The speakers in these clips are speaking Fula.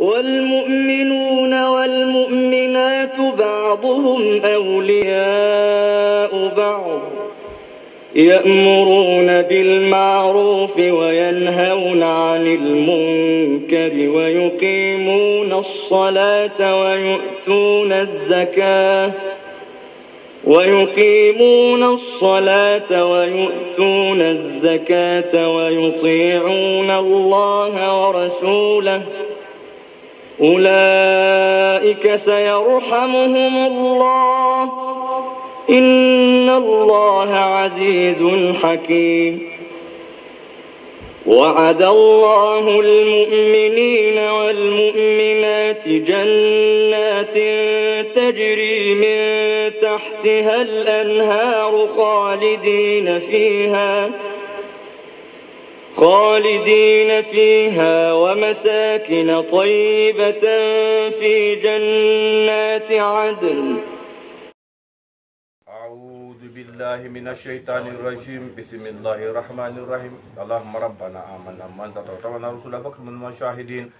والمؤمنون والمؤمنات بعضهم أولياء بعض يأمرون بالمعروف وينهون عن المنكر ويقيمون الصلاة ويؤتون الزكاة ويطيعون الله ورسوله أولئك سيرحمهم الله إن الله عزيز حكيم وعد الله المؤمنين والمؤمنات جنات تجري من تحتها الأنهار خالدين فيها ومساكن طيبة في جنات عدن. أعوذ بالله من الشيطان الرجيم. بسم الله الرحمن الرحيم. اللهم ربنا آمنا من تطوعنا رسولا فاكتم من المشاهدين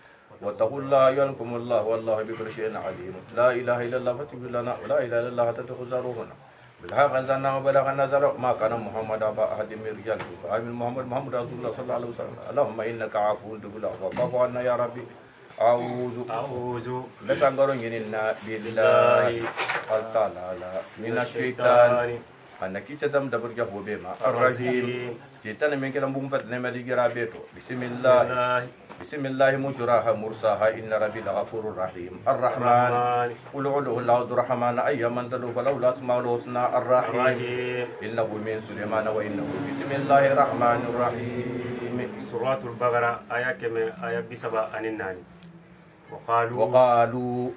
واتقوا الله يعلمكم الله والله بكل شيء عليم. لا إله إلا الله فاستغفر لنا ولا إله إلا الله حتى تأخذ روحنا بالحق أنزلنا وبلغنا نزل ما كان محمد أبا أحد من رجالكم فآمن محمد رسول الله صلى الله عليه وسلم. اللهم إنك عفو تحب العفو فاعف عنا يا ربي. أعوذ بالله تعالى من الشيطان أنك ستم دبر جهو بما الرحيم شيطان من كلام بوم فتنة مدي جرابيتو. بسم الله مجراها مرساها إن ربي لغفور رحيم. الرحمن قل عله الله الرحمن أي من تلو فلو لا اسماء الحسنى الرحيم إنه من سليمان وإنه بسم الله الرحمن الرحيم. سورة البقرة آية كم آية بسبع عن النار. وقالوا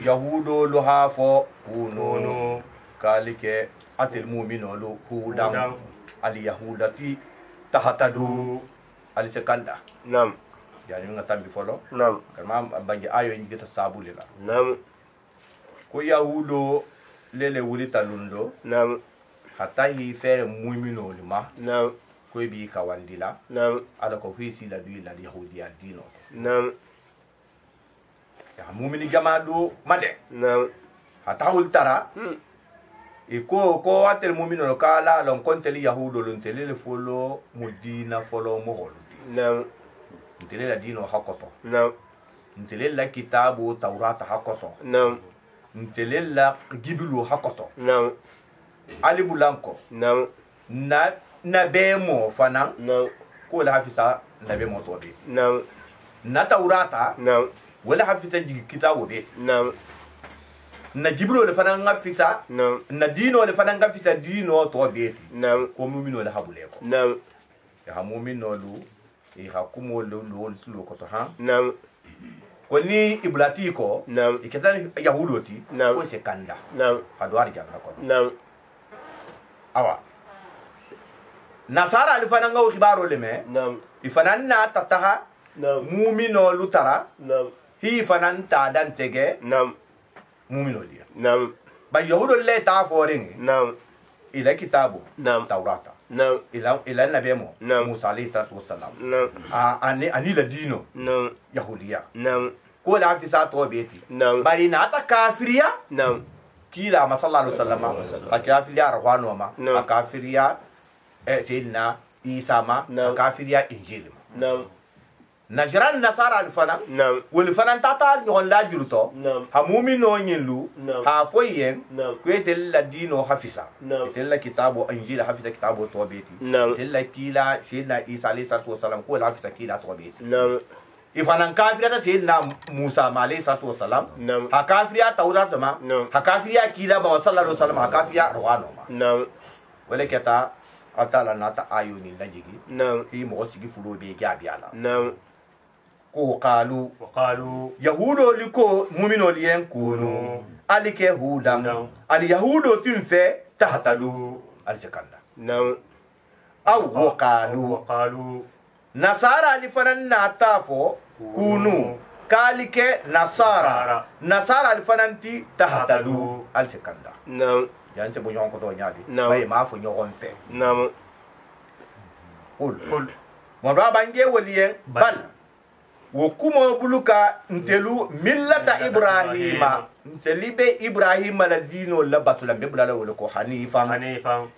يهود لهافو كونوا كالك أتل المؤمنون هودا اليهود في تهتدوا السكندا. نعم. يعني من تام بفلو. نعم. كمان بنجي آيو إنجي تسابو للا. نعم. كو يهود لele wulita lundo. نعم. حتى هي فير مؤمنون لما. نعم. كوي بي كوانديلا. نعم. على كوفيسي لدوي لا يهوديا دينو. نعم. يا مؤمن جمادو ماده. نعم. حتى ولترا. ko atel mu'minu kala lon konteli yahudo lon telele folo mudina folo mogoluti. نعم. ntele la dino hakoto. نعم. ntele la kitabu taurata hakoto. نعم. ntele la gibilu hakoto. نعم. ali bulanko. نعم. na bemo fana. نعم. ko la hafisa na bemo tobe. نعم. na taurata. نعم. wala hafisa kitabu be. نعم. na gibilu le fana ngafisa. نعم. na dino le fana ngafisa dino tobe. نعم. ko mu'minu la habuleko. نعم. ya mu'minu lu hakumo lo sulo ko ha. نعم. ko ni iblati ko. نعم. ikatan yahudoti. نعم. ko se kanda. نعم. hadwar jangna ko. نعم. awa nasara alifana ngaw khibaro leme. نعم. ifananna tataha. نعم. mu'minu lutara. نعم. hi fananta dan tege. نعم. mu'minu liya. نعم. ba yahudo le ta foring. نعم. ila kitabu. نعم. taurata. نعم. ila nabemo. نعم. musa alayhi salatu wassalam. نعم. ani la dino. نعم. yahudiya. نعم. ko la afisa to beti. نعم. bari na ta kafiriya. نعم. kila ma sallallahu alaihi wasallam akafiriya arwano ma نعم. akafiriya sayyidina isa ma نعم. akafiriya injil ma نعم. najran nasara alfana نعم. wal fana tata nyon la jurto نعم. ha mu'mino nyinlu نعم. ha foyen نعم. kwetel la dino hafisa نعم. tel la kitabu injil hafisa kitabu tobeti نعم. tel la kila sayyidina isa alayhi salatu wasallam ko la hafisa kila tobeti نعم. ifana kafiriya sayyidina musa alayhi salatu wasallam نعم. ha kafiriya tawrat ma نعم. ha kafiriya kila ba sallallahu alaihi wasallam ha kafiriya arwano ma نعم. wala keta atala nata ayoni najigi نعم. hi mo sigi fulo be gabiala نعم. ko qalu وقالوا yahudo liko mu'mino liyen kunu alike hudan نعم. al yahudo tinfe tahtadu al sekanda نعم. aw waqalu وقالوا nasara li fanan natafo kunu kalike nasara li fananti tahtadu al sekanda نعم. yan se bo nyon ko do nyaadi نعم. bay ma fo nyon fe نعم. قل قل mo ba bange waliyen bal وكما بلوكا انتلو ملة إبراهيم انتلي بي إبراهيم الدين ولا بطلا ببلا ولكو حنيفا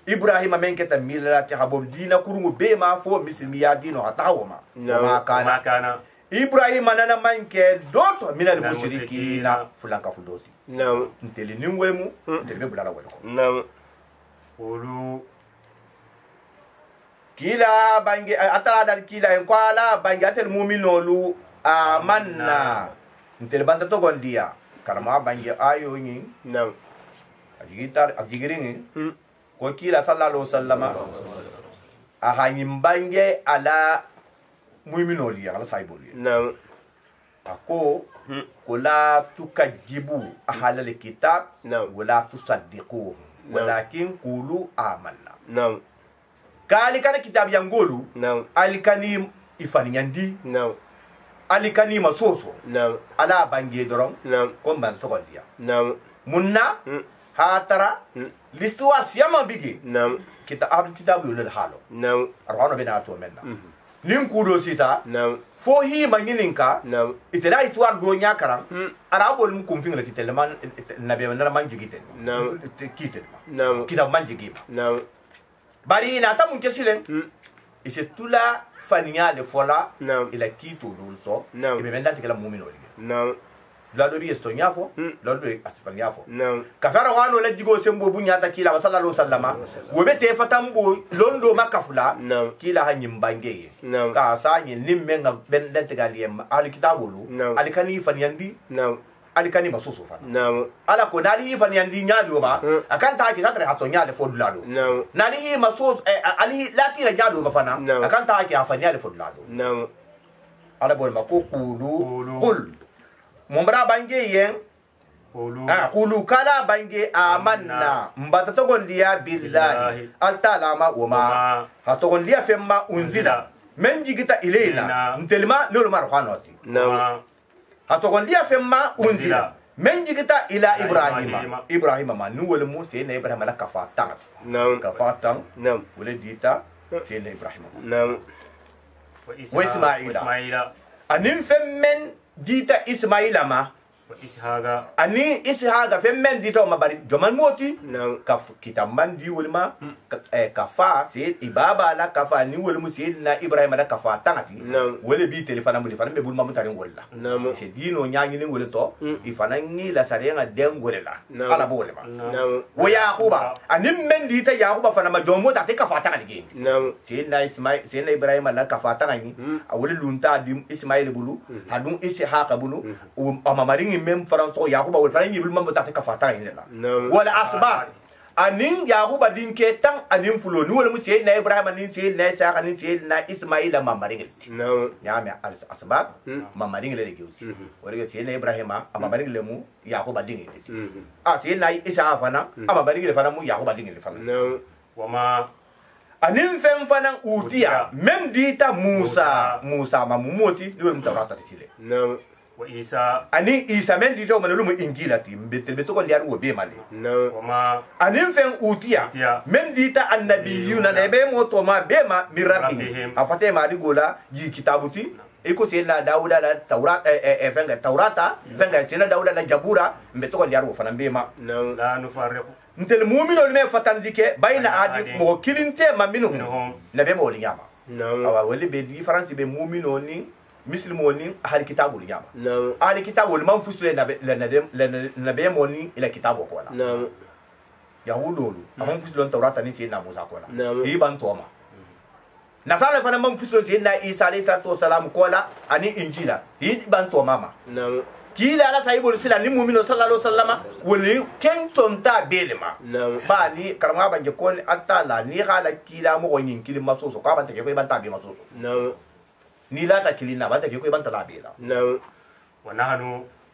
إبراهيم من كتا ملة حبوب دين كرمو بيما فو مسلمية دين وعطاوما وما كان إبراهيم أنا من كدوس من المشركين فلان كفدوسي نعم انتلي نمويمو انتلي ببلا ولكو نعم قولوا kila bangi atala dal kila en kwala bangi atel mu'minolu amanna ntel banta to gondia karama bangi ayo ni نعم ajigitar ajigirini ko kila sallallahu alaihi wasallama ahani bangi ala mu'minoli ala saibuli نعم ako kula tukajibu ahala alkitab نعم wala tusaddiqu walakin qulu amanna نعم kali kana kitab yangolu نعم alikani ifanyandi نعم alikani masoso نعم ala bangi doron نعم ko ban so gondia نعم munna hatara l'histoire siyama bigi نعم kitab yulul halo نعم arwano bina so menna nin kudo sita نعم fo hi mangininka نعم itela histoire do nya karam arabol mu kumfin la titeleman nabe na man jigiten نعم kiten نعم kitab man jigima نعم bari ina ta mun kesilen ise tula faniya de fola نعم ila kito dulto نعم ibe menda tikala mu'mino lige نعم la do yesto nyafo la do asfanyafo نعم kafara wano la jigo sembo bunya ta kila sallallahu alaihi wasallama wobe te fatambo londo makafula نعم kila hanyim bangeye نعم ka sa nyi nimmenga ben den tigaliem al kitabulu نعم al kani fanyandi نعم al kani masusu fa نعم ala ko dali fanyandi nyado ba akan ta ki satre haso nyade fodulado نعم nani masus ali lati la nyado ba fana نعم akan ta ki afanyade fodulado نعم ala bol ma ko qul mumbra bange yen qulu kala bange amanna mbata to gondiya billahi altalama wama ha to gondiya femma unzila men jigita ilayna ntelma lolu mar khanoti نعم ha to gondiya femma unzila men jigita ila ibrahima ma nu wala mu se ne ibrahima la kafatan نعم kafatan نعم wala dita se ne ibrahima نعم وإسماعيل anin femmen dita ismaila ma ani ishaga femmen dita ma bari joman moti نعم kaf kitamban di wulma kafa se ibaba la kafa ni wulmu se na ibrahima la kafa tangati نعم wala bi telefona mu fana be bulma mutarin wala نعم se dino nyangi ni wulto ifana ni la sarenga den wala نعم ala bo wala نعم wa yaquba anin men dita yaquba fana ma jomo ta te kafa tangati ge نعم se na ismail se na ibrahima la kafa tangani awul lunta dim ismail bulu hadun ishaqa bulu o amamarin mem faran to yaquba wal faran yibul mam ta kafa tangani la نعم wala asba anin yaquba din ke tan anin fulo ni wala mu se na ibrahima nin se na ishaqa nin se na ismaila mamarin نعم nyame asba mamarin le gewti wala se na ibrahima amamarin le mu yaquba din le se na ishaqa fana amamarin le fana mu yaquba din le fana نعم وما anin fem fanan utiya mem dita musa ma mumoti lolu mutawrata tile نعم وإيسى ani isa men dita man lolu ingila ti beto ko liar wo be male نعم وما anin fem utiya mem dita annabiyuna da be moto ma be ma mirabbi afate ma di gola ji kitabuti iko se la dauda la taurat fenga taurata fenga se la dauda la jabura beto ko liar wo fanan be ma نعم لا نفرق ntel mu'mino me fatandike bayna adi mo kilinte ma minhum nabe mo nyama نعم awa wali be difference be mu'mino ni muslimo ni ahli kitabul nyama نعم ahli kitabul man fusule nabe mo ni ila kitabu ko la نعم yahudolu amon fusulon tawrata ni se na musa ko la نعم iban toma nasala fana man fusulon se na isa alayhi salatu wasalam ko la ani injila iban toma ma نعم kila ala sahibu sila ni mu'mino sallallahu alaihi wasallama wali kenton ta belema نعم ba ni karama banje ko atala ni hala kila mo gonyin kili masoso ka banta ke ko banta be masoso نعم ni la ta kilina banta ke ko banta la bela نعم ونحن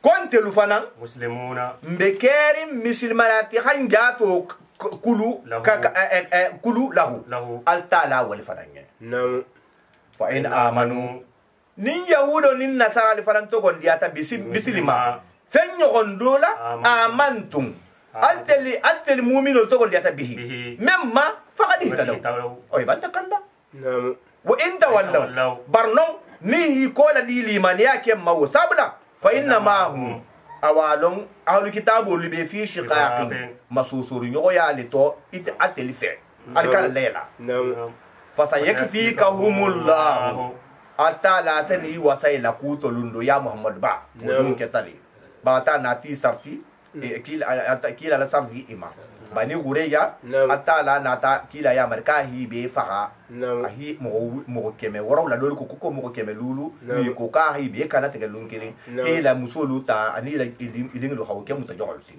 kon telu fana مسلمون mbekeri misilmanati hanjato kulu kulu lahu altala wal fananye نعم fa in amanu nin yahudo nin nasara li fanan to gon diata bisilima fen yogondola amantum anteli mu'minu to gon diata bihi memma faqad ihtadaw oy banta kanda نعم wa in tawallaw barnon ni hi kola ni liman yake mawo sabla fa inna ma hum awalon ahlu kitabu libe fi shiqaqin masusuru nyogo ya lito it ateli fe alkala lela fa sayakfikahumullah atala sani wasaila kutolundo ya muhammad ba wudun ketali ba ta na fi sarfi kila la sarfi ima bani gureya atala na ta kila ya marka hi be faga ahi mo keme woro la lolu ko mo keme lulu ni ko ka hi be kana tege lunkele ila musulu ta ani la idin lo hawo ke musa jolsi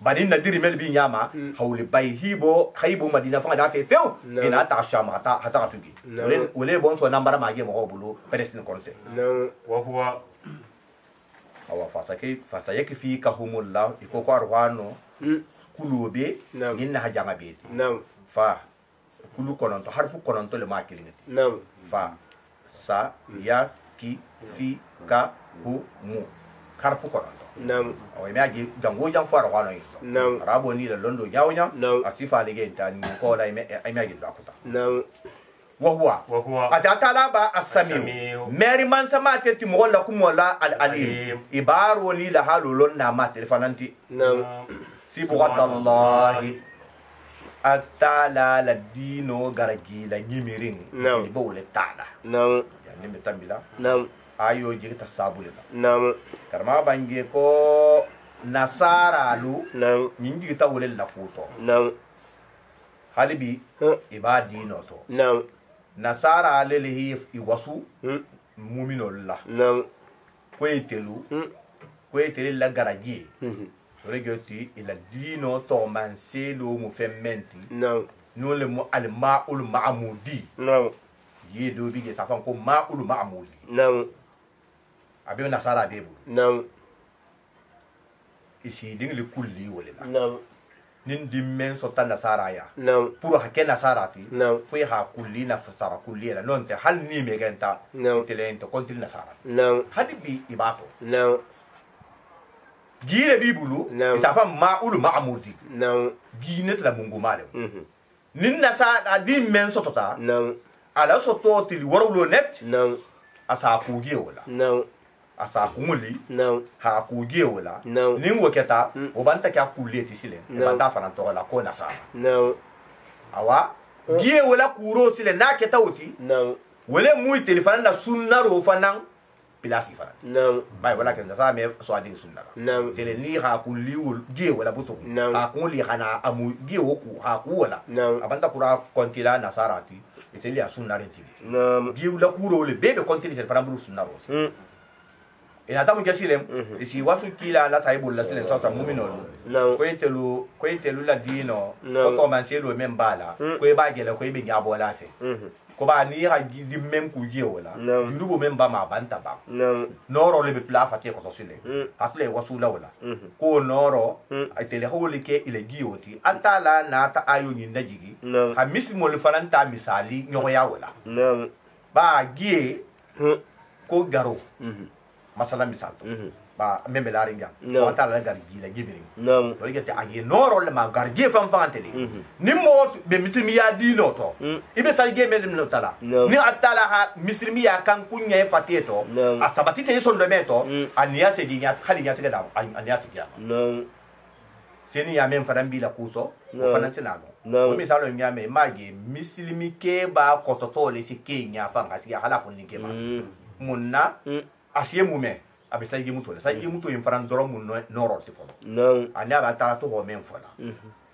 bani na diri mel bi nyama hawli bay hibo khaybo madina fa da fe few ina ta shama hata tugi wole bon so nambara mage mo bulu palestine konse wa huwa awa fasa yake fi kahumullah iko ko arwano kulube inna hajanga beti fa kulu kononto harfu kononto le makilingati fa sa ya ki fi ka hu mu harfu kononto awa mi agi jango jang fa arwano yiso arabo ni la londo nyawnya asifa lege tani ko la mi agi dakuta وهو أتعالى با السميع ماري من سمعت في مغلا كمولا العليم إباروني لها لولنا ما تلفنانتي سبحان الله أتعالى لدينو غرقي لنيميرين بولي تعالى يعني متنبلا ayo jiri tasabule karma bange ko nasara lu nyingi ta wole la kuto halibi ibadi no so nasara lelehi iwasu muminollah ko etelu la garagie regoti ila dino to manselo mu femmenti no le mo al ma'ul ma'mudi yedo bige safan ko ma'ul ma'mudi abi nasara bebu isi ding le kulli wala nin dimmen so tan nasara ya pour ha ken nasara fi fo ha kulli na fasara kulli la non te hal ni me genta telen to kontil nasara hadibi ibafo gire bibulu isafa ma'ul ma'mudi gine la mungu male nin nasara dimmen so tota ala so to til worolo net asa ku ge wala asa kumuli ha ku ge wala nin woketa o banta ka kulli ti silen e banta fana to la ko nasara awa ge wala kuro silen na keta oti wala muy telefon na sunna ro fanan pilasi fana bay wala ken sa me so adi sunna sele ni ha kulli wol ge wala buto ha kulli hana amu ge woku ha ku wala abanta kura kontila nasara ti sele ya sunna renti ge wala kuro le bebe kontili sel fana buru sunna ro ina tamu jasilem isi wasu kila la saibu la silen sa mumino ko etelu la dino ko to man selo membala ko ba gele ko be nyabo la fe ko ba ni ha di mem ku je wala jurubo memba ma banta ba noro le be fla fa ke ko so sile asle wasu la wala ko noro ay tele holi ke ile gioti antala na ta ayo ni najigi ha mismo le faranta misali nyogo ya wala ba gie ko garo masala misal ba membe la ringa wata la gargi la gibiri to ligese agi noro le ma gargi fam fanteli nimmo be mislimiya dino to ibe salge mel no tala ni atala ha mislimiya kan kunya fateto asabati te son do meto ania se dinya khalinya se da ania se ya seni ya men fadan bi la kuso o fanan sinalo o misalo nya me magi mislimi ke ba ko so so le se kenya fa ngasi ya halafu ni ke ma munna asiye mume abisa gi muso sa gi muso infaran doro mun noro si folo anya ba tara to ho men fola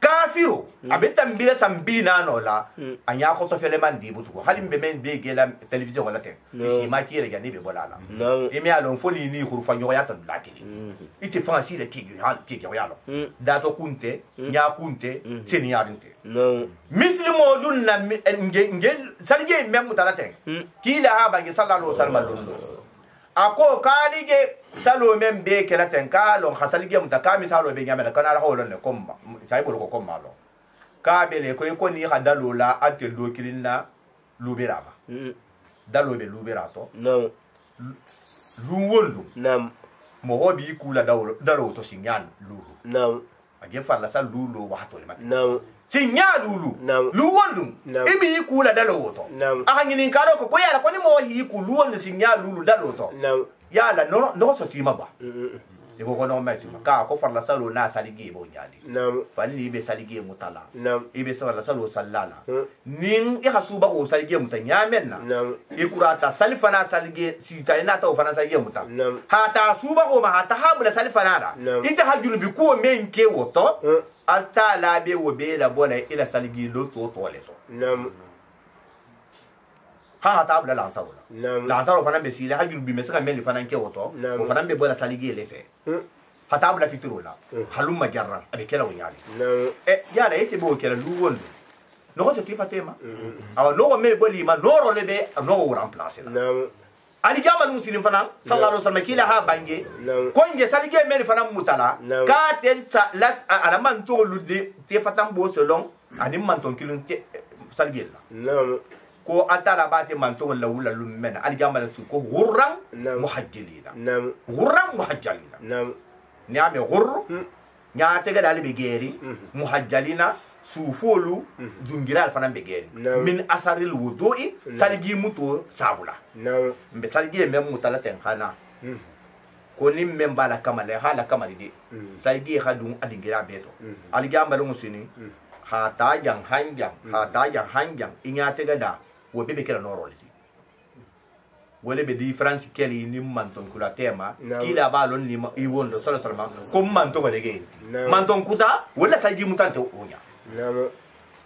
kafiru abita mbile sambina no la anya ko so fele man di butuko halim be men be gela television wala te isi ma ki rega ni be bolala e mi alon foli ni khuru fanyo ya tan lakini iti fansi le ki gi yalo da to kunte nya kunte seni yarinte muslimo lunna ngel salge mem mutalate ki la ha bangi sallallahu alaihi wasallam ako kalige salo men be kela tenka lon khasalige mutakami salo be nyamela kana la holon le komba saibo ko komba lo ka bele ko ni hadalo la atelo kilinna lubirama dalo be lubira to luwolu mo hobi kula dalo to sinyan lulu age farla sa lulu wa to le mat sinya lulu Naam. luwondum Naam. ibi kula dalo to Naam. aka ngini kalo ko yala ko ni mo hi ku luwon sinya lulu dalo to Naam. yala no so tima ba iko ko no meti ka ko farla salo na saligi bo nyali Naam. falli be saligi mutala Naam. ibe sala salo sallala nin i hasuba ko saligi mutanya menna Naam. ikurata salifana saligi si tayna ta fana saligi muta Naam. hata suba ko ma hata habula salifana da Naam. ita hajulu bi ko men ke woto alta la be wo be la bona ila saligi lo to le so Naam. ha hata habula la salo Naam. la salo fana be sila hajulu bi mesaka men fana ke woto Naam. o fana be bona saligi le fe hata habula fitirola halumma jarra abe kela wonyali Naam. yala ese bo kela luwondo no ko se fifa tema awa no me boli ma no ro lebe no wo remplacer la Naam. ani jama nu muslim fana sallallahu alaihi wasallam kila ha bange Naam. ko nge salige me fana mutala Naam. ka ten sa las ala man to lude te fatam bo selon ani man ton kilun te salige la Naam. ko atala ba te man to la wula lum men ani jama su ko hurran Naam. muhajjilina Naam. hurran muhajjalina Naam. nyame hurru nyaate ga dali be geri muhajjalina sufolu dungira fana be geri Naam. min asaril wudu'i saligi muto sabula Naam. mbe saligi mem mutala ten khana ko nim mem bala kamale hala kamali de saligi khadum adigira beto aliga mbalu musini ha ta jang hanjang inyate ga da wo bebe kala norolisi wole be difference keli ni manton kula tema Naam. kila ba lon ni i wondo sala sala ko manton ga dege Naam. manton kusa wala saligi mutante onya Naam.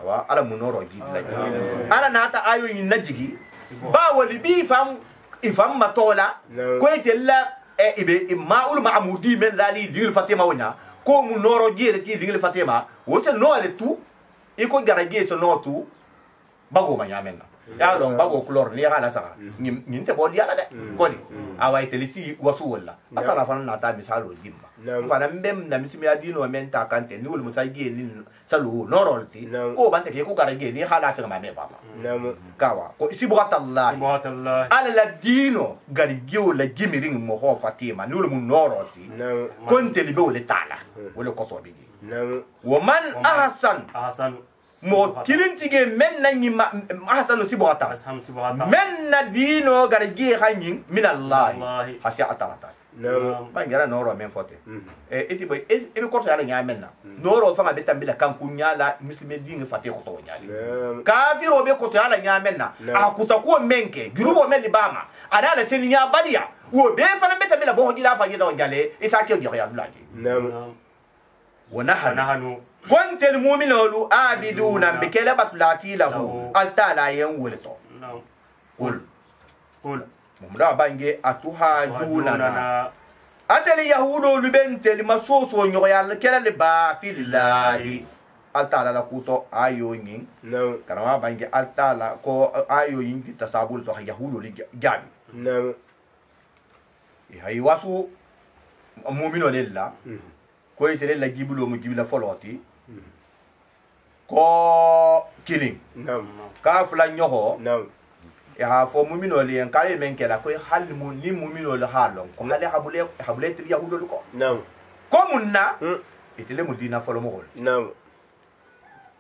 awa ala munoro jidla ala nata ayo ni najigi ba wali bi fam ifam matola Naam. ko etella ibe maul maamudi men lali dir fatima wonya ko munoro jere ti dir fatima wo se no ale tu iko garage so no tu bago manyamena ya don bago klor ni ala saka ni se bodi ala de kodi awa iselisi wasu wala asala fana nata misalo dimba Naam. fana mbem na misimi adino men ta kante ni wul musagi ni salu norolti Naam. ko ban take ko garage ni hala fa ma me baba Naam. kawa ko sibghatallahi Subhanallah. ala la dino garigio la gimiring mo ho fatima ni wul mun norolti Naam. konte libe wala taala wala ko so bigi Naam. wa man ahsan Ahsan. mo kilintige men na ni ahsan sibghata Asham subhata. men na dino garigi hanyin min allah Wallahi. hasi atarata Naam. bangera noro men fote esi boy e ko so yala nyamen na noro fanga beta bila kampunya la muslime dinga fate ko to nyali Naam. kafiro be ko so yala nyamen na akutakuwa menke girubo men libama adala sen nya badia wo be fana beta bila bo hojila fa gida ngale isa ke gyo ya lulaji Naam. wa nahanu Nahanu. kuntil mu'minuna abiduna bikela batlati lahu altala yan wulto Naam. qul Qul. mumda bange atuhajuna Wajunana. atali yahudo lubente limasoso nyoya kela le ba fillahi altala la kuto ayo nyin Naam. karama bange altala ko ayo yin tasabul to yahudo li gabi Naam. e hay wasu mu'mino lilla ko itele la gibulo mu gibila foloti ko killing Naam. ka fula nyoho Naam. ya fo mu'mino li en kale men kela ko hal mu ni mu'mino le halon ko hale habule til yahudo ko Naam. ko munna itele mu dina folo mo Naam.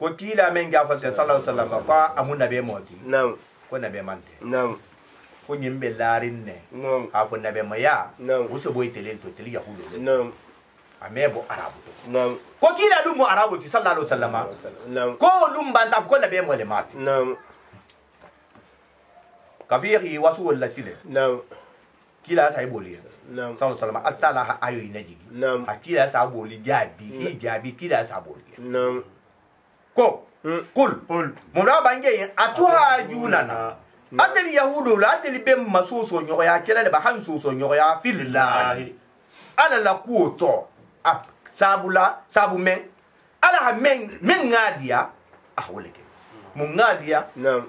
ko kila men ga fa sallallahu alaihi wasallam ko amuna be moti Naam. ko nabe mante Naam. ko nyimbe larin ne Naam. ha fo nabe maya Naam. o so boy tele to til yahudo Naam. amebo arabu Naam. ko kila dum mo arabu ti sallallahu alaihi wasallam Naam. ko dum banta ko nabe mo le mati Naam. kafiri wasu wala sile Naam. kila sa iboli Naam. sallallahu alaihi wasallam atala ayo inajigi Naam. akila sa boli jabi kila sa boli Naam. ko kul Qul. mura bange atuha junana ateli yahudu la ateli be masuso nyoya kila le ba hansuso nyoya fillahi ala la kuoto ap sabula sabu men ala ha men ngadia ahwoleke mun ngadia Naam.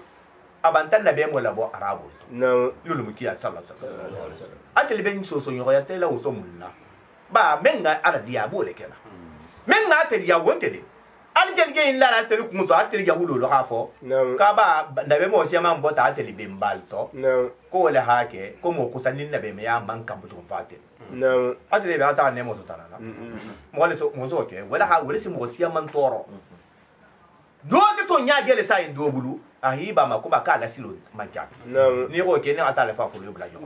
abantan na be mo labo arabu Naam. lulu mukiya sallallahu alaihi wasallam ateli be soso nyoya tela uto munna ba men nga ala dia bole kena men nga ateli ya wontede ali jelge illa la ateli kunzo ateli yahudu lo hafo Naam. ka ba na be mo siama mbota ateli be mbalto Naam. ko wala hake ko mo kusanin na be me ya man kambuto fatel Naam. ateli be ata ne mo so tarala mo le so ke wala ha wala si mo siama toro dosi to nya gele sa ndo bulu ahiba makuba kala silo manjak ni ro ke ne atala fa fulu bla yo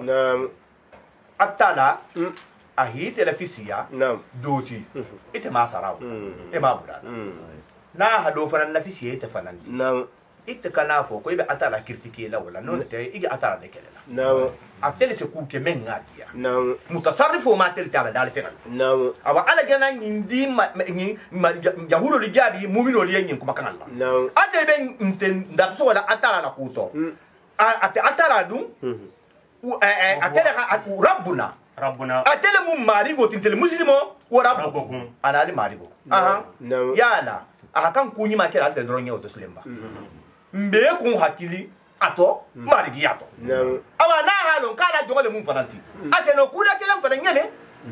atala ahite la fisiya doti ite ma saraw e ma bula na hado fanan na fisiya ite fanan ite kana fo ko ibe atala kirtike la wala non te igi atala de kelela atele se ku ke men ngadia mutasarrifo ma tel tala dal feral aba ala gana indi ma jahuro li jabi mu'mino li yin kuma kan Allah atele ben nten da so wala atala la kuto atala dum atele rabbuna atele mum marigo tintel muslimo wa rabbukum anali marigo yala akan kunyi ma kera atele dronye o toslemba mbe kun hakili ato marigi ato awa na halon kala jogole mum fananti aseno kuda kelam fanan nyame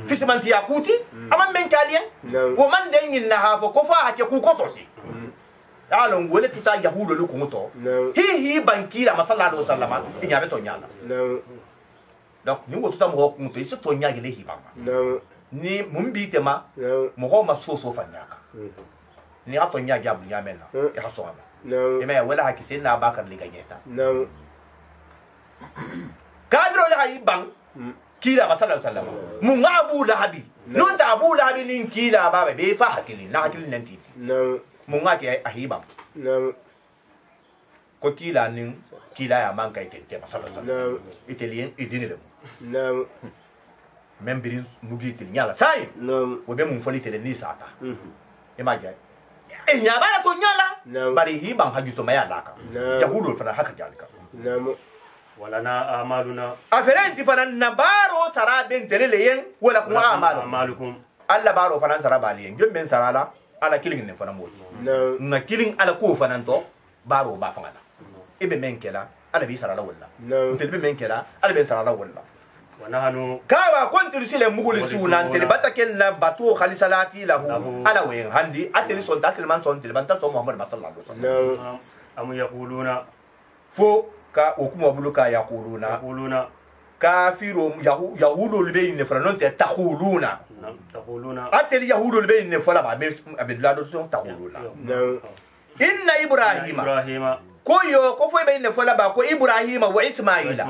fisimanti yakuti ama men kalien wo man de nyin na hafo ko fa hake ku ko tosi halon wole tuta yahudo lu ko to hi bankira masalla do sallama inyabe to nyana donc ni wo tuta mo ko to iso to nyage le hibama ni mumbi tema mo ho masoso fanyaka ni ato nyage abu nyamena e haso ama ema wala hakisi na bakar liganyesa kadro la ibang kila masala sallama mun abu lahabi non ta abu lahabi nin kila baba be fa hakili na hakili nan titi mun ngake ahibam ko kila nin kila ya man kai tete masala sallama italien idinile même birin mugi til nyala sai wo be mun foli tele ni sata ema ga nyabara to nyala bari hi bang haju to maya laka yahudu fana haka jalika wala na amaluna aferenti fana nabaro sara ben telele yen wala kuma amalukum alla baro fana sara bali yen jomben sarala ala killing ne fana moti na killing ala ko fana to baro ba fana ibe menkela ala bi sarala wala ntelbe menkela ala be sarala wala ونحن كاوا كنت رسل مغول سونان تلبتا كن باتو خالصلاتي له على وين عندي اتلي سون تاسلمان سون تلبتا سون محمد صلى الله عليه وسلم ام يقولون فو كا وكم بلوكا يقولون كافر يهود البين فرنون تقولون اتلي يهود البين فلا بلادو سون تقولون ان ابراهيم koyo ko foi be ne fola ba ko ibrahima wa ismaila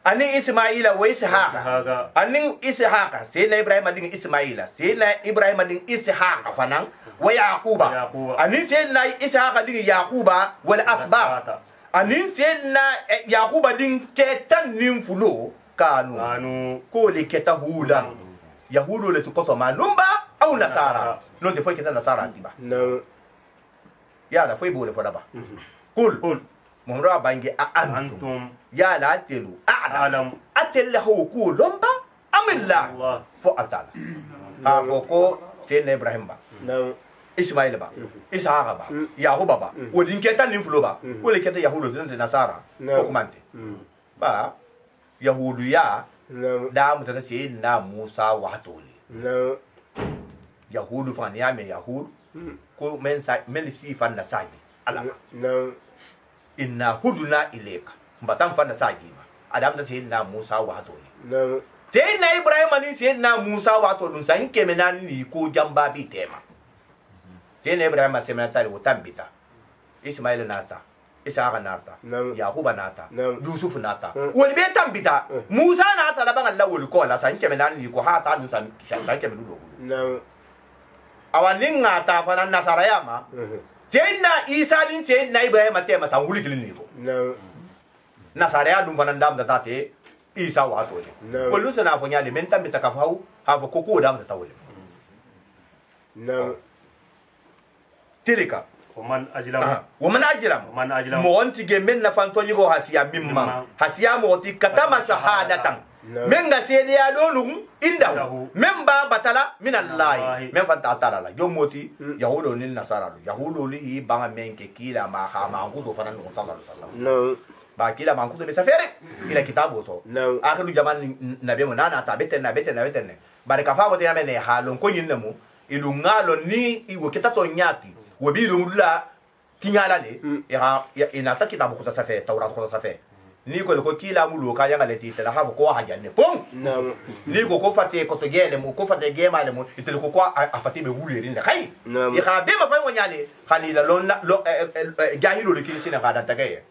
ani ismaila wa ishaqa ani ishaqa sai na ibrahima din ismaila sai na ibrahima din ishaqa fanan wa yaquba ani sai na ishaqa din yaquba wal asbaq ani sai na yaquba din ketan nin fulo kanu ko le ketahudan yahudo le ko so manumba au nasara non te foi ketan nasara tiba ya la foi bo le fola ba قل ممرا بانجي أنتم يا لا تلو أعلم أتل هو كل لمبا أم الله فأتلا ها فوكو سيدنا إبراهيم با إسماعيل با إسحاق با يعقوب با ودين كتا نفلو با كل كتا يهود زين نصارى حكمانتي با يهوديا دام تسيدنا موسى وحتولي يهود فانيا من يهود كو من سيفان نساي ala inna huduna ilayka mbatan fana sagima adam ta sayyidina Musa wa hatoni sayyidina Ibrahim ni sayyidina Musa wa hatoni san kemenani ni ko jamba bi tema sayyidina Ibrahim semena tare wotambita Ismail nasa Isaac nasa Yaquba nasa Yusuf nasa woni be tambita Musa nasa la bangal lawol ko la san kemenani ni ko ha sa dun san kemenu do awanin ngata fana nasara yama Sayyidina Isa din sayyidina Ibrahim ate masa nguli kilin ni ko nasara ya dum fanan dam da tate Isa wa to ne kullu sana fo nyale men tambe taka faw ha fo koko dam da tawle tilika ومن أجلم mo onti ge men na fanto yigo hasiya mimma hasiya mo ti katama shahadatan men ga sede ya donu indahu men ba batala min Allah men fanta atala la jomoti yahudo ni nasara yahudo li banga men ke kila ma ha ma ngudo fanan sallallahu alaihi wasallam ba kila ma ngudo be safere ila kitabu so akhiru jaman nabi mo nana ta beten barika fa bote yamene halon ko nyinnamu ilungalo ni iwo kitato nyati wobiru mudula tinyala le ina ta kitabu ko safe tawrat ko safe ni ko kila mulu ka yanga leti tala ha ko ha janne pom ni ko fate ko to gele mu ko fate gema le mu itel ko afati be wuleri ne khay i kha be ma fa wonyale khani la lon jahilo le kilisi na kada tagaye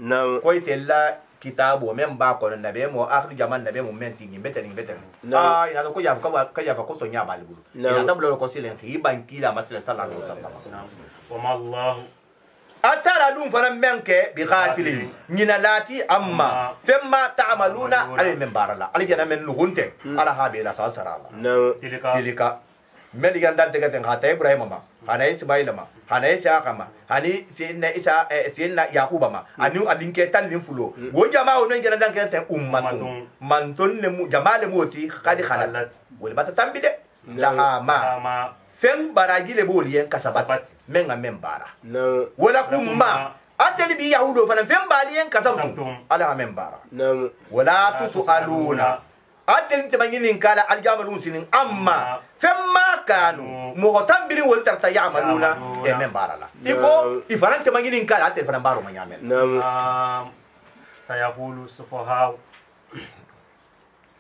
ko itella kitabu memba ko na be mo akhir jaman na be mo menti ni betani ina ko ya ko so nya bali bulu ina tablo ko silen hi bankila masala sallallahu alaihi wasallam wa ma allah atara dum fana menke bi ghafilin nyina lati amma femma ta'maluna ale men barala ale jana men lugunte ala habila sa sarala tilika men digan dan tega ten hata ibrahim ma hana ismail ma hana isaaqa ma hani sinna isa sinna yaquba ma anu adinke tan nin fulo wo jamaa wonon jana dan kesen ummatun manton ne mu jamaa le moti khadi khalat wol bata tambide la ma fem baragile bolien kasabat menga membara wala kumma ateli bi yahudo fana fem balien kasabtu ala membara wala tusaluna ateli tabangini kala aljamalun sinin amma femma kanu muhtambirin wal tarta ya'maluna e membara la iko ifana tabangini kala ateli fana baro manyamen sayaqulu sufaha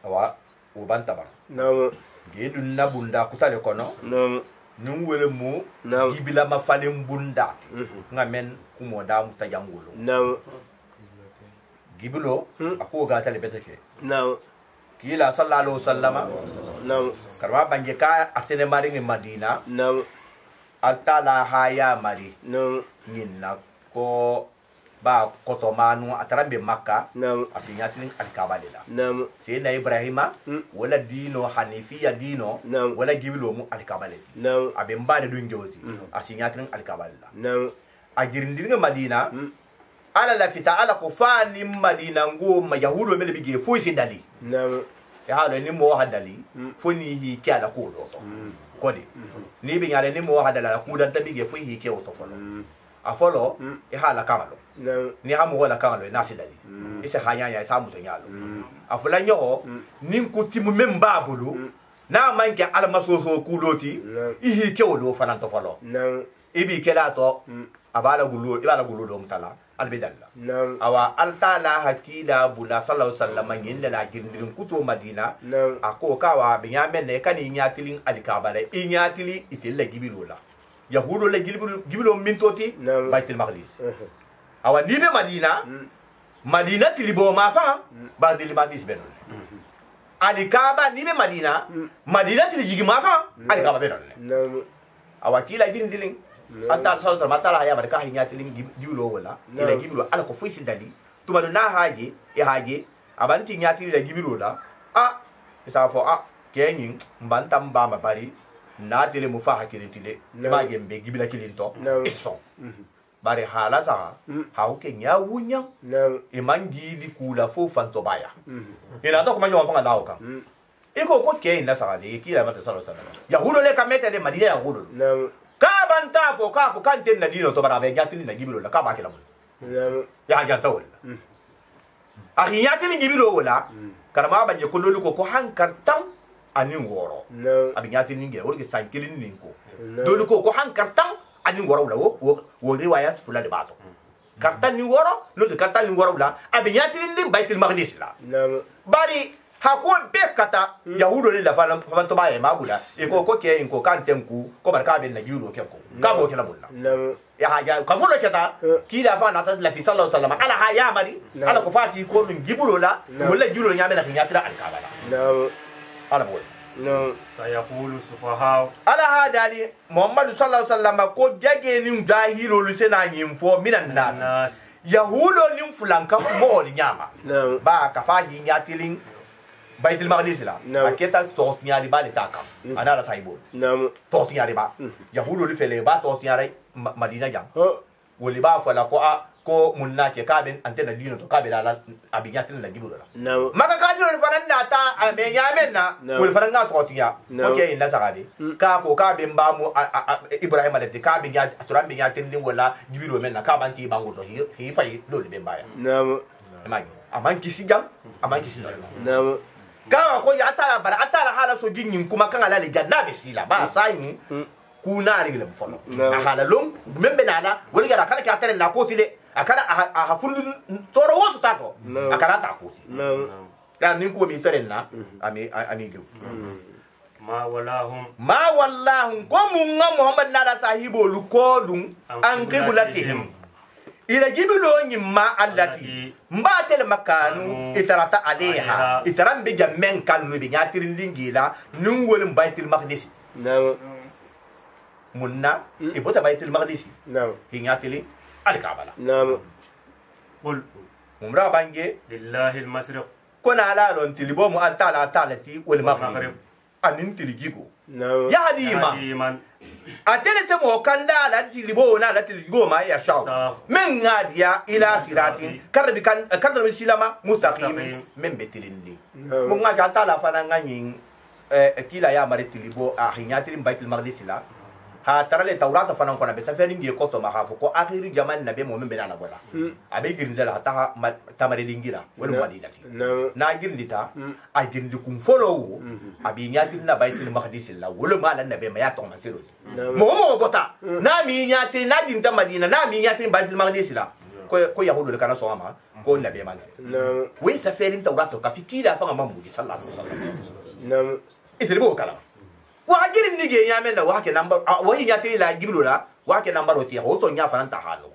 awa ubantaba gedun nabunda kutale kono nun wele mu gibila ma falem bunda ngamen kumo da mu tajangolo gibilo ako ga tale beteke kila sallallahu alaihi wasallama karwa banje ka asene mari ngi madina altala haya mari nyinna ko ba kotomanu atarambe makka asinya tin alkabalila seyna ibrahima wala dino hanifiya dino wala gibilo mu alkabalila abe mbade dun joti asinya tin alkabalila agirindirga madina ala la fita ala ko fani madina ngo ma yahudo mele bige fo sindali ya halo ni mo hadali fo ni hi kyala ko do so kodi ni bi ngale ni mo hadala ku dan tabige fo hi ke o to folo afolo e hala kamalo ni hamu wala kamalo nasi dali ise hanya ya samu senyalo afula nyo nin kutimu memba bulu na manke ala masoso kuloti ihi ke o do fanan to folo ibi kela to abala gulu do mutala albidalla awa altala hakida bula sallallahu alaihi wasallam yinda la gindirin kuto madina ako kawa binyamen ne kan inya filin alkabala inya fili isilla gibilola yahudo la gibilo mintoti baitul maqdis awa nibe madina tilibo mafa badil maqdis benon alikaba nibe madina tiligi mafa alikaba benon awa kila gindirin anta sallallahu alaihi wasallam ya barka hinya tilin gibilo wala ila gibilo ala ko fuisi dali tuma na haje abanti nya tilin la gibilo la isa fo kenyin mbantam ba mabari na tele mu fa hakiri tile ma gembe gibila kilinto iso bare hala sa ha o kenya wunya e mangi di kula fo fanto baya ina to kuma nyo fanga dawo kan iko ko ke ina sa le kila mata sallallahu alaihi wasallam yahudo le kamete de madina yahudo ka banta fo ka ko kan ten na dino so bara be gatini na gibilo la ka ba kila mun ya ga tawol akhi ya tin gibilo wala karama banje ko lolu ko hankartam anin woro abin ya tin nge wor ke sankilin ninko dolu ko hankartam anin woro la wo riwayat fula de bato kartan ni woro no de kartan ni woro la abin ya tin lim baitul maqdis la bari hako be kata yahudo le la fala fanto baye mabula e ko ke ko kan tenku ko barka be na julo ke ko ka bo ke la bulla ya haja ka fulo keta ki da fa na ta la fi sallallahu alaihi wasallam ala ha ya mari ala ko fasi ko dum gibulo la wala julo nya be na nya tira al kabala ala bo sayaqulu sufaha ala ha dali muhammad sallallahu alaihi wasallam ko jage ni jahilo lu sena nyimfo minan nas yahudo ni fulanka mo ni nyama ba ka fa nya tilin baitul maqdis la aketa tosnyari ba le takam ana la saibol tosnyari ba yahudo li fele ba tosnyari madina jam woli ba fala ko munna ke kaben antena dino to kabela la abinya sin la gibulo la maka ka dino fanan na ta me nyamen na woli fanan ga tosnya okay inda sagade ka ko kaben ba mu ibrahim alati kaben ya aturan bin ya sin din wala gibulo men na ka banti bango to hi fay do le ben baya magi aman kisi jam aman kisi no gawa ko ya atara hala so jinnin kuma kan ala le janna be sila ba sai kuna ri le fono hala lum membe nala wori ga kala ka tare na ko sile akana a fundu toro wo sutako akana ta ko dan nin ko mi serenna ami gu ma walahum ko mun nga muhammad nala sahibo lu ko dum an qiblatihim ila jibilo nyimma allati mbatel makanu itarata alaiha itaram bi jamen kanu bi nyatirin lingila nun wolum baitul maqdis munna ibota baitul maqdis hinyatili alkabala qul umra bange lillahi almasriq kona ala lon tilibo mu altala talati wal maghrib anin tiligigo yahdi man atele se mo kanda la tilibo na la tiligo ma ya shaw men ngadia ila siratin karbi kan karbi silama mustaqim men betilindi mo ngaja tala fana ngani kila ya mari tilibo a hinyatirin baitul maqdis la ha tarale tawrata fana ko na be safari ngi ko so ma hafu ko akhiru zaman nabe mo men be na bola abe girinda la ta tamare dingira wala madina fi na girindita a girindi kum follow abi nyati na baitul maqdis la wala ma la nabe ma ya to ma selo mo bota na mi nyati na dinta madina na mi nyati baitul maqdis la ko yahudu kana so ma ko nabe man we safari tawrata ka fikira fa ma mu sallallahu alaihi wasallam itlibo kala wa girin nige ya men da wa ke number wa yin ya sai la giblo la wa ke number o ti ho to nya fanan ta halo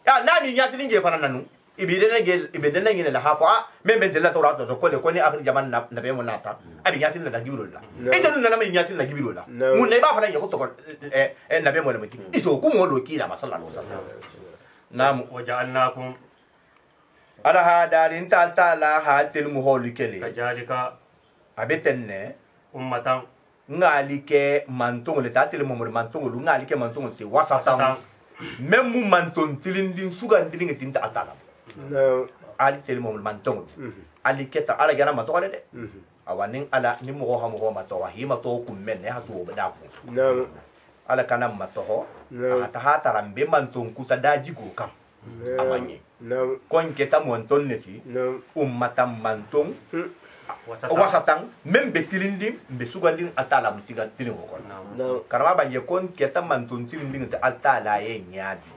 ya na mi nya tin nge fanan nanu ibide na nge la hafa men ben la tawrat to ko le ko ni akhir zaman na be mo nasa abi nya tin la giblo la e to na me nya tin la giblo la mun ne ba fanan ye ko to na be mo le mati iso ku mo lo ki la sallallahu alaihi wasallam nam waja'alnakum ala hadarin ta la hatil muholi kele kajalika abetenne ummatan ngali ke mantongo le tatel mo mantongo lu ngali ke mantongo te wasatan même mu manton tilindin sugan tilinga tinta atala ali tel mo mantongo ali keta ala gana mantongo de awanin ala ni mo ha mo ma to hima to kum men ne ha to bada ko ala kana matoho ata ha tarambe manton ku tadaji go kam amanye kon keta monton ne ti ummatam manton wasatang même betilindi be sugandin atala musiga tilin ko karama ba ye kon keta mantun tilindi ta atala ye nyaadi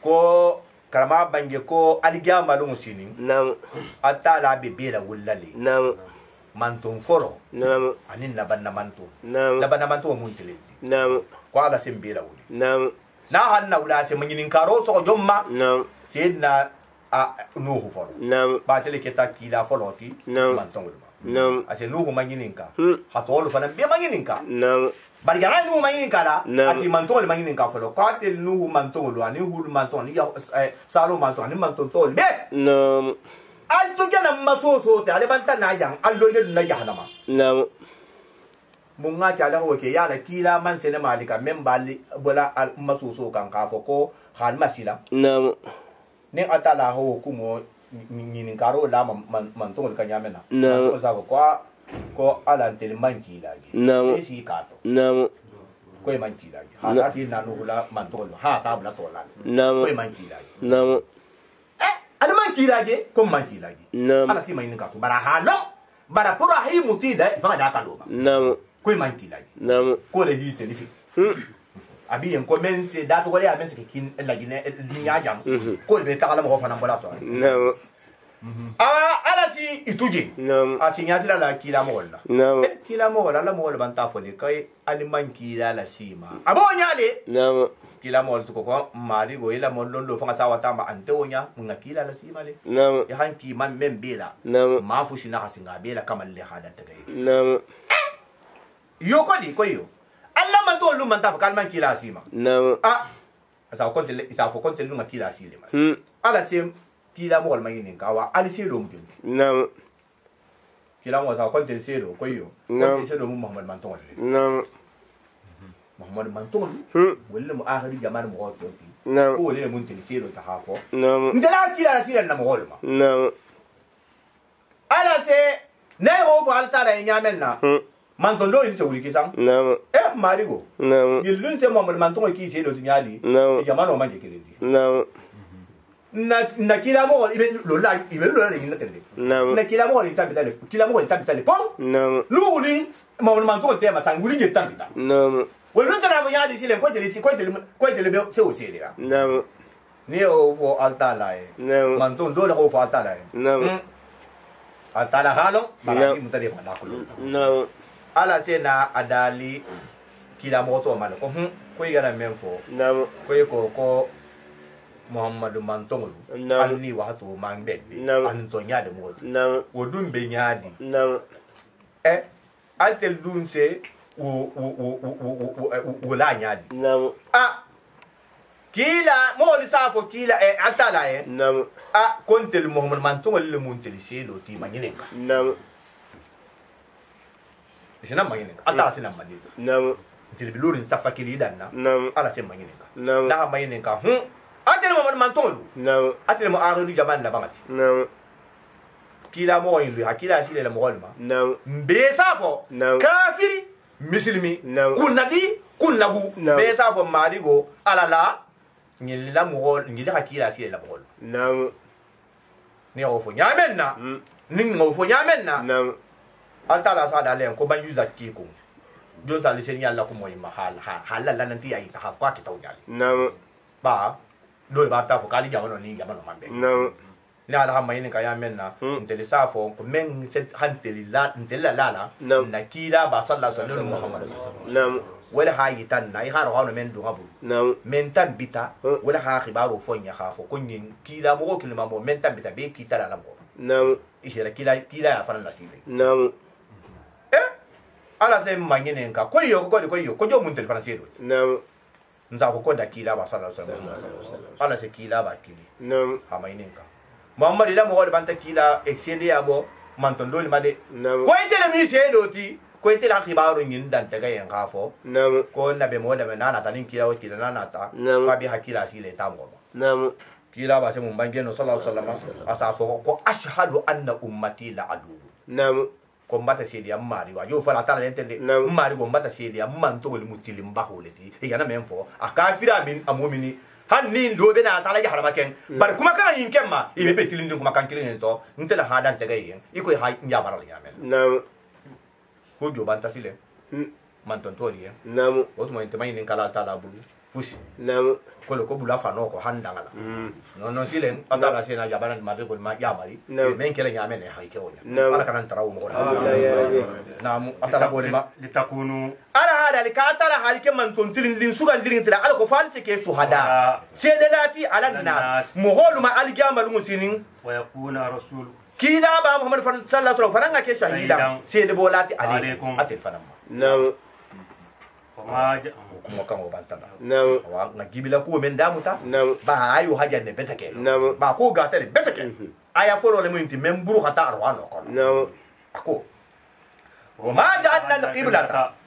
ko karama ba ye ko aliga malum sinin atala be bela wullali mantun foro anin labanna mantu mun tilindi ko ala sim bela wuli na hanna wula se manginin karo so jomma sidna nuhu folo ba tele keta kila folo ti mantongul ma ase nuhu mangininka hatolu fana be mangininka bari gara nuhu mangininka la ase mantongul mangininka folo ko ase nuhu mantongul ani hul mantong ni salo mantong ni mantong tol be al to gana masoso te ale banta na yang allo le na yahnama munga ta da hoke ya da kila man sene malika membali bola al masoso kan ka foko han masila ne atala ho kumo ni karo la mantong kan yamena ko sa ko ala tel manki lagi esi kato ko manki lagi ha ti na no la mantong ha ta bla to la ko manki lagi ala manki lagi ko manki lagi ala si mai ni ka bara halo bara pura hi mutida fa da kaloma ko manki lagi ko le hi te ni abi en commence date wala amen se kin la gine nya jam ko be ta kala mo fana bola so ala si ituje asinyati la kila mo wala kila mo wala la mo wala banta fodi kai aliman kila la sima abonya le kila mo ko mari go ila mo londo fanga sawa tama antonya nga kila la sima le ya hanki man membela ma fushi na hasinga bela kama le hada ta gai yo ko di ko yo Allah man to lu man ta kan man kila sima asa ko tele isa fo ko tele lu ma kila sile ma ala sim kila mo wal maginin kawa ali selo mu jonti kila mo sa ko tele selo ko yo ko selo mu Muhammad man to Muhammad man to wala mu akhiri jaman mo ko ko wala mun tele selo ta hafo ndala kila sile na mo wal ma ala se ne ho fa alta la nyamenna mantondo ini se wuli kisang marigo yilun se mo mantongo ki se do tinyali jamano manje kelezi na kila mo ibe lo la ni na tele na kila mo ni tambi tale pom lu wuli mo mantongo te ma sanguli je tambi ta ولو ترى من يادي سيلين كويت اللي بيسوي سيليا نعم نيو فو التالاي نعم من دون دول هو فو التالاي نعم التالا هالو بارك متري فانا كل نعم على سينا أدالي كلا موسو مالكو كوي غنا مينفو نعم كوي كوكو محمد مانتونغلو نعم أني وحسو مان بيبي نعم أنتو نيادي موسو نعم ودون بنيادي نعم أنتل دون سي ولا نيادي نعم كلا مولي سافو كلا أتالا نعم كنت المحمد مانتونغلو مونتلي سيلو تي مانينيكا نعم إشنا مانينيكا أتالا سينا مانينيكا نعم تلي بلورين سافاكيلي دانا نعم على سين مانينيكا نعم لا مانينيكا أتل محمد مانتونغلو نعم أتل مؤخر جمان لبعتي نعم كلا موين لها كلا سيل المغلما نعم بيسافو نعم كافري مسلمي نعم كنا دي كنا غو نعم بيسافو ماريغو على لا نيلا مغول نيلا كلا سيل المغول نعم نيو فو نيامنا نيو فو نيامنا نعم أنت لا صاد عليهم كم يوزا كيكو جون سالي سينيا لا كم وين حال لا ننتي أي تحف قاكي سويالي نعم با لول باتا فو كالي جامانو نين جامانو مامبي نعم لا لا هم ينكا يا منا انتلي سافو من سنت هانتلي لا انتلي لا نكيلا با صلى الله عليه وسلم محمد نعم ولا هاي تان ناي هارو هاو من دو غابو نعم من تان بيتا ولا ها خبارو فونيا خافو كونين كيلا مو كلمه مو من تان بيتا بي كيتا لا مو نعم يشير كيلا يا فان نسيلي نعم ala se mangene nka koyo mun tel français do نعم nzafo ko da kila ba sallallahu alaihi wasallam ala se kila ba kili نعم ha mayne nka muhammad ila mo wadi banta kila excede yabo manton dole made نعم ko itele mi se doti ko itele khibaru nyin dan taga yen khafo نعم ko nabe mo da nana tanin kila o kila nana ta نعم fa bi hakila sile tamo نعم kila ba se mun bange no sallallahu alaihi wasallam asafo ko ashhadu anna ummati la adu نعم ko mbata sedi amari wa yo fala tala entende mari ko mbata sedi amman to gol mutilim bahole ti e yana men fo akafira min amomini hanni ndo be na tala jahara maken bar kuma kan yin kemma e be tilin kuma kan kilin so ntela hadan taga yin iko ha nya baral yamen نعم ko jo banta sile man ton tori نعم o to mo intema yin kala tala bulu fusi نعم ko bula fano ko handangala non silen atala sena jabana mari ko ma yamari men kele nyame ne hay ke wonya ala kanan taraw mo namu atala bole ma litakunu ala hada li ka atala hali ke man ton tirin din sugan dirin tira ala ko false ke shuhada sedalati ala nas muholu ma al jamal musinin wa yakuna rasul kila ba muhammad sallallahu alaihi wasallam faranga ke shahida sede bolati alaikum atil fanam نعم kuma kan obantana نعم wa na gibila ko men damuta نعم ba ayu haja ne betake نعم ba ko ga tele betake aya foro le muinti men buru hata arwano ko نعم ako wa ma ja'alna al-qiblata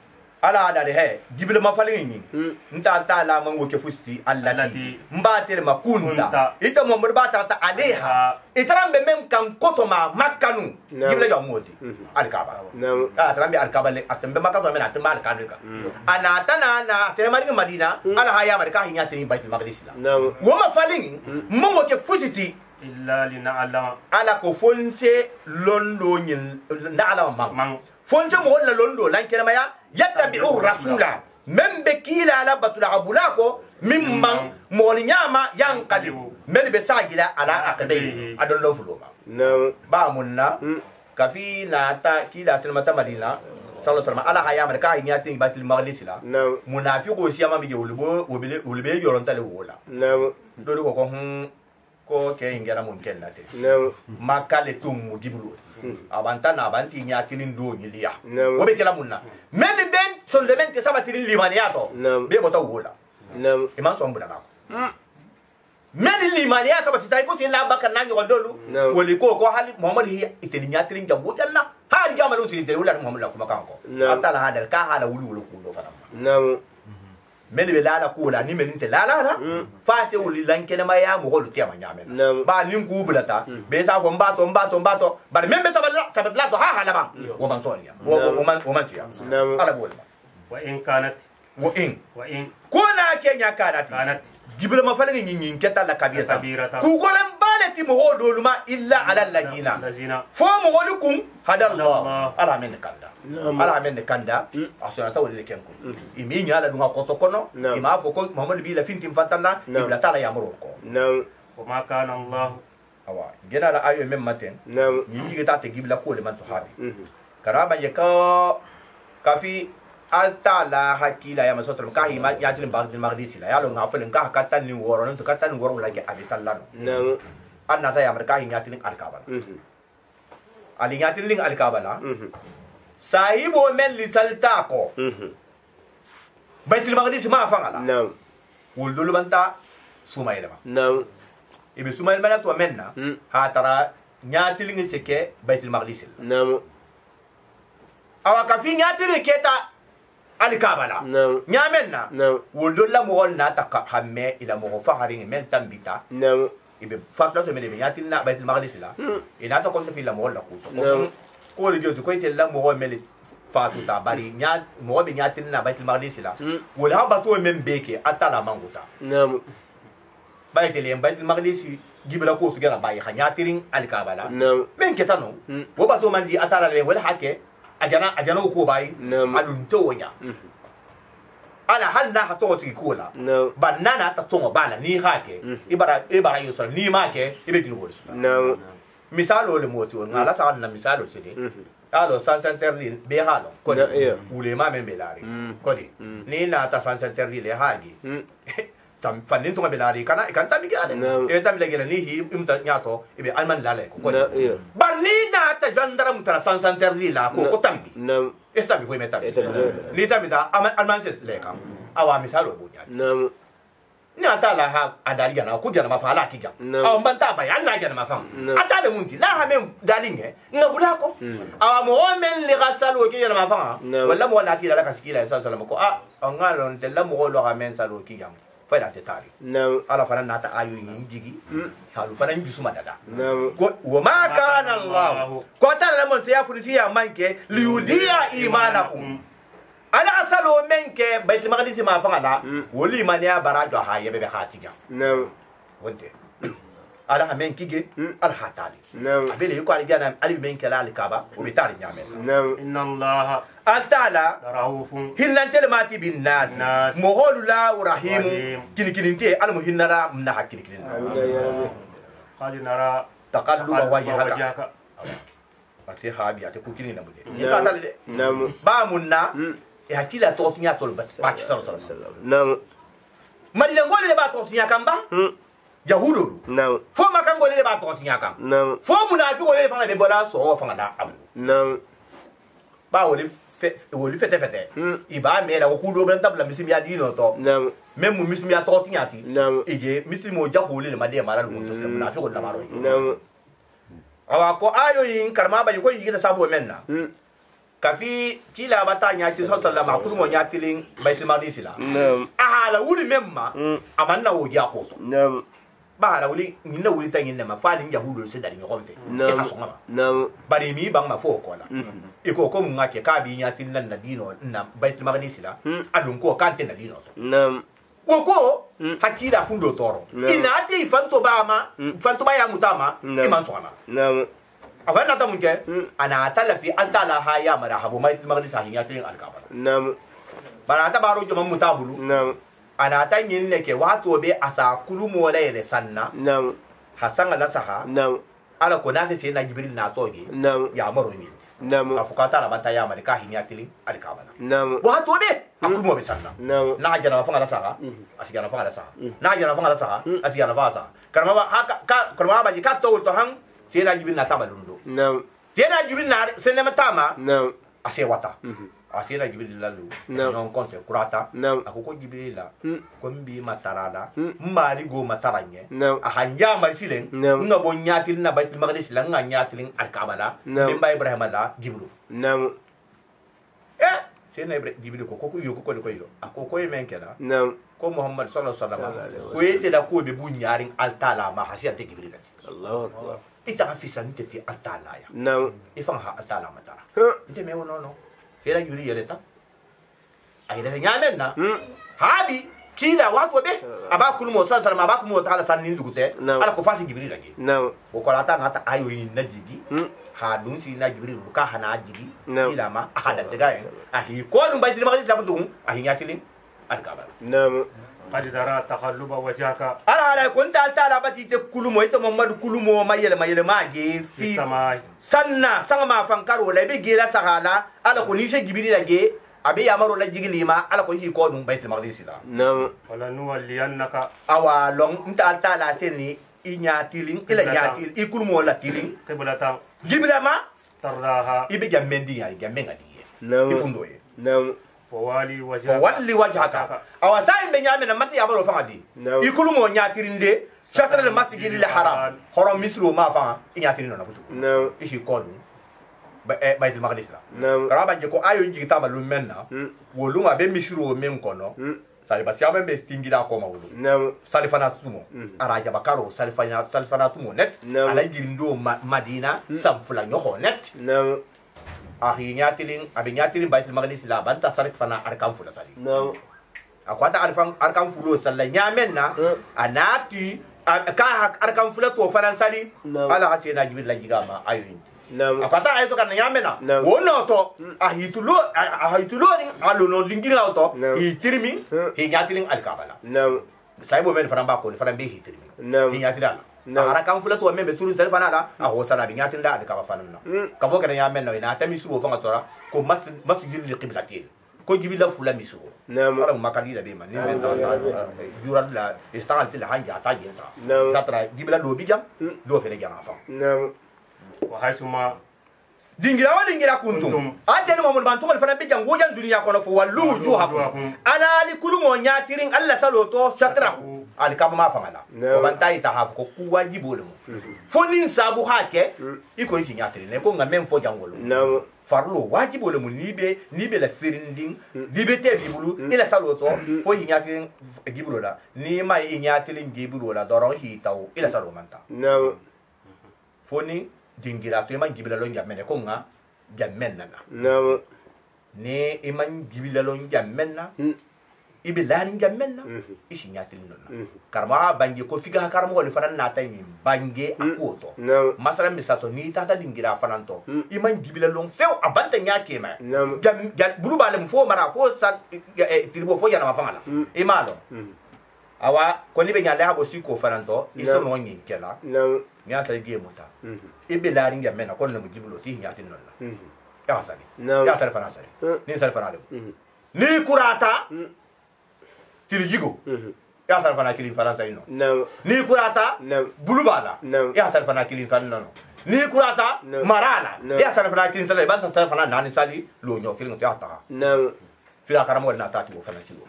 ala da he gibila ma falin yin nta ta la man woke fusti allati mbate ma kunta ita mo murba ta aleha itaram be mem kan kotoma makkanu gibila ga moti alkaba نعم taram be alkaba le asembe makka so mena asembe alkaba ka ana tana na sere mari madina ala haya marka hinya sini baitul maqdis la نعم wo ma falin mo woke fusti illa lina'lama ala ko fonse londo nyin na ala man fonse mo la londo lan kene maya yattabi'u rasula men be kila la batul abulako mimman mo nyama yanqalibu men be sagila ala aqdai adon lo fuloma نعم ba munna kafi na ta kila silma ta madina sallallahu alaihi wasallam ala haya mar ka hinya tin batil maqdis la نعم munafiqo siyama mi jewlubo ulbe yoron tale wola نعم do ko ko ke ingera mun kenna te نعم makale tum mudibulu abantana abanti nya tilin do nyilia نعم wobe kala munna men ben solamente sabatilin limaniato نعم be bota wola نعم iman son bula men limaniato batita ko sin la bakkan nan yo dolu woli ko hali muhammad hi itini nya tilin jabu jalla hali jamalu sin te wala muhammad kuma kanko atala hadal ka hala wulu ko do fana نعم men be lala ko la ni men te lala na fa se wuli lanke na maya mo holu tiama nyamen ba nin ku bulata be sa ko mbato bar men be sabat la to ha hala ba wo man sonia wo man siya نعم ala bol wa in kanat وإن كونا كينيا كانت جبل ما فلن ينين كتا لا كبيرة كوكولم بالتي مهو دولما إلا على الذين فهم ولكم هذا الله على من كندا على من كندا أصلا تقول لك ينكم إمين يالا دونا كوسو كونو إما فوكو محمد بيلا فين فتنا إبلا تالا يامروكو وما كان الله أوا جينا لا أيو من متن يجي كتا تجيب لا كل من صحابي كرابا يكا كافي altala hakila ya masotro ka hima ya tin bagdin magdisi la ya lo ngafel ka katan ni woro non to katan woro la ke abi sallano nam anna ta ya marka hinya tin alkabala ali nya tin ling alkabala sahibo men li salta ko baitul maqdis ma fangala nam wuldul banta sumayla ma nam ibe sumayla bana to menna ha tara nya tin ling seke baitul maqdis nam awa ka fi nya tin keta alikabala nyamenna woldo la mo na ta hamme ila mo faharin men tambita ibe fasla so mele yatin na baitul maqdis la ina ta ko fi la mo la ko ko le jozo ko ite la mo mele fatu ta bari nya mo be yatin na baitul maqdis la wala ba to men beke atala manguta baitul baitul maqdis gibra ko su gara bayi hanyatirin alikabala men ketano wo ba to man di atala le wala hake ajana ko bayi alun to wonya ala hal na ha to si kula banana ta to bana ni hake ibara yusra ni make ibe dinu bolis misalo le moti on ala sa na misalo sede alo sansanterli be halo ko ule ma men belari ko di ni na ta sansanterli le hagi sam fanin to belari kana kan ta migale e ta migale ni hi imta nyato ibe alman lale ko banni na ta jandara mutara sansanterli la ko tambi esta mi foi meta ni ta mita alman ses le kam awa misalo bunya ni ata la ha adali jana ko jana mafala kija aw mbanta ba yana jana mafam ata le munti la ha men dalinge ngabula ko awa mo men li gasalo ki jana mafam wala mo na ti la kaskila sallallahu ko ngalo la mo lo ha men salo ki jam fa da tari ala fana nata ayo yin jigi halu fana jusuma dada ko wa ma kana allah ko ta la mon ya furisiya manke liyudia imanakum ana asalo menke baitul maqdis ma fangala woli mania barajo ha yebe be khatiga wonte ala ha men kige al hatali abele ko ali jana ali menke la al kaba o bitari nyamen inna allah antala raufun hillantel mati bin nas moholu la rahim kinikinte al muhinnara mna hakkinikinin qad nara taqalluba wajhaka ate habi ate kukini na bude ni ta tale ba munna e hakila to sinya tol ba ki sallallahu mali ngole le ba to sinya kamba yahudu fo makango le ba to sinya kam fo munafi le fa le bola so fa da abu ba woli fete iba me la ko do ban tabla misimi ya dino to même mu misimi ya to sinya ti ije misimi o jahuli le made mara lu to munafi ko la maro awa ko ayo yin karma ba ko yi ta sabo menna kafi kila batanya ci sallallahu alaihi wasallam nya tilin baitul maqdis la ala wuri memma amanna wo ja ko so ba ala wuri ninna wuri tan yin ma fadin yahudu se dari ngon fe e ka so ngama bari mi bang ma fo ko la e ko mun ngake ka bi nya tilin na dino na baitul maqdis la adun ko kan tin na dino so woko hakila fundo toro ina ati fanto ba ya mutama iman so ngama afan nata munke ana tala fi antala haya marhabu mai magli sahin ya tin alkabara bara ta baro joma mutabulu ana ta yin ne ke wato be asa kulumo la yele sanna hasan ala saha ala ko nase sai na jibril na toge ya maro ni afukata la bata ya marika hin ya tin alkabara wato be akulumo be sanna na jana fa ala saha asigana fa ala saha na jana fa ala saha asigana fa saha karma ba ji ka to han sai na jibril na tabalundo sai na jibril na sai na matama ase wata ase na jibril lalu non konse kurata akoko jibril la ko mbi matarada mari go mataranye a hanja marsilen nga bo nyatil na baitul maqdis la nga nyatil alkabala dimba ibrahim la jibril sai na jibril ko yo ko yo akoko yemenkela ko muhammad sallallahu alaihi wasallam ko yete da ko be bunyarin altala ma hasiya te jibril Allahu akbar ita ka fisa nite fi atala ya ifan ha atala matara nte me wono no fera yuri yele ta ayda nyamen na habi kila watu be aba kulmo san san ma ba kulmo ta ala san nin dugute ala ko fasi jibril lagi o ko lata na ta ayo yin najigi ha dun si na jibril ka hana jigi kila ma hada daga yin ahi ko dum ba silma ga sabu dum ahi nya silin alkabala قد ترى تقلب وجهك ala kunta ta bati te kulumo ite mamadu kulumo mayele ma ge fi sanna sanga ma fankaro la be gela sagala ala ko ni se jibril lagi abi yamaro la jigilima ala ko yi ko dum baitul maqdis la wala nuwalliyannaka awa long nta ta la seni inya tilin ila nya til ikulumo la tilin qiblatan jibla ma tardaha ibe jammendi ya jammenga diye ifundo ye fawali wajhaka awa sai be nyame na mati yamaro fanga di ikulumo nya tilinde shatra le masjidil haram haram misro ma fa inya tilin na busu ishi ko dum baitul maqdis la karaba je ko ayo jigi tama lu menna wolunga be misro men kono sali basiama be stingira ko mawulu salifana sumo araja bakaro salifana sumo net ala girindo madina samfula nyoho net ahi nyatilin abi nyatilin baitul maqdis la banta salifana arkam fula sali akwata arkam fulo salla nyamenna anati ka arkam fula to faransali ala hasina jibril la jigama ayo akata ay to kan nyamena wono to ahitulo ni alono lingina to hitirmi hi nyatilin alkabala saibo men faramba ko farambe hitirmi hi nyatila ara kan fula so men be turun salfana da a ho sala bi nyatin da alkaba fanna ka bo kan nyamena ina tami suru fanga sora ko masjidil qiblatin ko jibila fula miso ara makali da be man ni men ta jurad la istangal til hanja sa jensa satra jibila do bijam do fele jama fa وحيثما dingira kuntum atene mamul bantu wal fana be jango jan dunya kono fo wallu juhakum ala li kulumo nyatirin alla saloto shatraku al kabma famala o bantai ta haf ko ku wajibo le mo fonin sabu hake iko yi nyatirin ne ko ngamen fo jangolo farlo wajibo le mo nibe la firindin libete bibulu ila saloto fo yi nyatirin gibulo la ni mai nyatirin gibulo la doro hi taw ila salo manta foni dingira fema gibila lo jamene ko nga jamena ne iman gibila lo jamena ibe larin jamena isi nyatin non karma bangi ko figa karma wala fanan na tay min bangi akoto masala misato ni tata dingira fananto iman gibila lo few abanta nyake ma jam bulu bale mfo mara fo sa sirbo fo jana mafangala imalo awa ko ni be nyale habo siko fananto iso no nyinkela nya sa gie mota ibe larin ya mena ko le mujibulo ti nya tin nonna ya sari ya sari fana sari ni sari fana ni kurata tilijigo ya sari fana kili fana sari no ni kurata bulubala ya sari fana kili fana no ni kurata marala ya sari fana kili sari ban sari fana nani sali lo nyo kili ya ta fila karamo na tati wo fana silo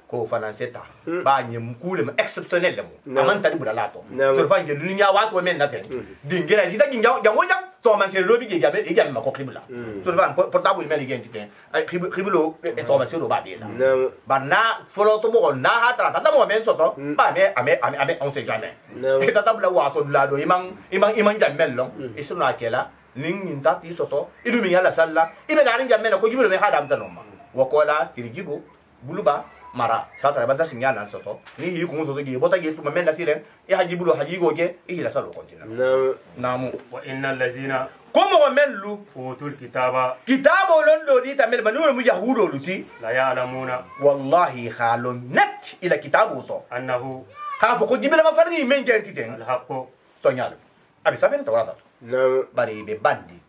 ko fana seta ba nyem kule ma exceptionnel mo amanta di budalato so fa nge dunya wa to men naten dingira sita ginga jango jang to man se lobi ge gabe e gabe ma ko kribula so fa portable men ge titen kribulo e to man se lo ba de la ba na folo to mo na ha tra ta mo men so so ba me ame on sait jamais e ta tabla wa so la do imang jamel long e so na kela ning ninta ti so so idu mi yalla salla ibe na rin jamel ko jibulo me hadam tanoma wakola tirigigo buluba mara sasa banta sinyana soso ni hi ko soso gi bota gi suma menda silen e haji bulu haji goge e la salo kontina namu wa innal lazina komo wa mellu utul kitaba londo di tamel banu mu yahudo luti la ya'lamuna wallahi khalun net ila kitabu to annahu ha fo ko jibela ma farni men gentiten al haqqu to nyaalo abi safen to wala bari be bandi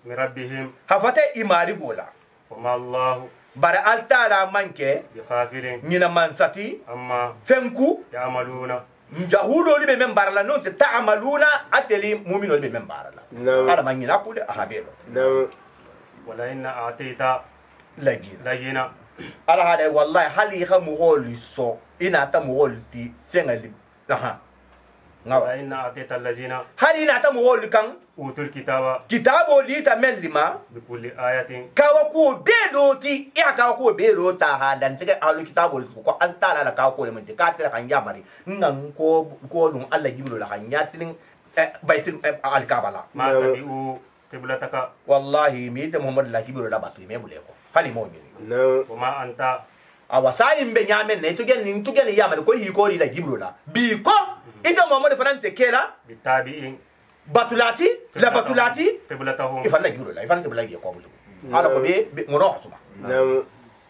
mi rabbihim ha fate imari gola wa Allah bara altala manke khafirin nyina mansati amma fenku ya'maluna jahudo libe men barala non te ta'maluna ateli mu'mino libe men barala ala manyina kude ahabelo wala inna atita lagina ala hada wallahi hali khamu holiso ina ta muholti fengali wala inna atita allazina hali ina ta muhol kan utul kitabo li ta mellima bi kulli ayatin kawa ko bedo ti ya kawa ko bedo ta hadan tige alu kitabo ko an tala la kawa ko le munti ka tira kan yamari nan ko dum Allah jiblo la kan yatin baitul al kabala ma tabi'u qiblataka wallahi mi ta muhammad la jiblo la batu me bule ko hali mo ni نعم وما أنت awa sayin be nyamen ne tugen yama ko hi ko ri la jiblo la bi ko ita Muhammad fanante kela بالتابعين batulati la batulati قبلتهم ifalla jiblo la ifalla tabla ko butu ala ko be ngono hasuma نعم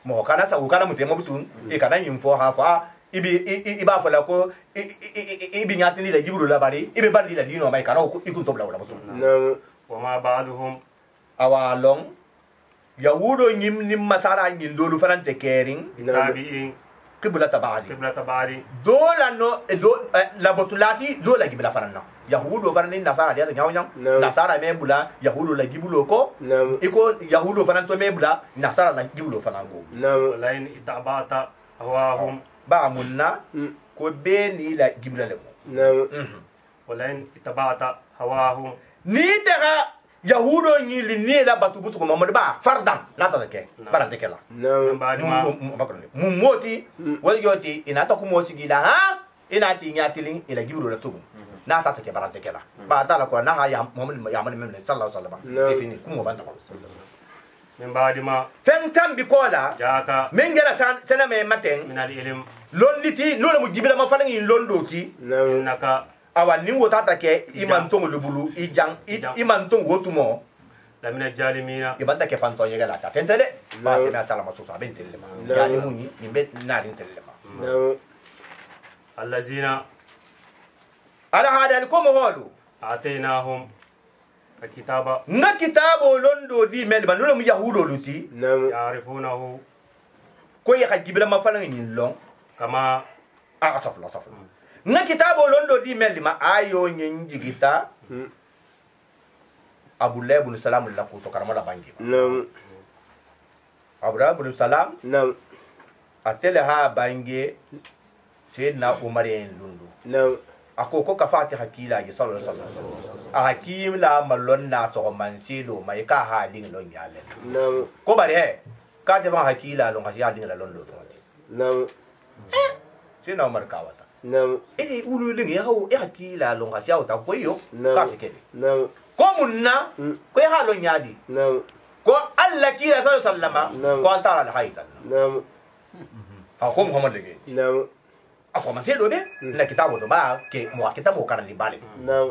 mo kana sa kana mutemo butun e kana yimfo ha fa iba fala ko ibi nyati ni la jiblo la bari ibe bandi la dino mai kana ko ikun tobla wala butun نعم وما بعضهم awa long yahudo nyim nim masara nyin dolu fanante kering بالتابعين qibla tabali قبلة بعض dola no la botulati dola gibla fanana yahudo fanani nasara dia nyaw nyam No. nasara me bula yahudo la gibulo ko نعم iko yahudo fanan so me bula nasara la gibulo fanango نعم ولئن اتبعت هواهم ba munna ko be ni la gibla le mo نعم ولئن اتبعت هواهم ni tega yahudo ni li ni la batu butu ko mamad ba fardan la ta ke bara de kala من نعم بعد ما mu moti wal yoti ina ta ko mo sigila ha ina ti nyatilin ila gibulo la sugu na ta ke bara de kala ba ta la ko na ha ya muhammad ya man men sallallahu alaihi wasallam No. c'est fini kuma ban ta ko من بعد ما fentam bi kola جاءك men gala sana me maten من العلم londiti no mu gibila ma fanan yin londoti نعم إنك awa ni wota ta ke iman tongo lubulu iman tongo wotumo لمن الظالمين ibanta ke fanto nyega la ta fentele ba No. se na sala masusa ben telle ma No. yani muni ni be na din telle ma نعم الذين ala hada ko mo holu آتيناهم الكتاب na kitabo londo di mel ba no mu yahudo luti نعم يعرفونه ko ya gibila ma fanan yin long كما asafla na kitabo londo di mel ma ayo nyin jigita abullah ibn salam la ko to karama la bangi نعم abullah ibn salam نعم atele ha bangi sayyidina umar yin lundu نعم ako ko ka fati hakila gi sallallahu alaihi wasallam a hakim la malon na to mansilo mai ka ha ding lon yale نعم ko bare he ka te fa hakila lon hasiya ding la lon lo to نعم sayyidina umar ka wata نعم e ulu ling ya ho e hakila lon hasiya ta ko yo No. ka se kede نعم ko munna ko ha lon yadi نعم ko Allah kila sallallahu alaihi wasallam No. ko an tara al haitan نعم ha ko muhammad lege نعم afo man selo be la kitabo do ba ke mo kitabo kan li bale نعم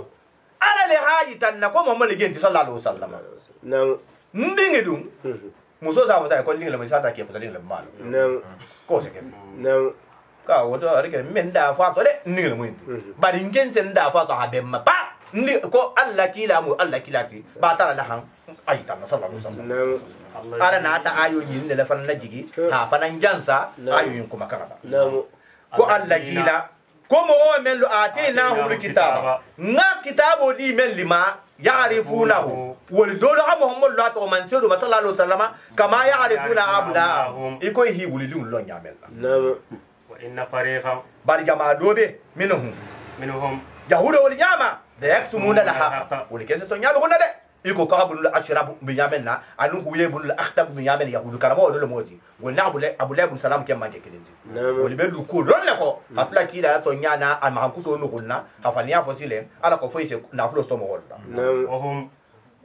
ala le haitan na ko muhammad lege sallallahu alaihi wasallam نعم ndinge dum muso za fa ko linga le sata ke futa linga le mal نعم ko se ke نعم ka wodo are ke men da fa to de ninga le mo indi bari ngen sen da fa to ha be ma ba ndi ko Allah kila mu Allah kila fi ba tara la han ayi tan sallallahu alaihi wasallam نعم ara na ta ayo yin ne la fan na jigi ha fanan jansa ayo yin kuma kana نعم ko Allah kila ko mo o men lu atina hum kitaba na kitabo di men lima ya'rifunahu wal dolo ha muhammad la to man sedo sallallahu alaihi wasallam kama ya'rifuna abna iko hi wulilun lon yamel نعم وإن فريقا bari jama dobe minhum منهم yahuda wal nyama da yaksumuna la haqa wal kesa to nyalo hunde de iko ka abul ashrab bi yamen na anu huye bul akhtab bi yamen yahudu karamo do le moti wal na abul ibn salam ke manje kidindi نعم wal be lu ko don le ko afla kila to nyana am han kuso no hunna afania fosilen ala ko foise na flo so mo wala نعم وهم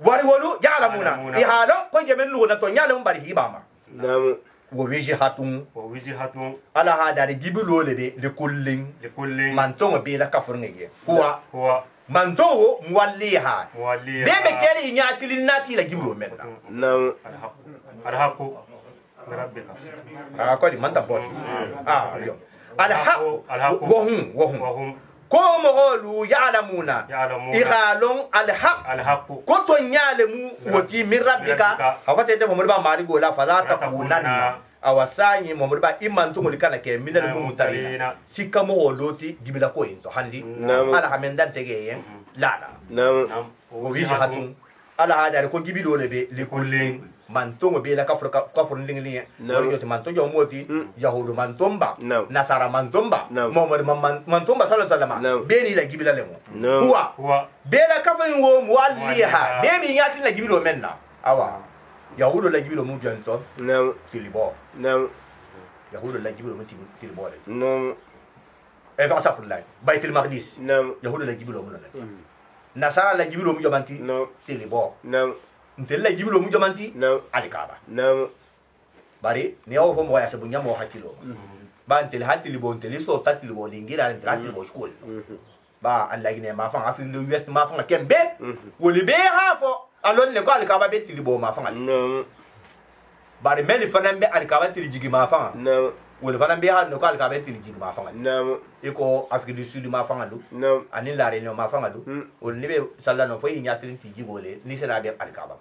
wari wolu ya'lamuna ihalo ko jemen lu na to nyala bari hibama نعم wo wijihatun ووجهتهم ala hada de gibulo le be le kullin لكل mantongo be la kafurngege huwa هو mantongo muwalliha موليها bebe kere nyatili nati la gibulo menna نعم الحق الحق من ربك ko di manta bot yo al haq wa hum وهم ko mo holu ya'lamuna يعلمون ihalon al haq الحق ko to nyale mu woti min rabbika hawate te mo ba mari go la fala takunanna awasanyi mo ba iman to ngol kana ke minal mutarina sikka mo holoti gibila ko inso handi نعم ala hamendan tege yen lada نعم نعم wo wijihatun ala hada ko gibilo le be le kullin mantongo be la kafur lingli wala joti mantojo moti yahudu mantomba No. nasara mantomba No. mohammed mantomba sallallahu alaihi No. wasallam be ni la gibila le mo No. huwa هو be la kafin wo muwalliha be bi nyati la gibilo menna awa yahudu la gibilo mu janto نعم silibo نعم yahudu la gibilo mu silibo le نعم e fa safullah baitul maqdis نعم yahudu la gibilo mu le nasara la gibilo mu jamanti No. silibo نعم ntel la gibilo mu jamanti نعم alikaba نعم bari ni o fo mo ya sabunya mo hakilo ba nteli hatili bo nteli so tatili bo lingira nteli hatili bo school ba Allah gine ma fa afi le west ma fa kembe woli be ha fo alon le ko al ka ba be tili bo ma fa bari meli fana be al ka ba tili jigi ma fa woli fana be ha no ko al ka ba tili jigi ma fa iko Afrique du Sud ma fa ngalu ani la réunion ma fa ngalu woli ni be sallano fo yinya tili jigi bole ni sera be al ka ba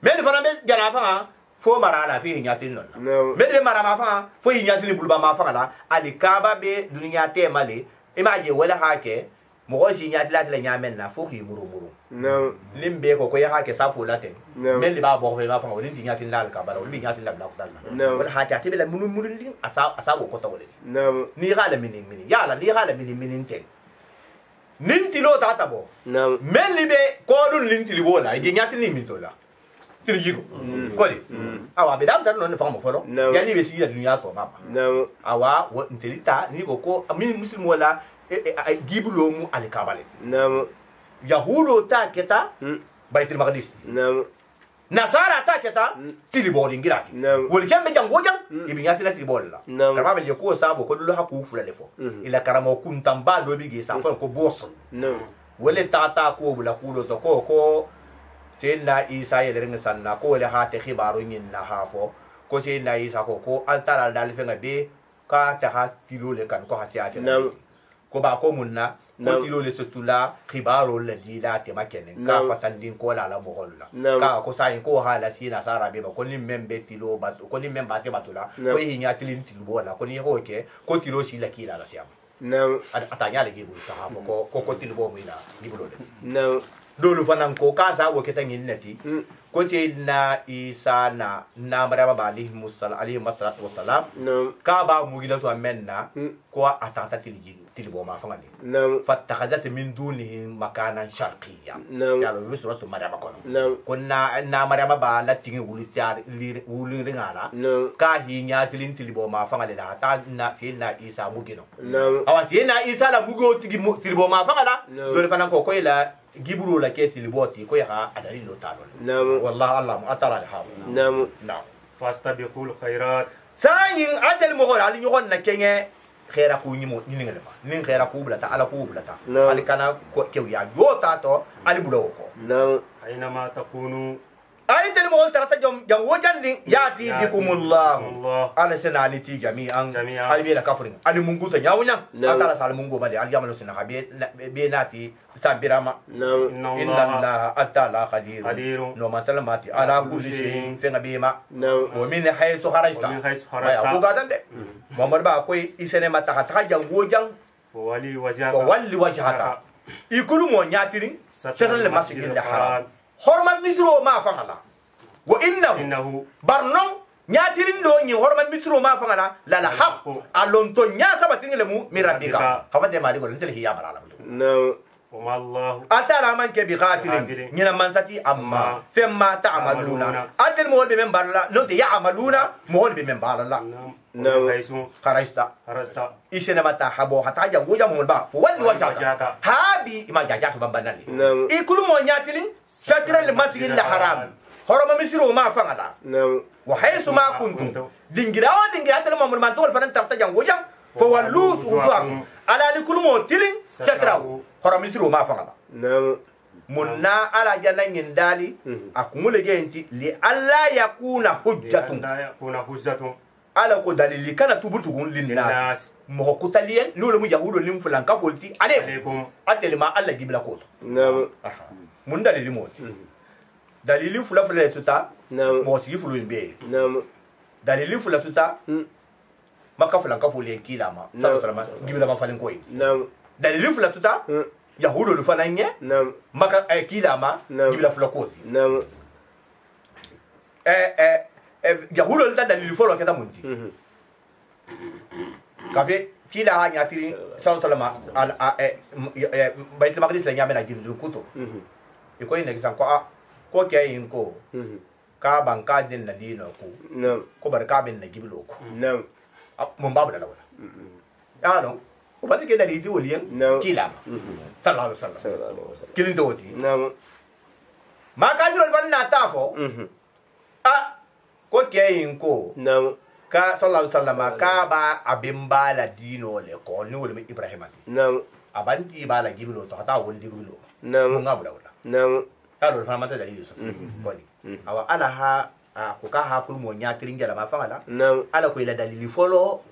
meli fana be jara fa fo mara la fi nyatin non me de mara ma fa fo nyatin bulba ma fa la ali kaba be dunya te male imaje wala hake mo ko si nyati la nyamen na fo ki muru limbe ko ya hake sa fo la te me li ba bo ma fa o ni nyatin la kaba o bi nyatin la bla ko la wala hake ati be la munu lin asa ko to wala ni gala mini ya la ni gala mini te nin tilo tata bo me li be ko dun lin tili bo la nyatin ni min to la tirijigo kodi awa be dam san non fa mo folo ya ni be si ya dunya to mama awa wo ntelita ni ko mi muslim wala gibulo mu al kabales yahudo ta keta baitul maqdis nasara ta keta tilibo lingirasi wol kambe jango jang ibi nyasi la tilibo la karama be ko sabo ko lu haku fula lefo ila karama kuntamba do bi ge sa fa ko boss wole tata ko bula kulo to ko Sayyidina Isa yele renga sanna ko le hate khibaru nyin na hafo ko Sayyidina Isa ko altara dal fe ngabe ka ta ha tilo le kan ko ha sia fe ko ba ko munna ko tilo le sutula khibaru le dila te makene ka fatandin ko la mo holla ka ko sai ko hala sina sara be ko ni membe tilo ba ko ni memba te batula ko hinya tilin tilo bola ko ni ho ke ko tilo si la kila la siam atanya le gibu ta hafo ko tilo bo mina gibu le dolu fanan ko kasa wo kesa ngin nati ko Sayyidina Isa na Maryam alayhi wassalatu wassalam ka ba mu gila so menna ko atata tilibo ma fangani fattakhazat min dunihi makanan sharqiyya ya lo bisu Maryam ko na Maryam ba la tingi wuli siar wuli ringala ka hinya tilibo ma fangale la ta na Sayyidina Isa mugino awa Sayyidina Isa la mugo tilibo ma fangala dolu fanan ko ila giburu la ke tiliboti ko ya adari lo talon wallahi allah mu atara al haw nam fastabiqul khairat sayin atel mo gol ali nyon na kenye khaira ku nyimo ni ngale ba nin khaira ku bulata ala ku bulata ali kana ko kew ya yota to ali bulo ko nam aina ma takunu ay tel mo gol tarata jom wojandi yati bikumullah ala sanaliti jami'an ali bi la kafrin ali mungu sa nyawnya atala sal mungu ba de ali jamalo sina habi be nati sabirama inna allaha atala qadir no masalamati ala kulli shay'in fi nabima wa min haythu kharajta ya ko gadan de mamar ba koy isene mata ta jango jang wali wajhaka ikulu mo nyatirin satan le masjidil haram horman misro ma fangala wa innahu barnom nyatirin do nyi horman misro ma fangala la haq alonto nya sabatin le mu mi rabbika hawade mari gol tel hiya marala وما الله أتى من كبغافل من من ستي أما فيما تعملون أتى المول بمن بالله نوت يعملون مول بمن بالله خرجت إيشنا ما تحبوا حتى جاءوا جمول با فوال وجهك هابي ما جاءت بمبناني إكل من ياتلين شتر المسجد الحرام هرم مسيرو ما فعلا وحيث ما كنتم دينغراو تلمو من منتول فنن ترتجا وجه فولوا وجوهكم على كل موتلين شتراو هرم مسيرو ما فعلا munna ala janna ngindali akumule genti li alla yakuna hujjatun ala ko dalili kana tubutugun linnas mo ko talien lolo mu yahudo lim fulan ka folti alaykum atelma alla gibla ko mun dalili moti dalili fula fula tuta mo sigi fulu be dalili fula tuta maka fulan ka folien kilama sallallahu gibla ma falen koy dalili fula tuta yahudo lu fananye maka kilama gibla fula ko yahudo lu ta dalili folo keta munti kafe kila ha nyafiri sallallahu baitul maqdis la nyamena giblu kuto iko ine kisan ko ke yin ko ka ban ka din na dino ko bar ka bin na giblo ko mun babu da lawala ya no ko ba take dalili woliyan kila sallallahu alaihi wasallam kilin doti ma ka jiro ban na tafo ko keyin ko Nam. ka sallallahu alaihi wasallam ka ba abin bala dino le ko ni wala Ibrahim Nam. abanti bala giblo so ta wol giblo Nam. mun gabu dawla Nam. ka do fa mata dalili so ko ni awa ala ha ko ka ha kul mo nyatirin jala ba fangala Nam. ala ko ila dalili folo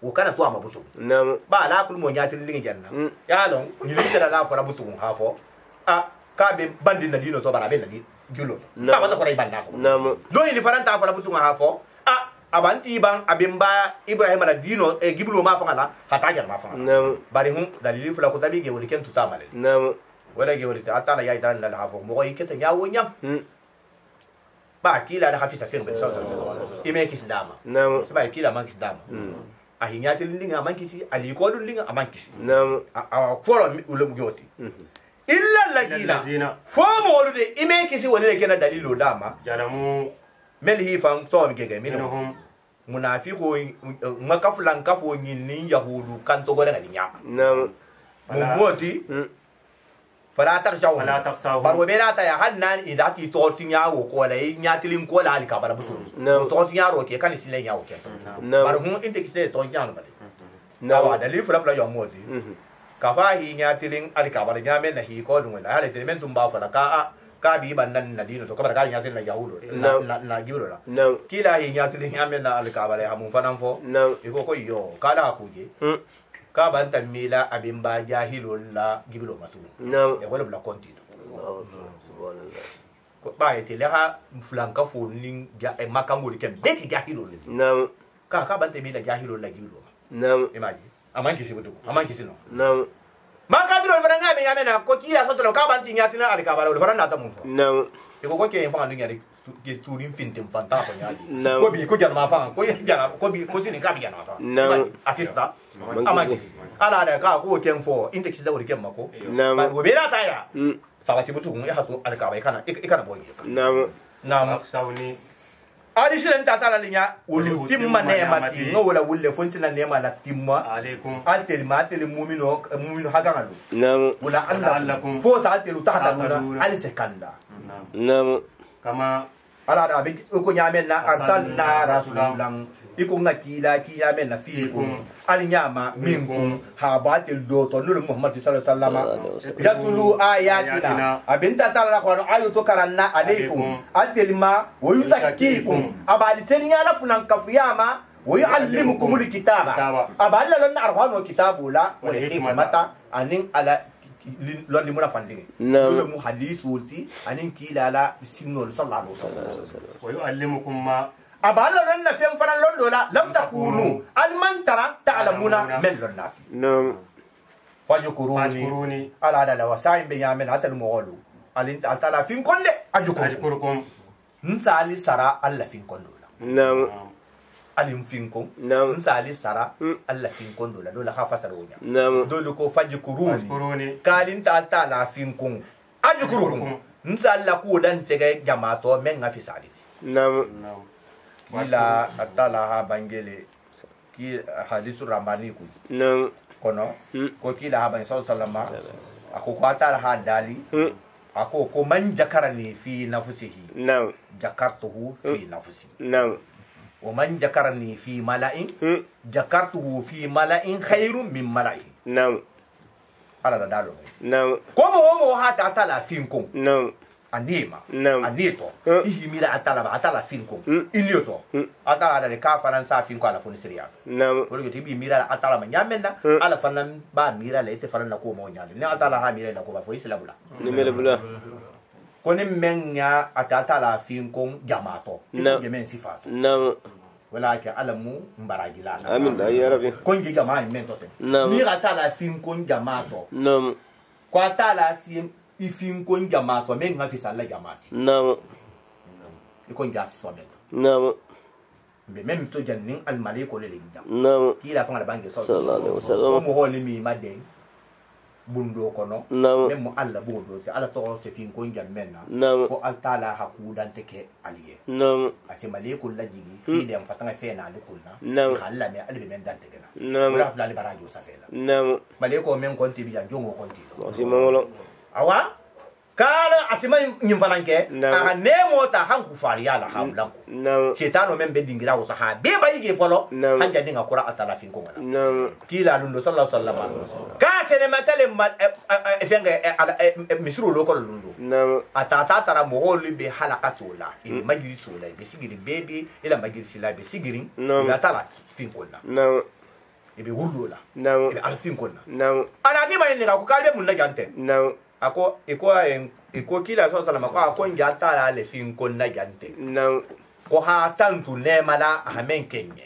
o kana so amabuso Nam. ba ala kul mo nyatirin lingin janna ya lon ni lita la fora busu ha fo ka be bandi na dino so bara be na di giblo ba ba ko ray banda fo Nam. do ni faranta fora busu ha fo abanti bang abimba Ibrahim ala dino giblo ma fangala hata jar ma fangala Nam. bari hun dalili fula ko tabi ge woli ken tuta male Nam. wala ge woli ta atala ya ita la hafo mo yi kesa nyawo nyam ba kila da hafisa fen be sauta ime kis dama Nam. ba kila man kis dama a hinya til linga man kisi ali ko dun linga man kisi Nam. a folo ulum joti illa lagila fo mo wolude ime kisi woni le kena dalilo dama jalamu mel hi fan to mi gege min minhum munafiqo makafulan kafo nyinni yahudu kan to gore ngadi nyama Nam. mo moti fala takshaw fala taksahu bar wo bena ta ya hannan idza ki to tinya wo ko la nya tilin ko la alika bara busu to tinya ro ke kan silen ya wo ke bar hun inte ki se to nya no bale na wa dalil fula fula yo moti ka fa hi nya tilin alika bara nya men na hi ko dun la hale men sun ba fala ka bi ban nan na dino to ka bar ka nya tilin na yahudo na gibro la Nam. kila hi nya tilin nya men na alika bara ha mun fanan fo Nam. iko ko yo kala ku je ka ban tamila abin ba jahilul la giblo masu Nam. e wala bla konti Subhanallah. ko ba e tele ha flanka fo nin ja e makangol kem beti jahilul les Nam. ka ban tamila jahilul la giblo Nam. imaji aman kisi butu aman kisi no Nam. ma ka biro fara ngame ya mena ko kiya so to ka ban tinya tina al ka bala fara na ta mun fo Nam. e ko ke fa ndin yari ke turin fintin fanta ko nyali Nam. ko bi ko jar ma fa ko jar ko bi ko sini ka bi jar ma fa Nam. atista aman kisi ala da ka ko ken fo inte kisi da wuri ken mako Nam. ba go bera ta ya sala ki butu ya hatu al ka bai kana ikana boye Nam. nam aksawni ali shirin ta tala linya wulu timma ne mati no wala wulle fontina ne ma la timma alaikum altel ma tel mu'mino hagan alu Nam. wala La'allakum fo ta telu tahta tahtaduna. nuna al sekanda Nam. kama ala da bi ko nyamen na arsalna rasulan iko ngakila ki yamen na fiikum al nyama minkum habatil do to nur muhammad sallallahu alaihi wasallam yatulu ayatina abinta tala ko ayu to karanna alaikum atilma wa yuzakkikum abali tenya la funan kafiyama wa yuallimukum alkitaba aballa lan arhanu kitabula wa hikmata anin ala londi muna fandinge dole mu hadisi anin kilala sinno sallallahu alaihi wasallam wa yuallimukum ma aballa ran na fen faran londo la lam takunu alman tara ta'lamuna min lannafi Nam. fajkuruni ala da wasain be yamen atal muwalu alin ta'ala fin konde ajkurukum nsali sara alla fin kondo la Nam. alin fin kon Nam. nsali sara alla fin kondo la dole khafa saronya Nam. dole ko fajkuruni ajkuruni kalin ta'ala fin kon ajkurukum nsalla ko dan tege jamato men ngafi salisi Nam. ila atala ha bangele ki hadisu rambani ku Nam. kono ko kila ha ban sallama ako ko atala ha dali ako ko man jakarani fi nafsihi Nam. jakartuhu fi nafsi Nam. wa man jakarani fi mala'in jakartuhu fi mala'in khairun min mala'in Nam. ala da dalo Nam. ko mo ha ta atala fin kun Nam. anima Nam. aneto ihimira atala fin kun inioto atala da ka faransa fin ko ala foni siriya Nam. wala tibi mira atala ma nyamenda ala fanan ba mira le ite fanan ko mo nyale ne atala ha mira na ko ba fo isla bula Nimere bula. ko ne menya atala fin kon jamato Na. je men sifato Nam. wala ke alamu mbaragila na Amin da ya rabbi. kon je jama men to sen Na. mira atala fin kon jamato Nam. ko atala fin ifin kon jamato men ngafi sala jamati Nam. ikon jasi so men Nam. be même to jannin al maliko le linda Nam. kila fanga bangi Sallallahu alaihi wasallam. mo holi mi madde bundo kono Nam. même mo alla bundo se ala to se fin ko ngal menna Nam. ko altala hakudan teke aliye Nam. ase maliko la jigi fi dem fatanga fe na ali kunna Nam. khalla me ali be men dan teke na Nam. wala fla ali barajo safela Nam. maliko men konti bi jango konti Wasi mamolo. awa kala asima nyimfananke aga nemo ta hanku fariya la hamlan shetano men be dingira wo ha be bayi ge folo hanja dinga kura asala fin ko ngana kila lundo sallallahu alaihi wasallam ka sene matale fenga misru lo ko lundo atata tara mo holi be halakatola ili majlisu la be sigiri bebe ila majlisu la be sigiri ila tala fin ko na ibe wulula ibe alfin ko na ana ti bayi nga ko kalbe mun na jante ako iko kila so sala mako ako njata la le fin ko na jante ko ha tantu ne mala ha men kenye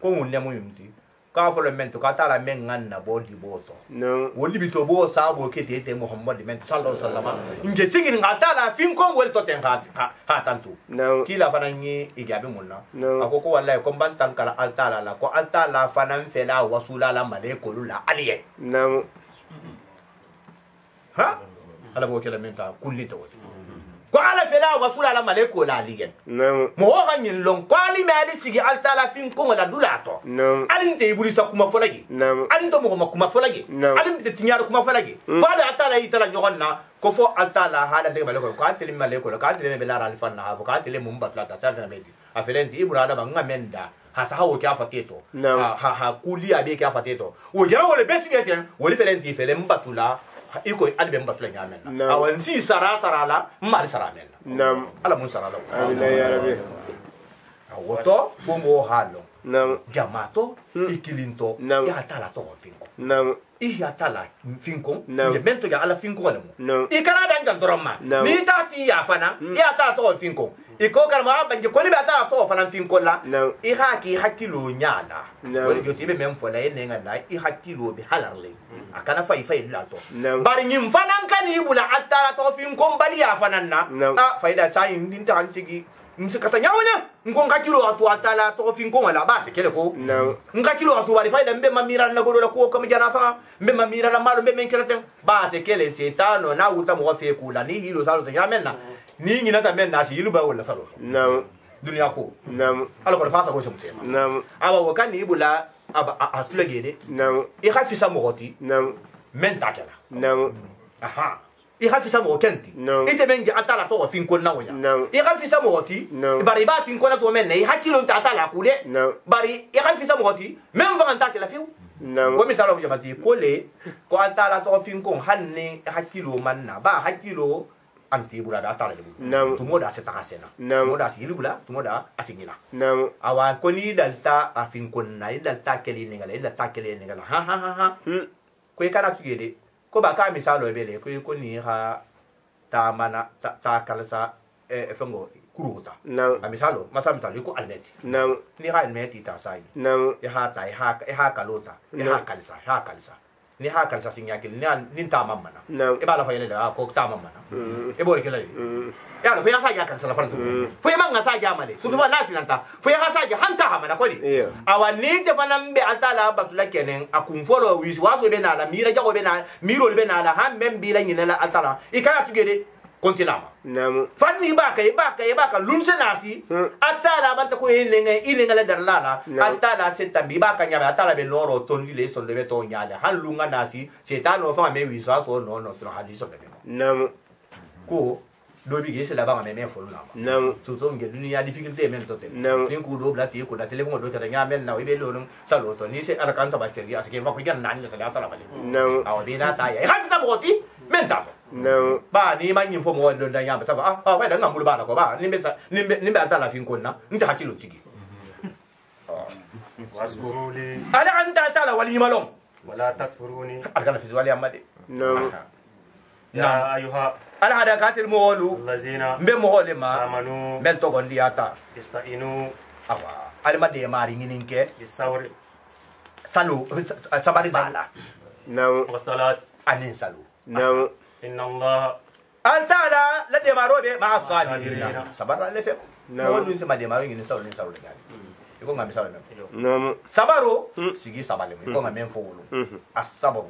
ko mun ne mu yimti ka fo le men to ka tala men ngan na bodi boto woli bi to bo sa bo ke te muhammad men sallallahu alaihi wasallam nge sigin ngata la fin ko wel to ten ha tantu kila fananyi igabe munna ako ko wallahi ko ban tan kala altala la ko altala fanan fela wasula la malaiko la aliye ha ala bo kala menta kulli tawti ko ala fela wasula la malaiko la aliyen mo ho ganyin lon kwali me ali sigi altala fin ko la dulato alin te ibuli sa kuma folagi alin to mo kuma folagi alin te tinyar kuma folagi fala altala itala nyogonna ko fo altala hala de malaiko ko asili malaiko ka asili me lara alfanna ha ko asili mum batlata sa sa medi afelenti ibrahima ba ngamenda hasa hawo kya fateto ha kulia be kya fateto wo jara wole besigeten wole felenti fele mbatula iko albe mbatula nyamena awan si sara la mari sara mena ala mun sara la amin ya rabbi awoto fomo halo jamato ikilinto ya tala to finko iya tala finko je mento ya ala finko wala mo ikara dangal doroma ni ta fi ya fana ya ta to finko iko kalma banje ko ni ba ta to fana finko la i haki hakilo nyala wala jo tibe mem fola ene ngana i hakilo bi halarle akana fai la to bari nyim fana kan ibula atala to finko mbali ya fana na faida sai ndinta ansigi nsikata nyawanya ngonga kilo atu atala to finko wala base kele ko nga kilo atu bari faida mbe mamira na godo ko ko mjana fa mbe mamira na malo mbe menkela ten base kele setano na uta mo fe kula ni hilo salo te nyamenna ni ngina ta menna si hilu ba wala salo dunia ko ala ko fa sa ko shumte aba wakani ibula aba atula gede i khafisa mogoti men takela aha i khafisa mo kenti ite mengi atala to finko na wonya i khafisa mo oti bari ba finko na to men ne hakilo ta atala kule bari i khafisa mo oti men va ngata la fiu ko misalo ko jamati ko le ko atala to finko hanne hakilo manna ba hakilo an fi bula da atala le tumo da se takasena tumo da si bula tumo da asingila awan ko ni dalta afinko na dalta kele ngala dalta kele ngala ha ko e kana tugede ko ba ka misalo bele ko ni ha ta mana ta kalsa fengo kurusa a misalo masa misalo ko almeti ni ha almeti ta sai ya ha ta ha kalosa ya ha kalsa ni ha kalsa sinya kil ni ta mamma na e ba la fa yele da ko ta mamma na e bo rekela ya no fa ya sa ya kalsa la fa fa ma nga sa ja male su fa la silanta fa ya sa ja hanta ha mana ko di awa ni te fa nambe altala basula kenen akun folo wis waso be na la mira jago be na miro be na la ha membi la nyina la altala e kana figede kontinama fanni ba ka lunse nasi atala banta ko ilenga la darlala atala setambi ba ka nyaba atala be loro tondi le so le to nyala han lunga nasi setano fa me wisa so no so hadiso be ko do bi gese la ba me fo lama so so nge dunia difficulté men to te ni ku do bla fi ko da telephone do ta nya men na ibe lo salo so ni se ala kan sa basteri asike va ko gan nan sa la sala bale aw be na ta ya ha fita boti men ta ba ni ma nyim fo mo do da nya ba sa wa da ngam bulu ba na ko ba ni be sa ni be sa la fin ko na nta hakilo tigi waskuruli ala anta ta la wali malom wala takfuruni ala fi wali amade ya ayuha ala hada katil molu allazina mbe mohole ma amanu mel to gondi ata istainu awa alma de mari ngininke bisawri salu sabari bala wasalat anin salu inna allah antala la de marobe ma sabirin sabara le fe wonu se ma de maro ngini salu ni salu de gani iko ngam salu men sabaro sigi sabale ko ngam men fo wolu asabaru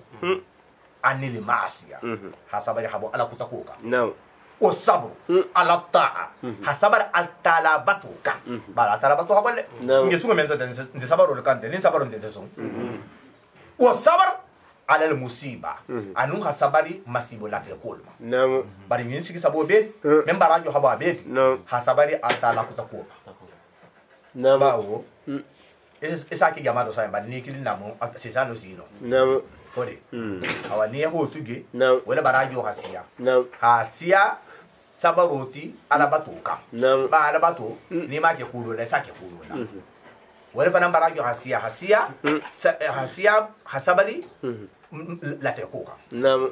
anil maasiya hasabari habo ala kusakoka o sabru ala ta'a hasabari altala batuka bala tala batu habolle nge sunga mento den sabaru le kante nin sabaru den sesun o sabar على المصيبة أنو خسبري مصيبة لا في كل نعم bari min sigi sabo be men barajo haba be ha sabari atala kuta ko نعم bawo isa ki jama to sai bari ni kilin namu c'est ça no sino نعم kode awani ho tuge نعم wala barajo hasiya نعم hasiya sabaroti alabato ka نعم ba alabato ni ma ke kulo la sa ke kulo la wala fana barajo hasiya hasabari la te ko ka نعم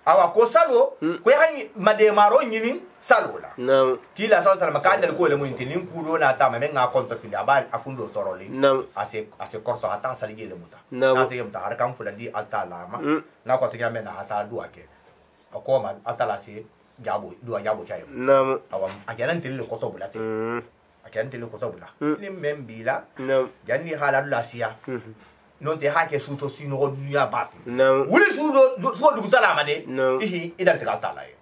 awa ko salo ko yani mademaro nyini salo la نعم kila sa sala makanda ko le muinti nin kuro na ta men nga konto fili aba afundo soroli نعم ase korso hata sali gele muta نعم na se yamta har kan fulandi atala ma na ko tiga men hata duwa ke akoma atala se jabo duwa jabo kayo نعم awa agalan tele ko so bula se agalan tele ko so bula ni membila نعم ganni hala la sia non te hake suto sino ko dunya basi نعم wuli sudo so dugu salama de No. ihi idan ta sala ye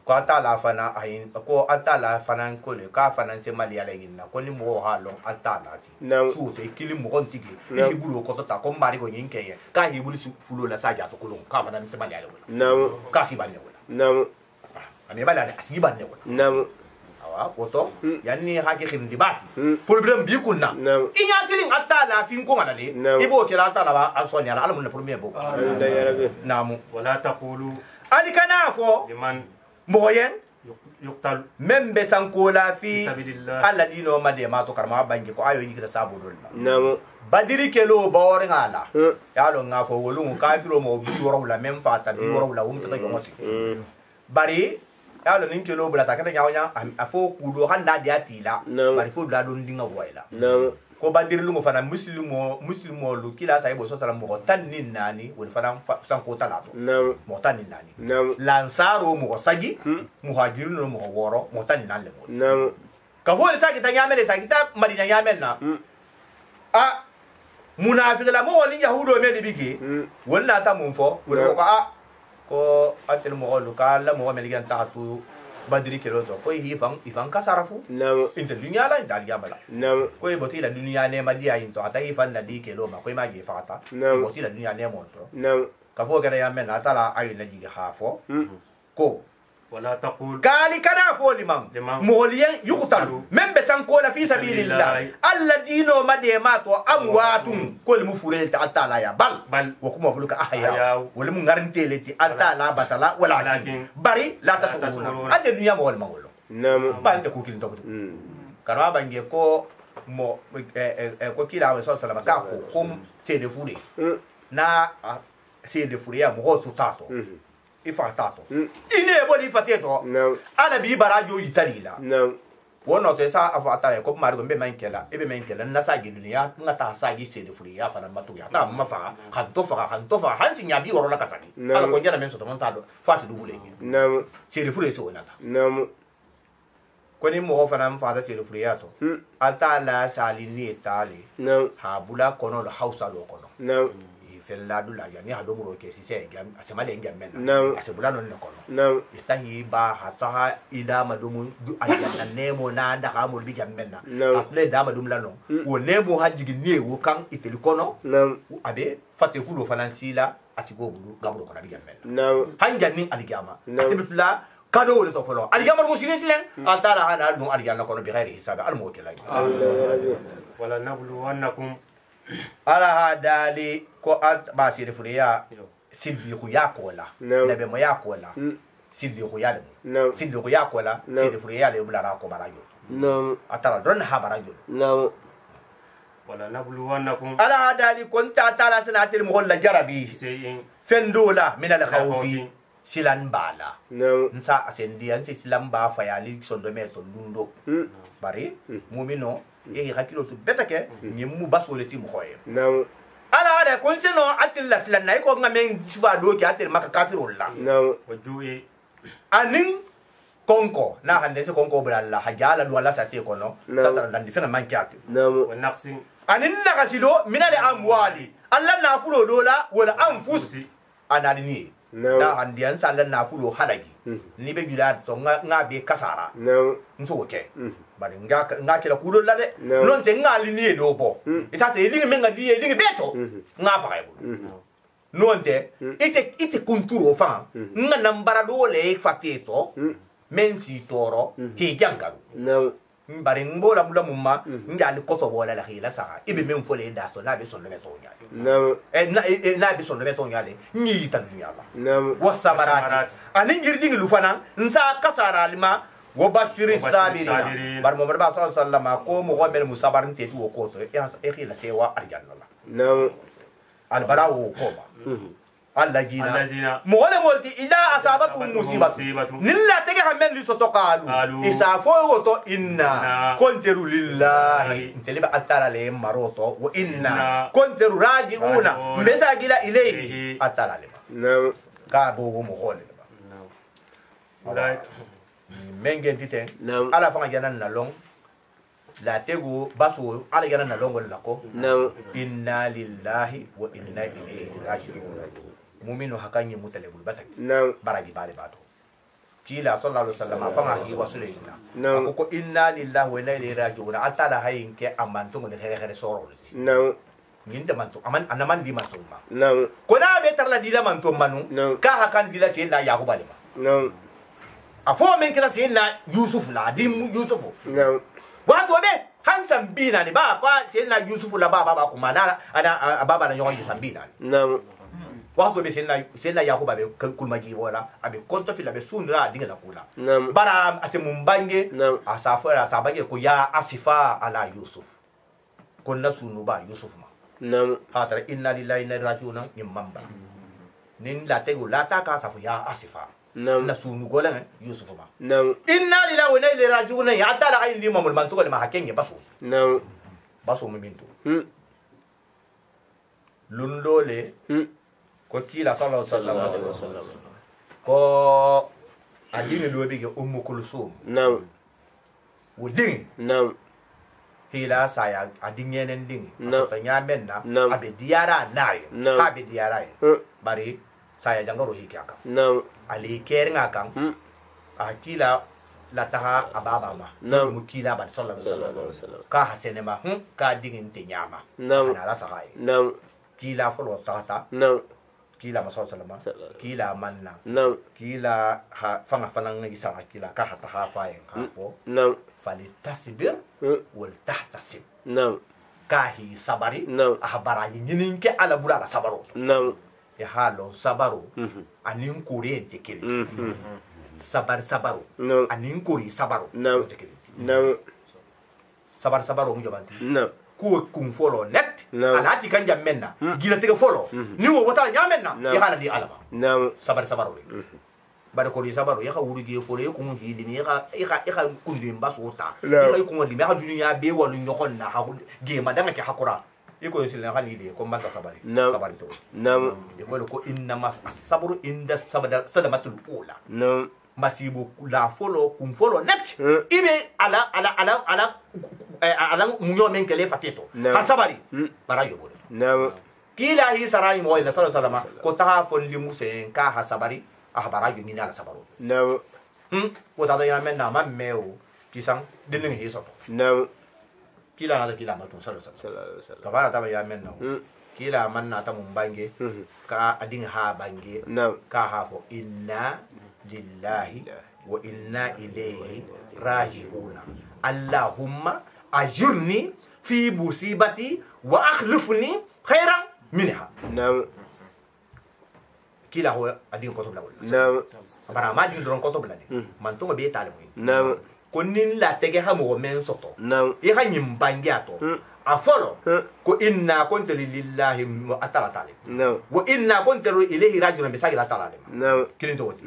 ko atala fana ayin ko atala fana ko le ka fana se mali ala ginna ko ni mo halo atala si No. su se kili mo on tigi No. ihi bulu ko ta ko mari ko yinke ye ka hi bulu fulo la saja to kulun ka fana se mali ala wala نعم ka si banne wala نعم ame bala de asigi banne wala نعم awa ko to yanni hake khindi bati problem bi kunna No. inya tilin atala fin ko ngana de No. ibo kila atala ba asoni ala alamun na premier bo الله يا ربي namu ولا تقولوا ali kana fo لمن moyen يقتل membe sankola fi في سبيل الله alladino made ma to karma bangi ko ayo yigita sabo dol نعم badiri kelo bawor ngala ya lo nga fo wolun kafiro mo bi woro la mem fata bi woro la umta ko ngosi bari ya lo nin kelo bula takata nyawnya afo kudo handa dia tila No. bari fo la don dinga waila نعم ko badiri lungo fana muslimo lu kila sai bo so sala mo tan nin nani wol fana sanko tala to نعم mo tan nin nani نعم lansaro mo sagi muhajirin mo woro mo tan nan le mo نعم ka fo sagi tan yamele sagi ta madina yamen na a munafiq la mo woni yahudo me de bigi wonna ta mun fo wala ko a ko atel mo lu kala mo me ligan ta tu badri kelo to ko ifan kasarafu نعم inte dunya la inta yamala نعم ko e boti la dunya ne ma dia into ata ifan na di kelo ma ko ma ge fata No. boti la dunya ne mo to نعم ka fo gara yamen na tala ayi la jigi hafo ko ولا تقول قال كنا فولي مان موليا يقتل من بسان كولا في سبيل الله الذين ما ديماتوا اموات كل مفوريل تعالى لا يا بل وكما بقولك احياء ولا من غرنتيلتي انت لا بطلا ولكن بري لا تشكرون ادي الدنيا مول مول نعم با انت كوكين تو كانوا بانجي كو mo ko kila wa sallallahu ka ko kom c'est de fourré na c'est de fourré mo ho tutato ifa tato ine boli fateto نعم ana bi barajo yitalila نعم wono te sa afata ko margo be mankela ebe mankela na sa gidunya na ta sa gi c'est de fourré ya fana matu ya ta mafa kan to fa hansin ya bi woro la kasani ala ko jana men so to man sa do fasi du bule ni نعم c'est de fourré so na ta نعم ko ni mo fana mfa c'est de fourré ya to ata la salini etali نعم ha bula kono do hausa lo kono نعم fella du la ya ni ha do mo ke si se gam asema le ngam men نعم asebula no ne kono نعم istahi ba hata ida madumu du aljanna nemo na da ha mo bi gambenna No. afle da madum lano wo nemo hajigi ne wo kan ifeli kono نعم abe fate kulo finansila atigo bulu gabro kono bi gambenna نعم hanjanni aligama No. atibifla kado wala to folo aligama muslimin silen antala hana dum aljanna kono bi ghairi hisab al mawkila الله يا ربي ولا نبلونكم ala hadali ko ba sire furiya silbi ku yakola No. nabe mo yakola silbi ku yale نعم silbi ku yakola No. sire furiya le bulara ko barajo نعم atara don ha barajo نعم ولا نبلونكم ala hadali kon ta tala sanatil mo la jarabi بشيء fendola min al khawfi silan bala نعم nsa asendi an silan ba fayali sondo me to lundo bari mumino ye hakilo su betake nyemu basole ti mo hoye نعم ala hada kon seno atil la silan nay ko ngamen suba do ki atil maka kafirul la نعم وجوء anin konko na hande se konko bala hajala do la sate kono No. satara dan difena mankiati نعم والنقص anin nakasido min al amwali alla na fulo dola wala anfus anani ni No. da andian sala na fulo halagi ni be jula to nga be kasara نعم nso ke bari nga kila kulo la de No. non te nga li ni do bo isa te lingi menga di lingi beto nga fa kay bu nonte ite kunturo fa nga nambara dole fatieto men si toro hi jangaru Nam. bari ngola bula mumma ngali koso bola la khila sa ibe men fole da so na be son le so nyale Nam. na be son le so nyale ni tan nyala Nam. wasabarat ani ngirdi ngi lufana nsa kasara alima wa bashiri sabirin bar mo barba sallallahu ko mo gomel musabarin te tu ko so e khila sewa aljanna la Nam. al balawo ko ba allazina mo wala mo ti ila asabatu musibatu nilla tege hamen li soto qalu isa fo woto inna kuntiru lillahi inteliba atala le maroto wa inna kuntiru rajiuna mbesa gila ilayhi atala le Nam. ka bo mo hole ba mengen titen ala fanga janan na long la tego baso ala janan na long wala ko Nam. inna lillahi wa inna ilayhi rajiun muminu hakanyi mutalebul basak Nam. baragi bale bato kila sallallahu alaihi wasallam afanga hi wasulaina Nam. ko inna lillahi wa inna ilaihi rajiun atala hayin ke amantu ne khere khere soro Nam. nginde mantu aman anaman di masuma Nam. ko na be tarla dila mantu manu Nam. ka hakan dila se na yaku bale ma Nam. afo men kila se na yusuf na dim yusuf Nam. wato be hansan bina ne ba kwa se na yusuf la baba ba kuma na ana baba na nyoyi sambina Nam. wato be senna yakuba be kulmaji wala abe konto fila be sunra dinga la kula Nam. bara ase mumbange Nam. asafara sabange ko ya asifa ala yusuf konna sunu ba yusuf ma Nam. hatara inna lillahi inna ilaihi rajiun nimamba nin la tego la ta ka safu ya asifa Nam. na sunu gola yusuf ma Nam. inna lillahi wa inna ilaihi rajiun ya ta la ayi limamul mantugo ma hakenge baso Nam. baso mumintu Hmm. lundole Hmm. ko kila sallallahu alaihi wasallam Wasallam. ko adini lobi ke ummu kulsum Nam. wudin Nam. hila saya adingenen ding No. so nyamenna No. abe diara nay No. ha be diara Hmm. bari saya jangaro hikaka Nam. ali keringa kan Hmm. akila la taha ababa ma No. mukila ba sallallahu alaihi Sallallahu alaihi wasallam wasallam. ka hasenema ka dingin te nyama No. ana la sahay Nam. kila folo tata Nam. kila masallama kila manna Nam. kila ha fanga fananga isa kila ka hata ha fayen ha fo Nam. falitasbir Hmm. wal tahtasib Nam. kahi sabari No. ahbaraji nyinin ke ala bula la sabaro Nam. ya halo sabaro Mhm. anin kore te kele Mhm. sabaro No. anin kore sabaro No. te kele Nam. sabaro mu jabanti Nam. ku kun folo net No. anati kan jammenna gila tege folo ni wo wata nyamenna No. ya hala di alama Nam. sabaro bada ko di sabaro ya ka wuri ge folo ya kun hidi ni ya ka kun di mbaso ta No. ya ka kun di me ha dunya be walu nyokon na ha ge madanga ke hakura iko sile kan ni de ko mata sabari No. sabari to Nam. iko ko inna mas sabru inda sadamatul ula Nam. masibu la folo kun folo net Hmm. ibe ala munyo men kele fateto No. ha sabari Hmm. bara yo bole Nam. kila hi sarai mo ila sallallahu alaihi wasallam ko ta fon limu sen ka ha sabari ah bara yo ni ala sabaro Nam. ko ta ya men na ma meo kisang dinin hi sofo Nam. kila na kila ma to sallallahu alaihi wasallam Sallallahu alaihi wasallam. ka bara ta ya men na Hmm. kila man na ta mun bange Mhm. ka adin ha bange Nam. ka ha fo inna lillahi wa inna ilayhi raji'un allahumma ajurni fi musibati wa akhlifni khairan minha Nam. kila ho adin ko so bla wala Nam. bara ma din ron ko so bla ni man to be tale mo Nam. ko nin la tege ha mo men soto Nam. e ha nyim bange ato a follow ko inna kuntu lillahi wa atala tale Nam. wa inna kuntu ilayhi raji'un bi sagila tala Nam. kilin to woti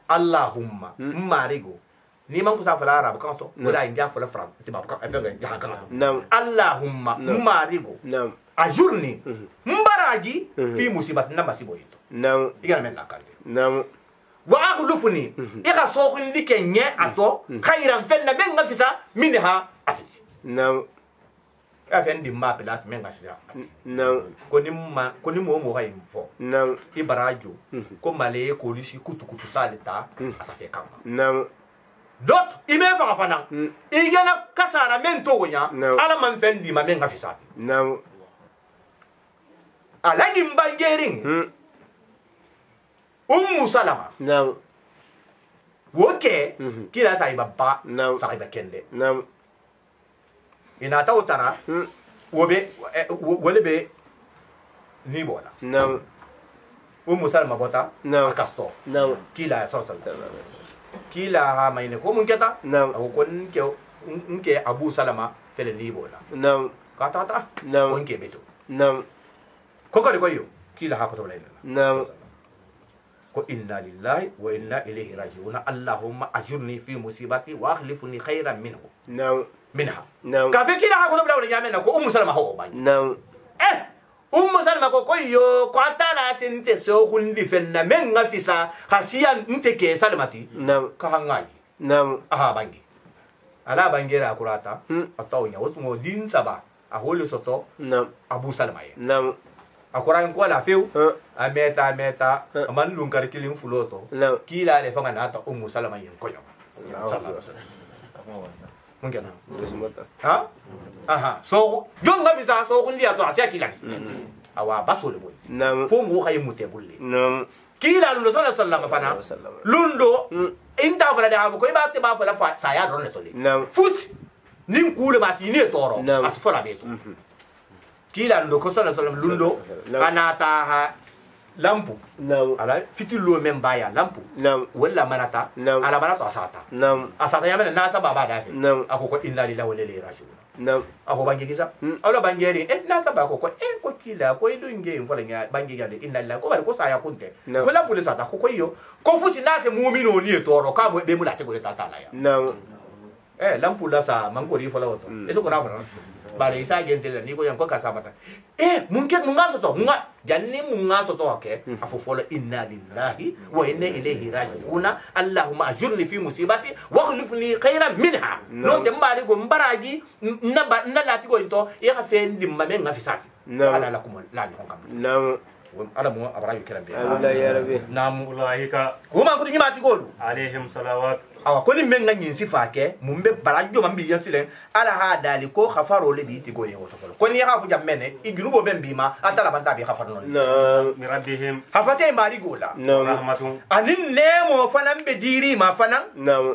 allahumma marigo ni man kusa fala arab kan so wala inja fala france c'est ba kan afenga jahan kan so Nam. allahumma marigo Nam. ajurni mbaraji fi musibati na masibo yito Nam. igana men la kalse Nam. wa akhlufni iga sokhun dikenye ato khairan fenna men ngafisa minha afisi Nam. afen di ma place men ngafisa Nam. ko ni mo ga info Nam. ibarajo ko male ko lisi kutu kutu salita asafe kama Nam. dot ime fa fana igana kasara men to wonya No. ala man fendi ma men ngafisa Nam. ala gimbangerin salama نعم woke kila sahiba ba نعم sahiba kende نعم ina ta utara wole be ni bola نعم salama bota نعم akasto نعم kila ya sosal kila ha maine ko mun keta نعم ko nke abu salama fele ni bola نعم kata ta نعم ko nke beto نعم ko ko yo kila ha ko to layna نعم ko inna lillahi wa inna ilayhi raji'un allahumma ajurni fi musibati wa akhlifni khayran نعم minha نعم ka fe kila ha ko to bla nyame na ko salama ho ba نعم salama ko yo ko atala sinte so hundi fenna men ngafisa hasiyan nte ke salamati نعم ka hangai نعم aha bangi ala bangera akurata atawnya wasu mo din saba a holu soso نعم abu salama ye نعم akura ko la feu a meta man lunkar kilin fuloso نعم kila le fanga nata salama yin koyo mungkin ha aha so jonga visa so kundi ato asia kila awa basole boy نعم fo mo kay mute bulle نعم kila lundo sallallahu alaihi wasallam fana lundo inta fala da ko ba te ba fala saya don le sole نعم fus nin kule masini toro Naam. asfola beto kila lundo ko sallallahu alaihi wasallam lundo anata ha lampu نعم ala fitilo memba ya lampu نعم wala manata Naam. ala manata asata نعم asata yamena nasa baba dafi Naam. ako ko inna lillahi wa inna ilaihi raji'un نعم ako bangi kisa ala bangeri nasa ba ko ko kila ko idunge mfola nya bangi gade inna lillahi ko bari ko saya kunte Naam. ko la polisa ta ko yo ko fusi nase mu'mino ni toro ka mo be mula se ko ta sala ya نعم lampu la sa mango ri fola wato eso ko na fara bare isa gente la ni ko yan ko ka sa mata mungkin mungaso to munga janni mungaso to ke afu fola inna lillahi wa inna ilaihi raji'un allahumma ajurni fi musibati wa akhlifni khayran minha no te mbari go mbaragi na lati go into ya fe limma men ngafisasi Naam. ala lakum la ni hokam نعم ala mo abara yu kiran be الله يا ربي nam أولئك huma ko ni mati godu عليهم صلوات awa ko ni men nga nyin sifa ke mumbe barajo mambi yansilen ala ha dali ko khafaro le bi tigo ye woto ko ni ha fu jammene igrubo ben bima atala banta bi khafaro non نعم من ربهم hafate mari gola نعم رحمة anin nemo fanan be diri ma fanan نعم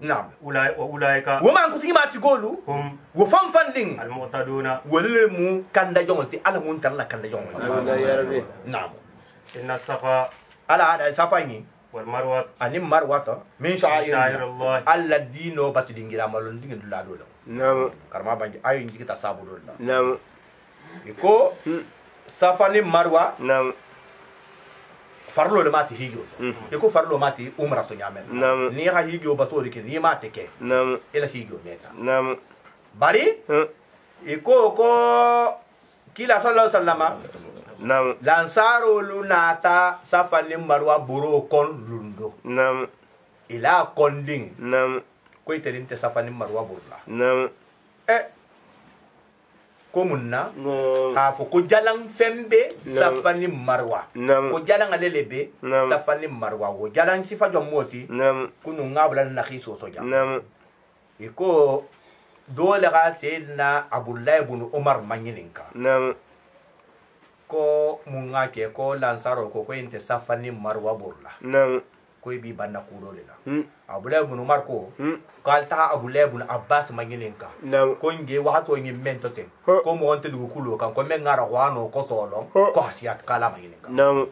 nam وأولئك wo man ko sigi mati golu هم wo fam fanding المعتدون wolele mu kanda jongon si ala mun tarla kanda jongon الله يا ربي nam إن الصفا ala ada safani والمروة anin marwata min شعائر sha'air الله alla dino batidingira malon dingin dula dolo نعم karma bangi ayo njikita sabu dolo نعم iko safani marwa نعم farlo le mati hijo iko farlo mati umra so nyamen Naam. ni ha hijo basori ke ni mati ke نعم ila hijo meta نعم bari iko ko kila sallallahu alaihi wasallama نعم lansaro lunata safani marwa buro kon lundo نعم ila konding نعم ko iterinte safani marwa burla نعم ko munna نعم ha fo ko jalan fembe Naam. safani marwa Naam. ko jalan alelebe Naam. safani marwa wo jalan sifa jom moti نعم kunu ngabla na khiso so jam نعم iko dole ga sayyidina abdullahi ibn umar manyininka نعم ko munga ke ko lansaro ko inte safani marwa burla نعم ko bi banna kudo lela هم abdullahi ibn umar ko هم kalta abdullahi ibn abbas manyininka نعم ko nge wato ngi mento te Huh. ko mo onte du kulo kan ko men ngara wano ko solo Huh. ko hasiat kala manyininka نعم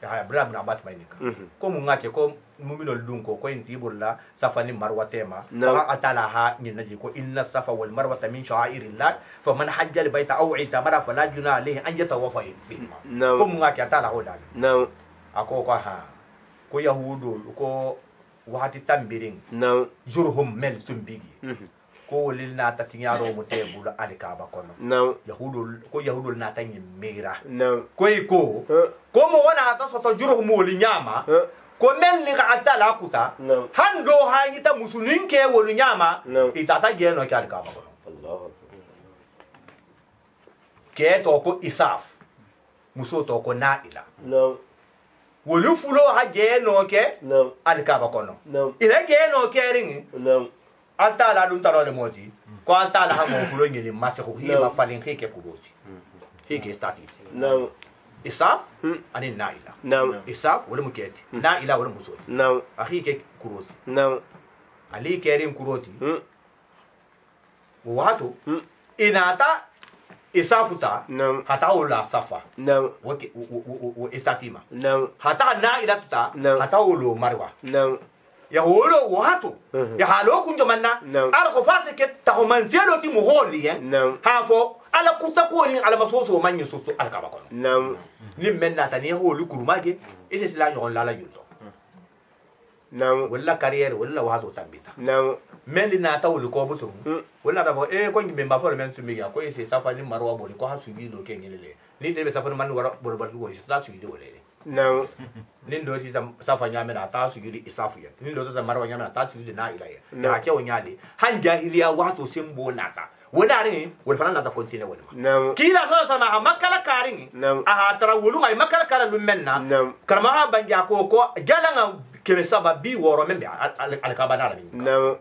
ya abdullahi ibn abbas manyininka Mhm. ko munga ke ko mumino lunko ko inti burla safani marwa tema Naam. wa atala ha min naji ko inna safa wal marwa min sha'airillah faman hajja al baita aw itamara fala juna alayhi an yatawafa bihi Naam. ko munga ke atala ho dal نعم ako ko ha ko yahudo ko wahati tambirin نعم jurhum mel tumbigi Mhm. ko lil na ta tinyaro mo te bulu alikaba kono نعم yahudo na ta nyimira نعم ko iko ها ko mo wana ta so jurhum mo li nyama ها ko men ni ka atala kuta نعم hando ha ngita musulin ke wolu nyama No. itata geno ke alikaba kono الله ke to ko isaf muso to ko naila نعم wolu fulo ha geno ke نعم alikaba kono نعم ila geno ke ringi نعم atala dun taro le moti ko atala ha mo fulo ngili masihu hi No. ma falin hi ke kudoti hi ke stati نعم إساف أني نائلة نعم إساف ولا مكيتي نائلة ولا مسوي نعم أخي كي كروسي نعم علي كريم كروسي وهاتو إن أتا إسافتا نعم هتا ولا صفا نعم وإسافيما نعم هتا نائلة تا نعم هتا ولا مروة نعم ya holo wahatu ya halo kunjo manna ala ko fase ke ta ko manzelo ti mo holi ha fo ala kusa ko ni ala masoso manyi soso ala kaba ko nam ni menna tani holu kurumage ise sila nyon la yulso nam wala carrière wala wazo tambisa nam men na ta wolu ko buso wala da ko ko ngi memba fo men sumi ya ko ise safa ni marwa boli ko ha subi do ke ngele ni se be safa man wara bol bol ko ise ta subi do le nam nin do ti safa nyame na ta su gidi isafu ya nin do ta marwa nyame na ta su gidi na ila ya ya ke wonyale han jahiliya wato simbo nasa wona rin wol fana na ta continue wona nam kila so ta ma makala karin a tara wolu ngai makala kala lu menna karma ha banja ko jalanga kebe saba bi woro membe al kabana la nam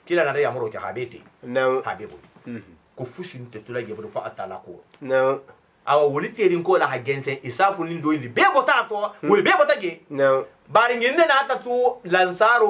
kila na ya moro ke habeti nam habibu ko fushin te tula ge bo fa atala ko nam awa woli terin ko la hagense isafu ni do ni be bota to wol be bota ge no bari nginde na ta to lansaro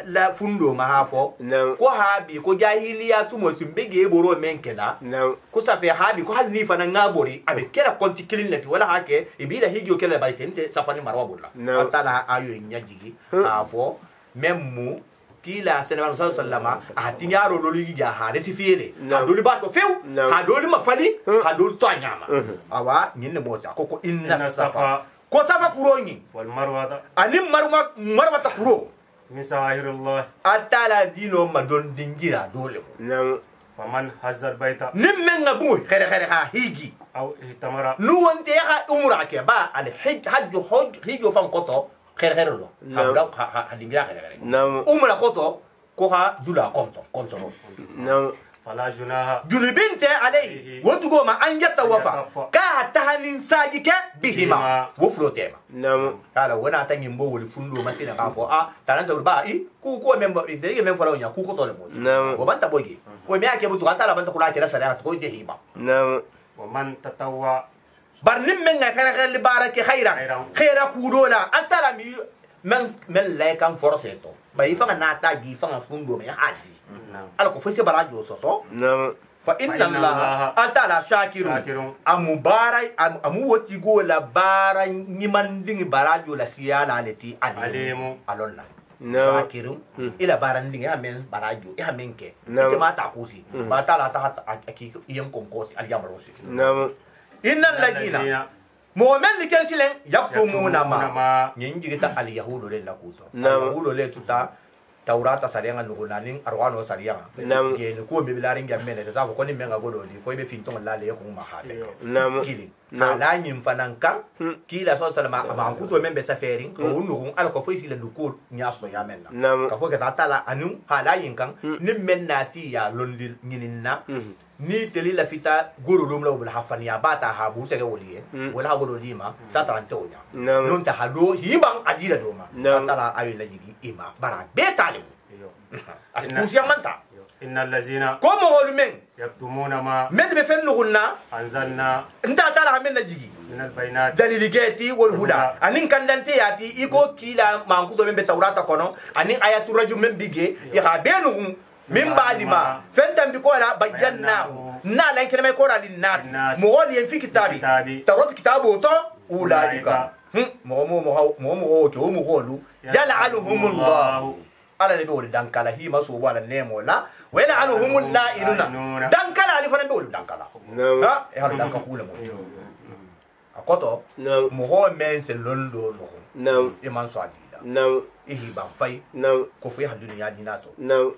la fundo ma hafo no ko habi ko jahiliya tu mo tumbe ge boro menkela no ko sa fe habi ko hal ni fana ngabori abe kera konti kilin lati wala hake ibida higio kela bay sense safani marwa bulla atala ayo nyajigi hafo memmu kila senama sallama atinyaro doli giga ha resi fiele ha doli ba to few ha doli mafali ha doli to anyama awa nyinne mosa koko inna safa ko safa kuroni wal marwa anim marwa ta kuro misahirullah atala dino madon dingira dole nam faman hazar baita nimmen ngabu khere ha higi aw ihtamara nu wonte ha umra ke ba al hajj hijo fan koto khere lo ha dingira khere nam umra koto ko ha dula konto nam fala junaha junubinte alayhi wotugo ma an yatawafa ka tahanin sajike bihima wo flotema nam kala wona tan yimbo woli fundo masina ka fo tananta ba ku ko member ise men fala onya ku ko tole mo wo banta bogi wo me ake butu kala banta kula kira sala ko je hiba nam wa man tatawwa barnim men khara li barake khaira ku dola antara mi men la kan force to bay fa na ta gi fa fundo me haji ala ko fosse barajo soso nam fa inna allaha atala shakirun amubarai amu woti go la bara nyimandingi barajo la siyala leti alimu alonna shakirun ila barandingi amen barajo e amenke ite mata kusi mata la ta aki iyam konkosi alyamarosi nam innal ladina mu'min likan silen yaktumuna ma nyinjita al yahudu lilla kuso yahudu le tuta taurata sarianga nugunanin arwano sarianga ge ni ko be bilarin gammene ta ko ni menga godo di ko be finton la le ko ma hafe kili ala nyim fananka kila so salama ma kuso membe saferin ko nugun al ko foisi le luko nyaso ya menna ka fo ka tala anu hala yinkan ni menna si ya londil nyininna ni teli la fita goro lom la wala hafani ya bata ha bu sege woliye wala godo dima sa tarante onya non ta hado hibang adira doma tala ayo la yigi ima bara betale askusiya manta innal lazina komo holumen yaktumuna ma men be fen nugunna anzalna nta tala ha men la jigi minal bayinat daliligati wal huda anin kandante yati iko kila mankuso men be tawrata kono anin ayatu rajum men bige ya benu min ba'di ma fentam bi ko la bayyanahu na lan kelme ko la lin nas mo wali fi kitabi tarot kitabu to ulaika mo to mo holu yal'anuhumullah ala ne be wol dankala hi maso wala nemo la wa yal'anuhumul la'inuna dankala ali fana be wol dankala ha e har danka kula mo akoto mo ho men se londo no e man so adila ihi ban fay ko fi dunya dinato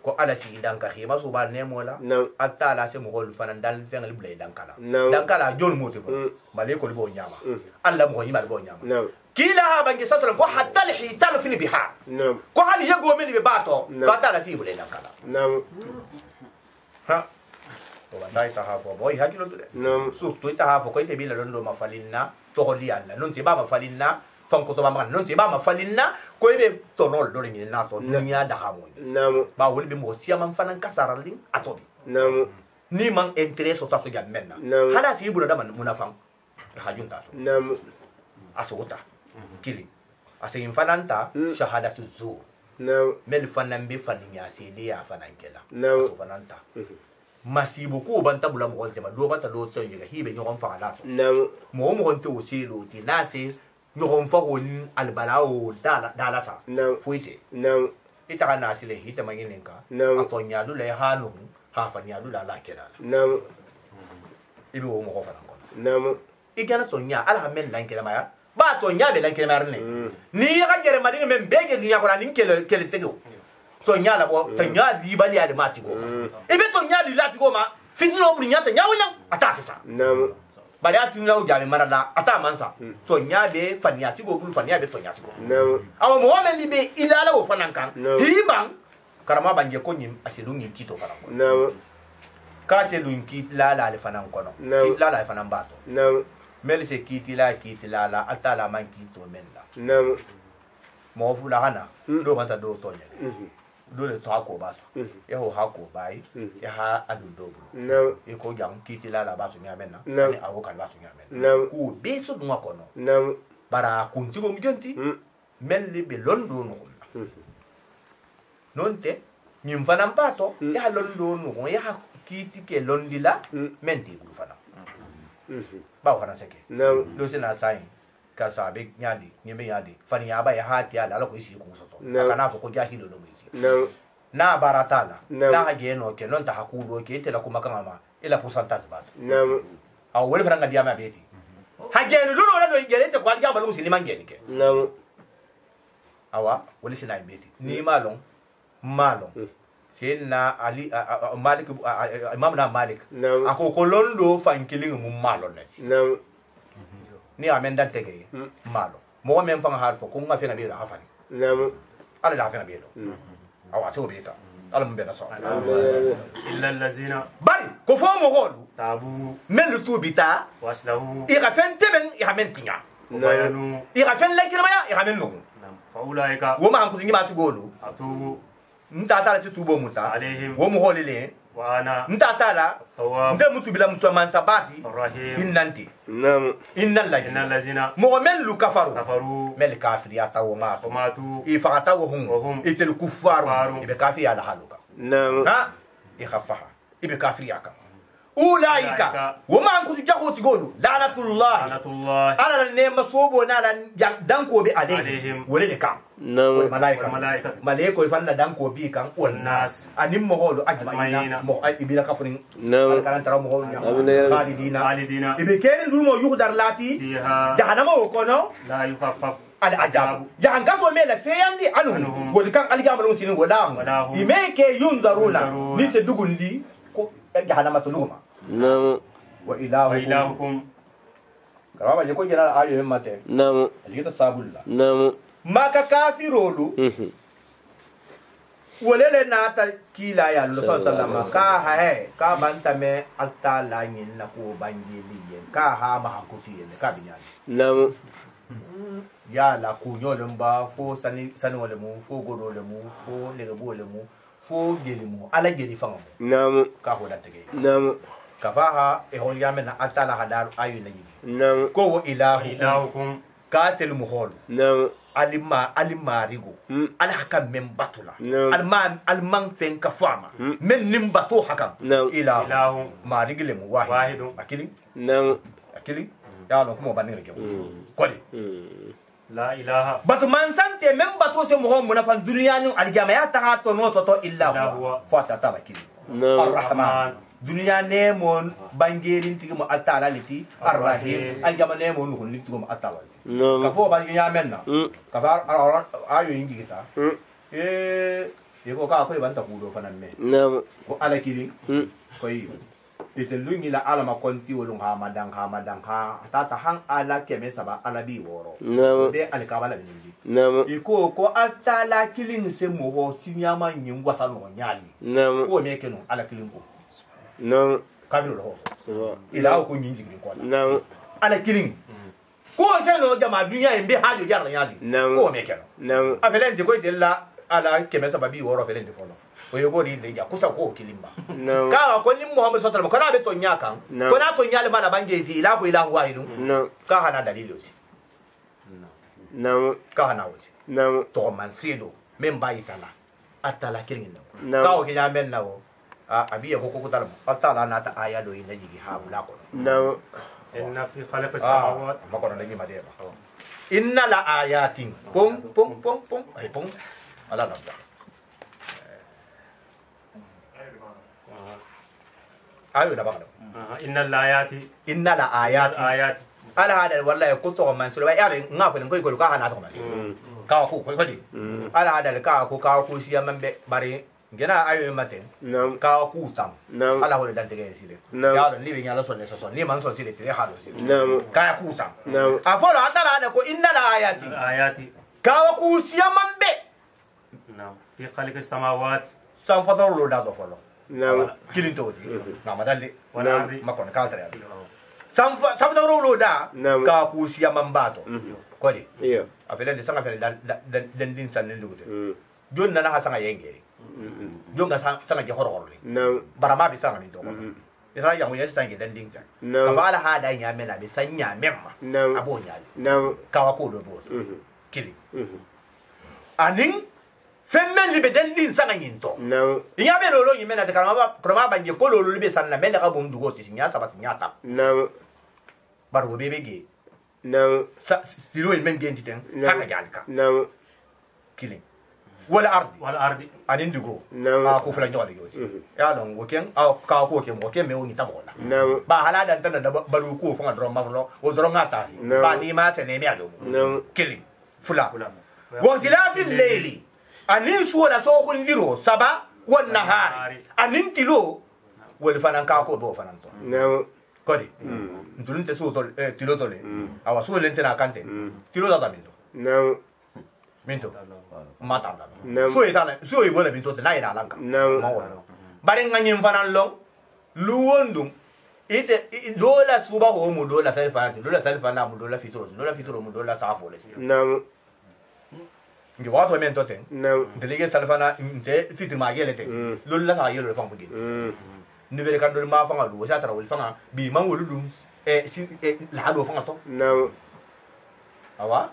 ko ala si danka hi maso ba nemo la atta la se mo holu fana dal fengal blay dankala jon mo te ko male ko bo nyama alla mo nyima bo nyama kila ha bangi satran ko hatta al hital fi bihar ko hal yago men be bato ko atta la fi blay dankala ha to bandai ta ha fo boy hakilo dule su to ta ha fo ko te bi la londo mafalinna to holi alla non ti ba mafalinna fanko so ba non ti ba mafalinna ko be tonol do ni na so dunya da ha mo ba wol be mo siya man fanan kasaralin atobi ni man interest so sa so ga menna hada si bu da man munafan hajunta nam asota kili asin fananta shahadatu zur nam mel fanan be fanin ya sai dai ya fanan kela nam so fananta masibo ko ban tabula mo on tema do ban ta do so yiga hibe nyon fa ala nam mo mo on to si lo ti na se nyon fa hon albalao dala sa nam fuite nam ita kana sile hita mangin ka atonya du le hanu ha fanya du la kela nam ibe wo mo ko fanan ko nam igana tonya ala men lan kela maya ba tonya be lan kela marne ni ya gere madin men bege dunya ko nin kele sego tonya la bo tonya di bali ya de matigo ibe tonya di latigo ma fitino bu nya tonya wonya ata sasa nam bari atu na o jami marala ata mansa tonya be fanya tigo bu fanya be tonya tigo nam awo mo men ni be ilala wo fanan kan No. hibang karama banje ko nyim aselun yin kito fanan ko nam ka selun kit la le fanan ko no No. kit la fanan ba to nam mel se kit la atala man kito men la nam mo fu la hana do mata do tonya do le to ko ba to e ho ha ko bai e ha adu do bu nam e ko jam kit la ba so nya men na No. ni awo kan ba so nya men nam ku be so dun ko no nam bara kunti go mi jonti mel li be londo no non te nyim fanan pato ya londo no ya kiti ke londila menti bulu fana ba fana seke nam do sina sai ka sabe nyadi nyeme nyadi fani ya ba ya hati ala ko isi ku soto No. kana fo ko jahilo no isi nam na baratala No. na hage no ke non ta hakulo ke tela kuma kan ma ila pourcentage ba nam aw wele fana ngadi ama beti hage no do no do gele te ko alga balu sini mangeni ke nam awa wole sina beti ni malon Sayyidina Ali Malik Imam na Malik nam ako ko londo fankiling mum malon nam ni amen dan tege malo mo men fang har fo ko nga fe na bi la hafani nam ala da fe na bi lo awa so bi ta ala mun be na so illa allazina bari ko fo mo holu tabu men lu tu bita waslahu i ga fen teben i ga men tinga bayanu i ga fen la kirma ya i ga men no nam fa ulaika wo ma ko singi ma tu golu atubu nta ta la tu bo muta alaihim wo mo holile wa ana nta ta la tawwab nta mutu bila mutu man sabati rahim innanti nam innal innal lagi lazina mo men lu kafaru kafaru mel kafir ya tawo ma wa matu i fagata wo hum Wahum. itel kuffar Kuffaru. ibe kafir ya la haluka nam ha i khafaha ibe kafir ya ka ulaika wo ma an kutu jago tigolu lanatullah anatullah ala ne masobo na lan danko bi alai Alaihim. wole ne kam nam wal malaika wal malaika. malaiko fanna danko bi kan wal nas anim mo holo ajmaina Ajmaina. mo ay ibila kafurin Nam. al karan tara mo holo nya Amin ya Rabbi. khalidina khalidina ibe kenen du mo yuhdar lati fiha jahannama wo kono la yukhaffaf al adab jahan gafo me la feyandi anu Anhum. wol kan algama no sinin wala Wala hum. ime ke yunzaruna Yunzaruna. ni se dugundi ko jahannama tuluma nam wa wa ilahukum ilahukum karama je ko jira ayo mate nam ajita sabulla nam maka kafirolu wolele nata kila ya lo sallallahu ka ha he ka bantame atta la nyin na ko bangeli yen ka ha ma ko fi yen ka binyani nam ya la ku nyolum ba fo sani wala mu fo godo le mu fo le bo le mu fo geli mu ala geli fanga mu nam ka ho da tege nam ka fa ha e hon ya men atta la hadar ayu na yi nam ko wa ilahu ilahukum ka tel mu hol nam alimarigo al hakam men batula No. alman fen ka fama men nim bato hakam No. ila ilahu marigile mu wahid Wahidu. akili nam ya no kuma banin rike kole la ilaha batu man sante men bato se mu hon munafan duniya ni aljama ya ta to no soto illa Illa huwa huwa. fata ta bakili nam arrahman duniya ne mon bangerin tigi mu atala liti arrahim aljama ne mon no liti mu atala ka nam fo bangi ya menna ka fa ayo ingi kita ko ka ko ban ta kudo fanan me nam ko ala kili ko yi ite lungi la ala ma konti wolun ha madang ha tata hang ala keme saba ala bi woro nam be al ka bala ni nam iko ko atala kilin se mo ho sinyama nyin wasa no nyali nam ko me kenu ala kilin ko nam ka bi ro ho ila ko nyin jigri ko nam ala kilin ko se no jama dunya en be hajo jar nyali Nam. ko me kenu nam afelen ko de la ala keme sababi woro felen de folo o yego ri le ja kusa ko kilimba no ka ko ni muhammad sallallahu alaihi wasallam kana be sonya kan ko na sonya le mana banje fi ila ko ila wahidu no ka hana dalili osi no ka hana osi no to man silo men bayi sala atala kirin No. ka o kinya men nawo abiya ko ko talma atala na ta aya do ina jigi ha bula ko no inna fi khalaqi samawati ma ko na ngi ma de ba inna la ayatin pom pom pom pom ay pom ala na ba ayo da ba inna al-ayati inna la ayatin ayati ala hada wallahi ko to man sura ya le ngafel ko ko ka hana to man ka ko ko di ala hada ka ko siya man be bare gena ayo maten no ka ku tam No. ala ho dan tege sile No. ya don libi nyala so ni man so sile sile halo sile no ka ku tam No. afolo atala hada ko inna la ayati ayati ka ku siya man be no fi khalaqi samawati san fatoro lo da do folo no kilin to di na madalle wal ardi makon ka tare san fatoro lo da No. ka ku siya man bato ko di yeah afele de sanga fele dan din san lugute jon nana hasanga yengeri jon ga sanga je hororli no barama bi sanga min to ko isa yang woni sanga dan din san No. ka fala hada nya mena bi sanya memma No. abo nyali no ka wa ko do bo kili anin femmen libe dan din sanga yin to no inya be lolo yin mena de karama banje ko lolo libe sanna mena ka bum dugo si nya saba no baro bebe ge no silo men bien titen No. haka jalka no kili wala ardi wal ardi anin dugo No. ko fula nyole yosi ya don woken ka ko ke mo ke me woni tabola no ba hala dan tan da balu ko fanga dron ma flo o dron ngata si No. ba ni ma se ne mi ado no kili fula kula wa khilafil layli anin suwala so kun diro saba wan nahari anin tilo wal fanan ka ko do fanan to no kodi ntulun te so tilo to le awa so len tena kante tilo da minto no minto mata da No. so etana so e bona minto te na ina lanka No. ma wala bare nganyim fanan long luwondum ite dola suba ho mu dola salfa dola salfa na mu dola fitro mu dola safo le no ngi wato men to ten no delige salfa na nte fitro ma gele te lola sa yelo fa mu gi ni vele kan do ma fa ngalu sa tara wol fa bi man wolu dum la do fa ngaso no awa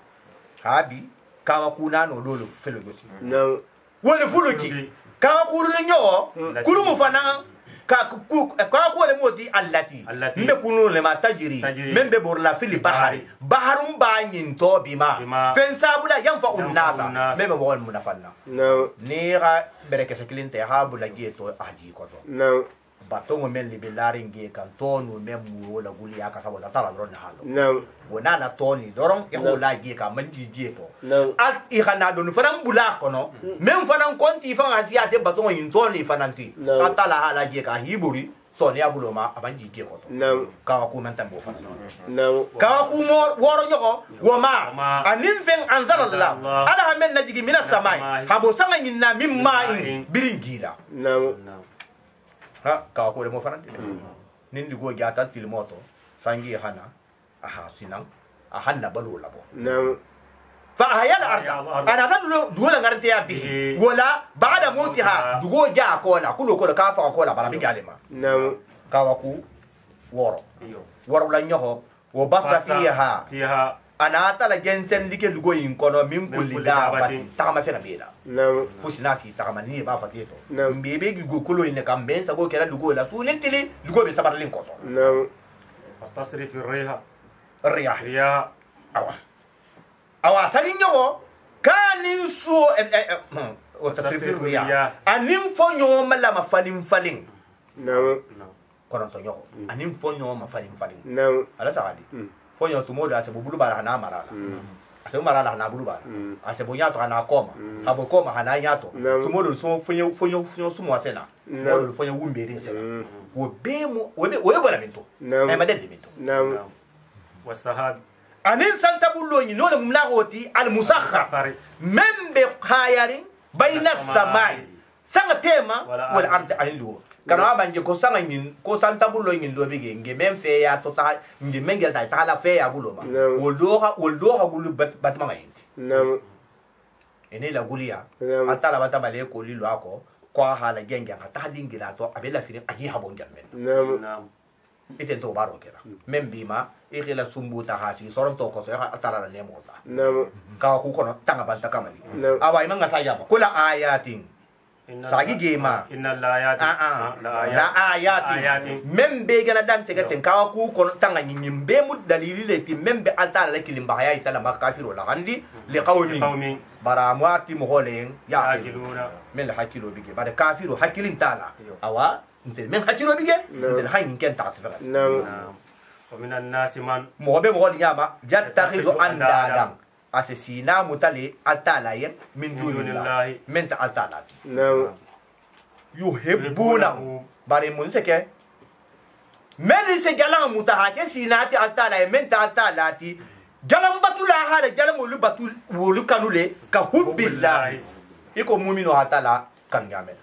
habi kawa kuna no dolo felo gosi no wole fuluki kawa kulu nyo kulu mu fana ka ko le moti allati mbe kunu le ma tajiri membe borla fil bahari baharum ba nyin to bima fen sabula yanfa unnasa membe bol munafanna no ni ga bereke seklinte ha bula geto aji ko to no batongo men libelari nge kan tonu memu wala guli aka sabo da tala ron halo no wona na toni doron e wala ge ka man jije to No. al i khana do fanan bula kono men fanan konti fa asiate batongo yin toni fanan ti No. atala hala ge ka hiburi so ne abulo ma aban jije ko to no ka ku men tambo fanan no ka ku mor woro nyoko wama anin fen anzalallah ala men najigi minas samai habo sanga nyinna mimma in biringila no ha ka ko le mo fanan ti nin digo jata tilmoto sangi hana aha sinan ahanna balu labo no fa ahya al arda ana kan duwala ngarti ya bi wala ba'da mutiha dugo ja ko la kulo ko ka fa ko la bara bi galema no ka wa ku woro iyo woro la nyoho wo basa fiha fiha ana ta la gensen dike dugo yin kono min kulli da ba ta ma fe na bela no fusina si ta ma ni ba fa tito No. mbebe gugo kulo ine kam ben sa go kera dugo la su lentili dugo be sabar lin ko so no tasrif ar-riha riyah riha awa salin nyogo kanin so o tasrifir riya anin fonyo mala ma falin no kono so nyogo anin fonyo ma falin no ala sagadi fonyo sumo da se bulu bala na marala ase marala na bulu bala ase bonya so na koma abo koma hana nyato No. sumo do so fonyo sumo asena sumo do fonyo wumberi sena wo bemo wo bala minto No. e madde minto no wastahad anin santa bullo ni no le mumla hoti al musakhar qari membe khayarin bayna samai sanga tema wal ardi alindu kana banje ko sanga nyin ko santa bullo nyin do bige nge men fe ya to ta nge men gel ta la fe ya bullo ma No. woldo ha gulu bas ma yinti no ene la guliya atala bata bale ko lilo ako kwa hala genga ta dingira to abela fini agi habon jammen نعم ite to baro kera membima ikila sumbuta hasi soron to ko so atala la nemo sa ka ku kono tanga banta kamali awa imanga saya ba kula ayatin sagi gema inna la ayati membe gana dam tega ten ka ku kono tanga nyimbe mu dalili le fi membe atala la kilimba haya isala ma kafiro la gandi li qawmi bara mwati mo holen ya men la hakilo bige bara kafiro hakilin tala awa ntel men hakilo bige ntel hayin ken ta sifara ومن الناس من mo be mo holen yama yattakhidhu andadam asesina mutali atala yen min dunillahi men ta atala yuhibbuna bare mun seke men se jalan mutahake sinati atala men ta atala ti jalan batula hada jalan wulu batul wulu kanule ka hubbillahi iko mu'minu atala kan nyamen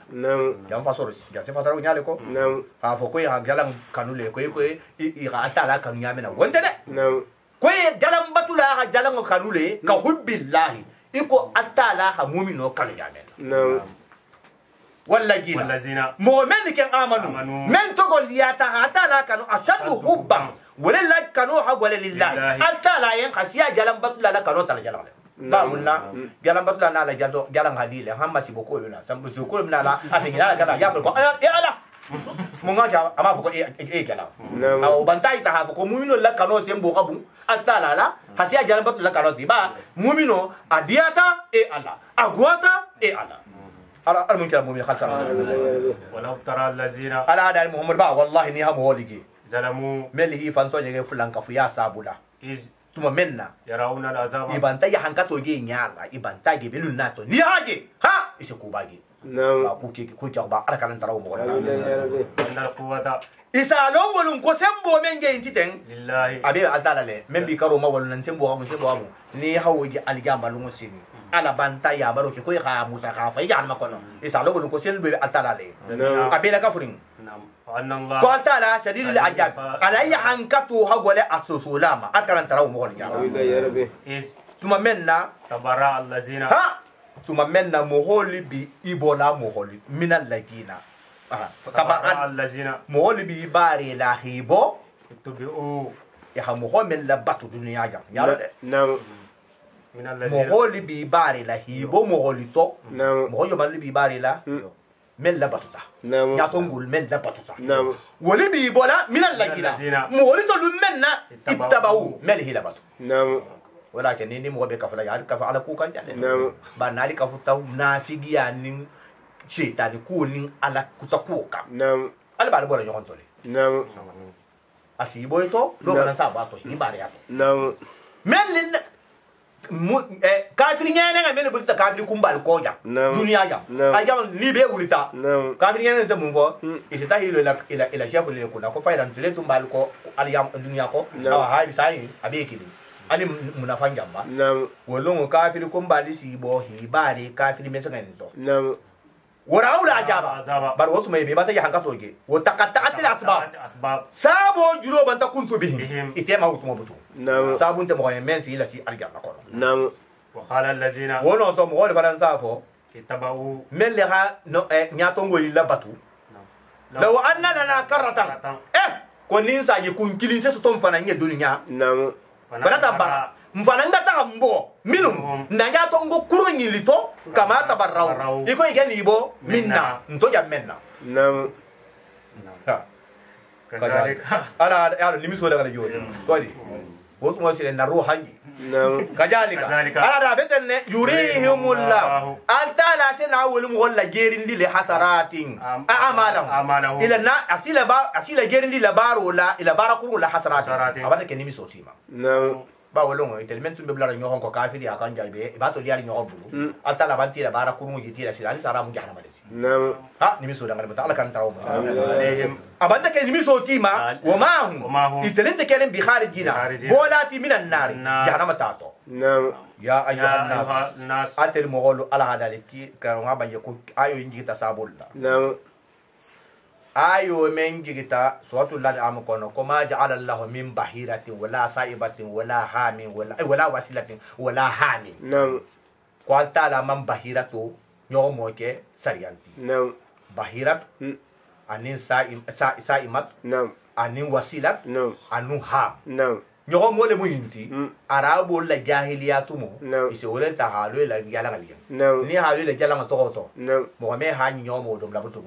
jam fasoro ja se fasaro nyale ko ha fo ko ya jalan kanule ko i atala kan nyamen wonte de ko jalan batula ha jalan kanule ka hubbillahi iko atala ha mu'minu kan nyamen wallazina mu'min kan amanu men to gol yata atala kanu ashaddu hubban ولله كانوا حق ولله أنت لا ينقصي جلام بطل لا كانوا تلا جلام لا منا جلام بطل لا جلام هديله هم ما سيبوكو لنا سيبوكو لنا لا أسيني لا جلام يا فلكو يا الله مونغا جا أما فلكو جلام أو بنتاي تها فلكو مؤمنو لا كانوا سيبوكو بوم أنت لا هسيا جلام بطل لا كانوا سيبا مؤمنو أدياتا الله أغواتا الله على المنكر مؤمن خالص ولو ترى الذين على هذا محمد با والله نيها مولجي ظلموا meli fanto nyege fulanka fuya sabula إذ tuma menna يرون العذاب ibanta ya hankato ge nyala ibanta ge belun nato ni haje ha ise kubagi ba ku ke ku ta ba ala kan tarawo mo أن القوة isa lo wolun ko sembo menge intiten لله abe atala le membi karo ma wolun sembo amu ni hawoji aligamba lungo sini ala banta ya baro ke ko ya musa ka fa ya ma kono isa lo wolun ko sembo atala le abe la kafurin وأن الله قال تعالى شديد العجاب على أي حنكته هقول أسوسولاما أكرن تراو مغول إذ ثم منا تبرأ الذين ها ثم منا مغول بي إبولا مغول من الذين تبرأ الذين مغول بي باري لا هيبو اتبعوا يا مغول من لباتو دنيا جام يا من الذين مغول بي باري لا هيبو مغول تو مغول يوم بي باري لا من لباتوتا يا تونغول من لباتوتا ولي بي بولا من الذين مغول تو منا اتبعوا من هي لباتو ولكن ني مو بك فلا يعرف كف على كوكان جال بنالي كفتاو نافيغيا نين شيطان كونين على كوتاكوكا على بالي بولا نيون تولي asi boy so do kana sa ba so ni bare ya men lin kafir nyane nga men bulta kafir kumbal ko jam dunia jam ay jam ni be wulita kafir nyane se mun fo isita hilo ila chef le ko na ko faydan tele tumbal ko al yam dunia ko awa hay bisani abekili ani munafan jamba wolongo kafir kumbal si bo hi bare kafir me sanga ni so ورعوا العجابة بل وسمي بما تجي حنك سوجي وتقطعت الأسباب سابو جلوب أنت كنت بهم إثيم هو اسمه بتو سابو أنت مغيمين سيلا سي أرجع نقول وقال الذين ونوصل مغول فرنسافو اتبعوا من لها نياتونغو إلا بتو لو أن لنا كرة كونين يكون كلين سيسوم فنانية الدنيا فنتبع mfananga ta mbo minum ndanga to ngo kuru nyilito kama tabarraw iko igeni ibo minna ntoja menna كذلك ala ala limiso daga jodi kodi wosu mo sire na ruhangi kajalika ala da betenne yurihimullah anta la sina wal mughalla gerindi li hasaratin a'malahu ila na asila gerindi la baro la ila barakuru la hasaratin abada ke limiso sima ba wolongo itelmentu be blara nyohon ko kafiri akan jabe ba to liari nyohon bulu atala banti la bara kunu jiti la sila sara mu jahannama desi ha nimi so dangale mata ala kan taraw abanda ke nimi so tima wa ma hum itelente kelen bi kharijina bolati minan nar jahannama taso ya ayyuhan nas atel mogolu ala hadaliki ka ngabanje ko ayo inji ta sabulla ayo men jigita suwatul lad am kono koma ja'ala Allah min bahiratin wala sa'ibatin wala hamin wala wasilatin wala hamin ko taala man bahirato nyogo moke sarianti نعم bahirat anin sa'imat نعم anin wasilat نعم anu ha نعم nyogo mole mo yinti arabo la jahiliyatu mo No. ise wala ta halu la yala ngaliya نعم ni halu la jala ngato نعم mo me ha nyogo mo dum la butu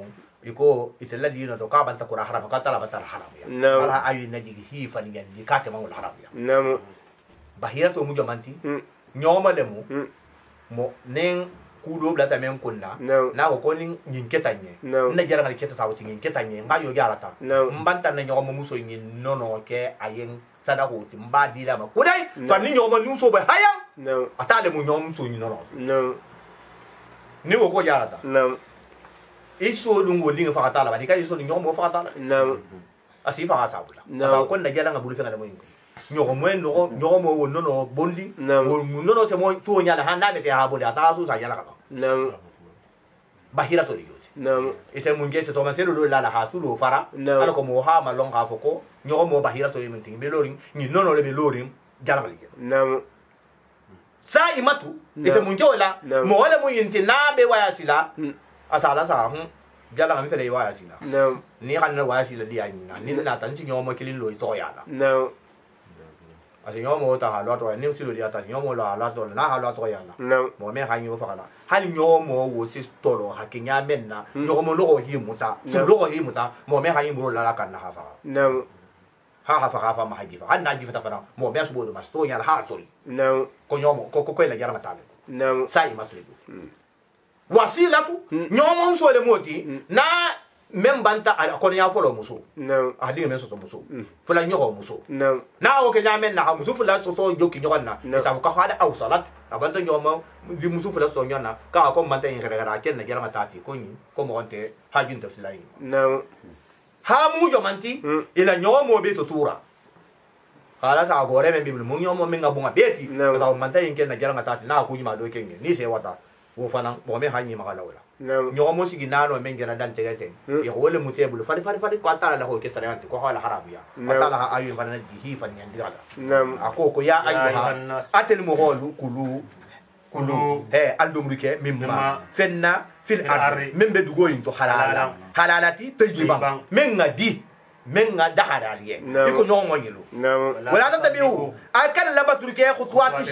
iko ise la dino to ka banta kura haram ka tala banta haram ya No. ala ayu na digi hi fa ni ngani ka te mangul haram ya نعم bahiratu mu jamanti nyogo mole mo nen kudo bla ta men kunna No. na ko ni nyinke tanye No. na jala ngali keta sawo nyinke tanye ngayo jala ta No. mbanta na nyogo mo muso nyin nono ke ayen sadako ti mbadi la ma kudai fa ni nyogo mo so be hayam نعم atale mu nyogo so nyin nono نعم ni wo ko jala ta نعم iso lungo linga fa ta la ba ni ka iso nyogo mo fa ta la نعم asi fa ta bula No. asa ko na jala ngabulu fe ngale mo yin nyogo mo nyogo mo wo nono bondi No. wo nono se mo to nyala handa me te ha bodi ata so sa jala ka نعم bahira to liyo نعم ise munje se to man se lo la la ha tu lo fara No. ala ko mo ha ma long ha foko nyogo mo bahira to yimin ting be lorin ni nono le be lorin jala mali نعم sa imatu No. ise munje wala No. mo wala mu yinti na be waya sila asala sa jala mi fele waya sila نعم ni kan na waya sila dia ni na tan si nyogo mo kilin lo to ya la نعم asi nyogo mo ta ha lo to ni si lo dia ta nyogo mo la to na ha lo to ya la نعم mo me ha nyogo fa la hali nyogo mo wo si tolo hakinya menna nyogo mo lo hi muta su lo hi muta mo me ha yimbo la kan na ha fa نعم ha fa ma hajifa han na jifa fa mo me su bo ma sto nya ha tori نعم ko nyomo ko la jara matale نعم sai maslebu wasilatu nyomo so le moti na membanta ko nya folo muso نعم adi men so muso fula nyogo muso نعم na o ke nyamen na muso fula so joki nyogo na No. sa ka hada au salat abanta nyomo di muso fula so nyana ka ko manta yin gara ken na jara matati ko ni ko mo onte hajin tafsilai نعم ha mu jomanti ila nyomo be to sura kala sa gore men bibul mu nyomo men ngabunga beti No. sa manta yin ken na jara matati na ko ni ma do ken ni se wata wo fana mo me hanyi magala wala نعم nyomo sigi nano men gena dan tegete e wole musebul fari ko atala la ho ke saranti ko hala harabiya No. atala ha ayu fana di hi fan yan digala نعم ako ko ya ayu ha ayuhan nas. atel mo holu kulu andumrike mimma fenna fil ardi men be dugo into halala halalati tajiban men ngadi men ngada halaliye No. iko nyomo nyilu نعم wala tabiu akal la baturke khutwat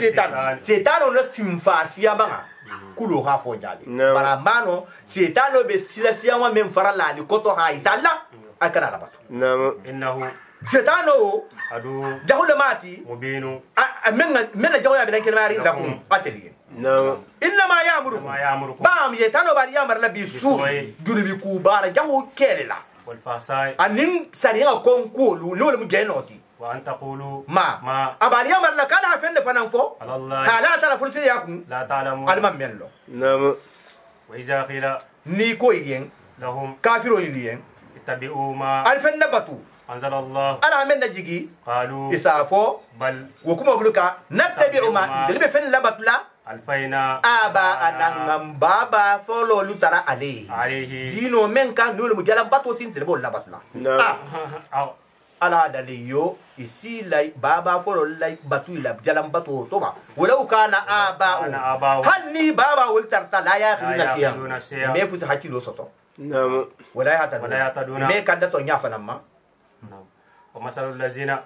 setan on simfasiya banga kulo ha fo jali No. bara mano setano be silasiya wa men farala ni koto ha italla akana la batu نعم innahu setano adu jahul mati mubinu men jahoya be dan kelmari lakum ateli نعم inma ya'murukum ma ya'murukum bam setano bari yamar la bisu dunubi ku bara jahu kelela wal fahsai anin sariya kon ko lu no le mu genoti wa an taqulu ma ma abari yamar la kala fenne fanan fo ala allah hala tala fulfi yakum la ta'lamu alman mello نعم wa idha qila ni ko yen lahum kafiro yen ittabi'u ma alfanna batu anzala allah ala men na jigi qalu isafo bal wo kuma buluka nattabi'u ma jelibe fen la batula alfaina aba anangam baba folo lutara alayhi dino men kan nulu mu jala bato sin sele bol la batula نعم aw ala daliyo isi lay baba folo lay batu la jala bato soba walau kana aba hanni baba wal tarta la yaqiluna shay'a me fusi hakilo soso نعم wala Wala yataduna. me kan da so nyafa namma wa masalul lazina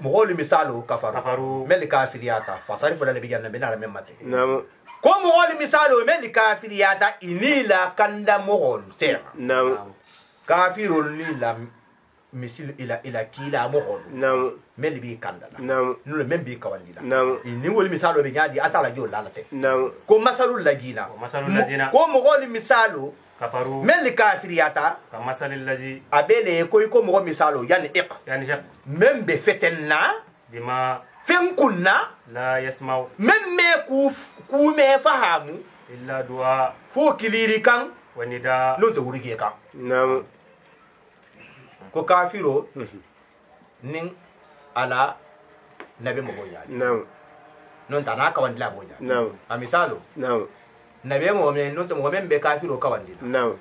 mugoli misalo kafaru Kafaru. mel kafiriyata fasarifu la bijanna binala memate نعم ko mugoli misalo mel kafiriyata inila kanda mugol ser نعم kafirul ni la misil ila kila mugol نعم mel bi kanda la نعم nulu men bi kawandila نعم ini wol misalo be nyadi atala jo la se نعم ko masalul lagina Wa masalul lazina. ko mugoli misalo kafaru mel kafiriyata ka masalil lazi abele ko mugo misalo yani iq yani shaq men be fetenna bima fen kunna la yasma'u men me ku me fahamu illa du'a fo kiliri kan wa nida non te wurige kan نعم ko kafiro nin ala nabi mo gonya نعم non ta na kawan la gonya نعم a misalo نعم nabi mo men non te mo men be kafiro kawan dina نعم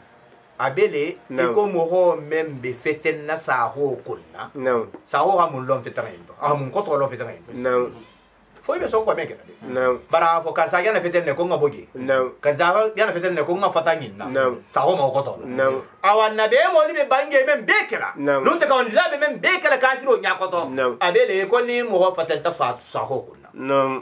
abele No. ko mo ho men be feten na sa ho kunna نعم sa ho ha mun lon fetan yin ha mun ko so lon fetan yin نعم fo be son ko men ke نعم bara fo ka sa yana feten ne ko ngaboge نعم ka za yana feten ne ko ngafata nyinna نعم sa ho ma ko so نعم awan na be mo ni be bange men be kala نعم. non te ka on be men be kala kafiro nya ko so نعم. abele ko ni mo fatan ta fa sa ho kunna نعم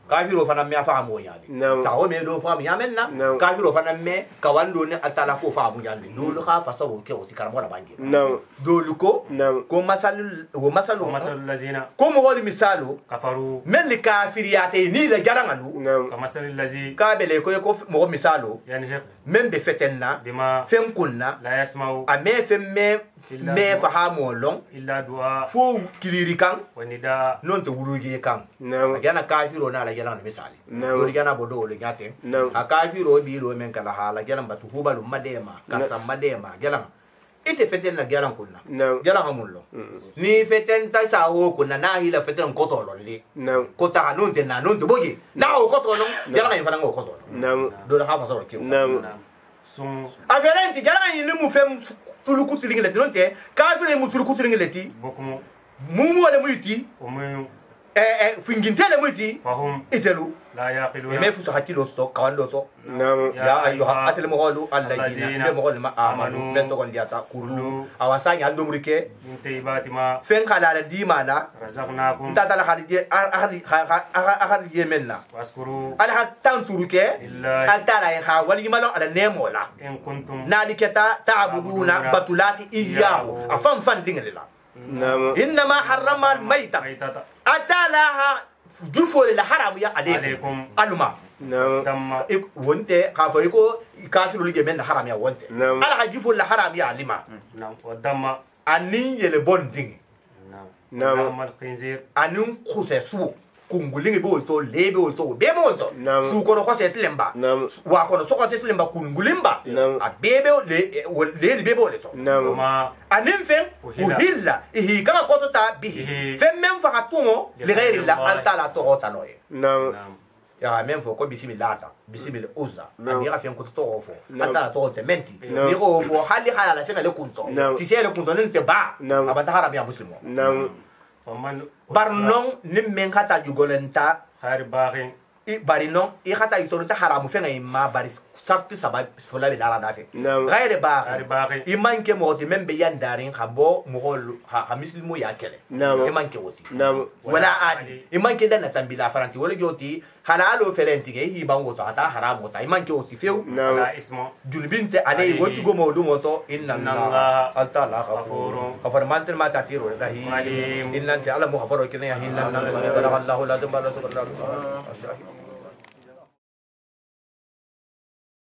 kafiro fana me afa mo nyali نعم. sa ho me do fa mi yamenna نعم. kafiro fana me ka wando ni asala ko fa mo nyali do ka fa so ke o sikara mo la bange نعم do ko نعم ko masalu ومثل الذين ko mo wali misalu كفروا men li kafiriyate ni la jarangalu نعم كمثل الذي ka bele ko mo misalu ينهق men be fetenna بما fen kunna لا يسمع a me fen me fahamo long إلا دعاء fo kiliri kan ونداء non te wuruge kan نعم agana kafiro na la jalan misali Na'am. do gana bodo le nyate Na'am. a kafiro bi lo men kala hala jalan batu hubalu madema kasa madema jalan ite feten na jalan kunna نعم jalan amullo ni feten ta sa ho kunna na hila feten ko so lo le نعم ko ta non te na non te bogi na o ko so no jalan ni fana ko so نعم do na ha fa so ke نعم سم aferenti jalan ni mu fem tuluku tiringileti non te kafiro mu tuluku tiringileti بكم mumu wala muiti ومن fingintele muiti فهم itelu لا يعقلون eme fuso hakilo so kawando so نعم ya ayuha atel moholu alladina be mohol ma amanu amanu ben to gon diata kulu awasanya aldomrike من طيبات ما fen khala di mala رزقناكم ntata la hadije ahad yemenna واشكروا al hatan turuke لله al tala ha wali malo ala nemola إن كنتم nalikata ta'buduna batulati iyyahu afan fan dingela نعم inma harrama al mayta ميتة atala jufole la haram ya alaykum عليكم aluma نعم دم wonte ka fa ko kafiru lige men haram ya wonte Na'am. ala hajiful la haram ya lima نعم والدم anin yele bon ding نعم نعم. ودم الخنزير anin khuse su kungulingi be wolto lebe wolto be wolto Na'am. su ko khose slemba نعم wa ko so khose slemba kungulimba Na'am. a bebe le bebe wolto نعم وما anin fen Uhilla. uhilla ihi kama ko ta bihi Ihi. fen men fa hatumo li ghairi la Allah. anta la to tanoye نعم نعم ya men fo ko bismillah ta bismillah uzza Na'am. ani ga fen ko to fo Na'am. ata to te menti Na'am. ni ko fo hali hala la fen le kunto Na'am. si se le kunto nin te ba Na'am. abata haram ya muslimo نعم فمن barnon nim men kata jugolenta خير باغ i bari non i kata isoro ta haramu fen ay ma bari sarti sabab fola be dara dafe Na'am. gaire ba خير باغ i manke mo ti men be yandarin khabo mo hol ha muslimo ya kele Na'am. i manke woti نعم wala adi i manke dan na tambila faranti wala joti halalo felenti ge hi ban woto ata haram wota i manke woti few نعم لا اسم junubinte ale woti go mo dum woto inna allah anta la ghafur ghafur man tel ma tafiru rahim Rahim. inna anta ala mu ghafuru kinna ya hinna allah la damba la subhanahu wa ta'ala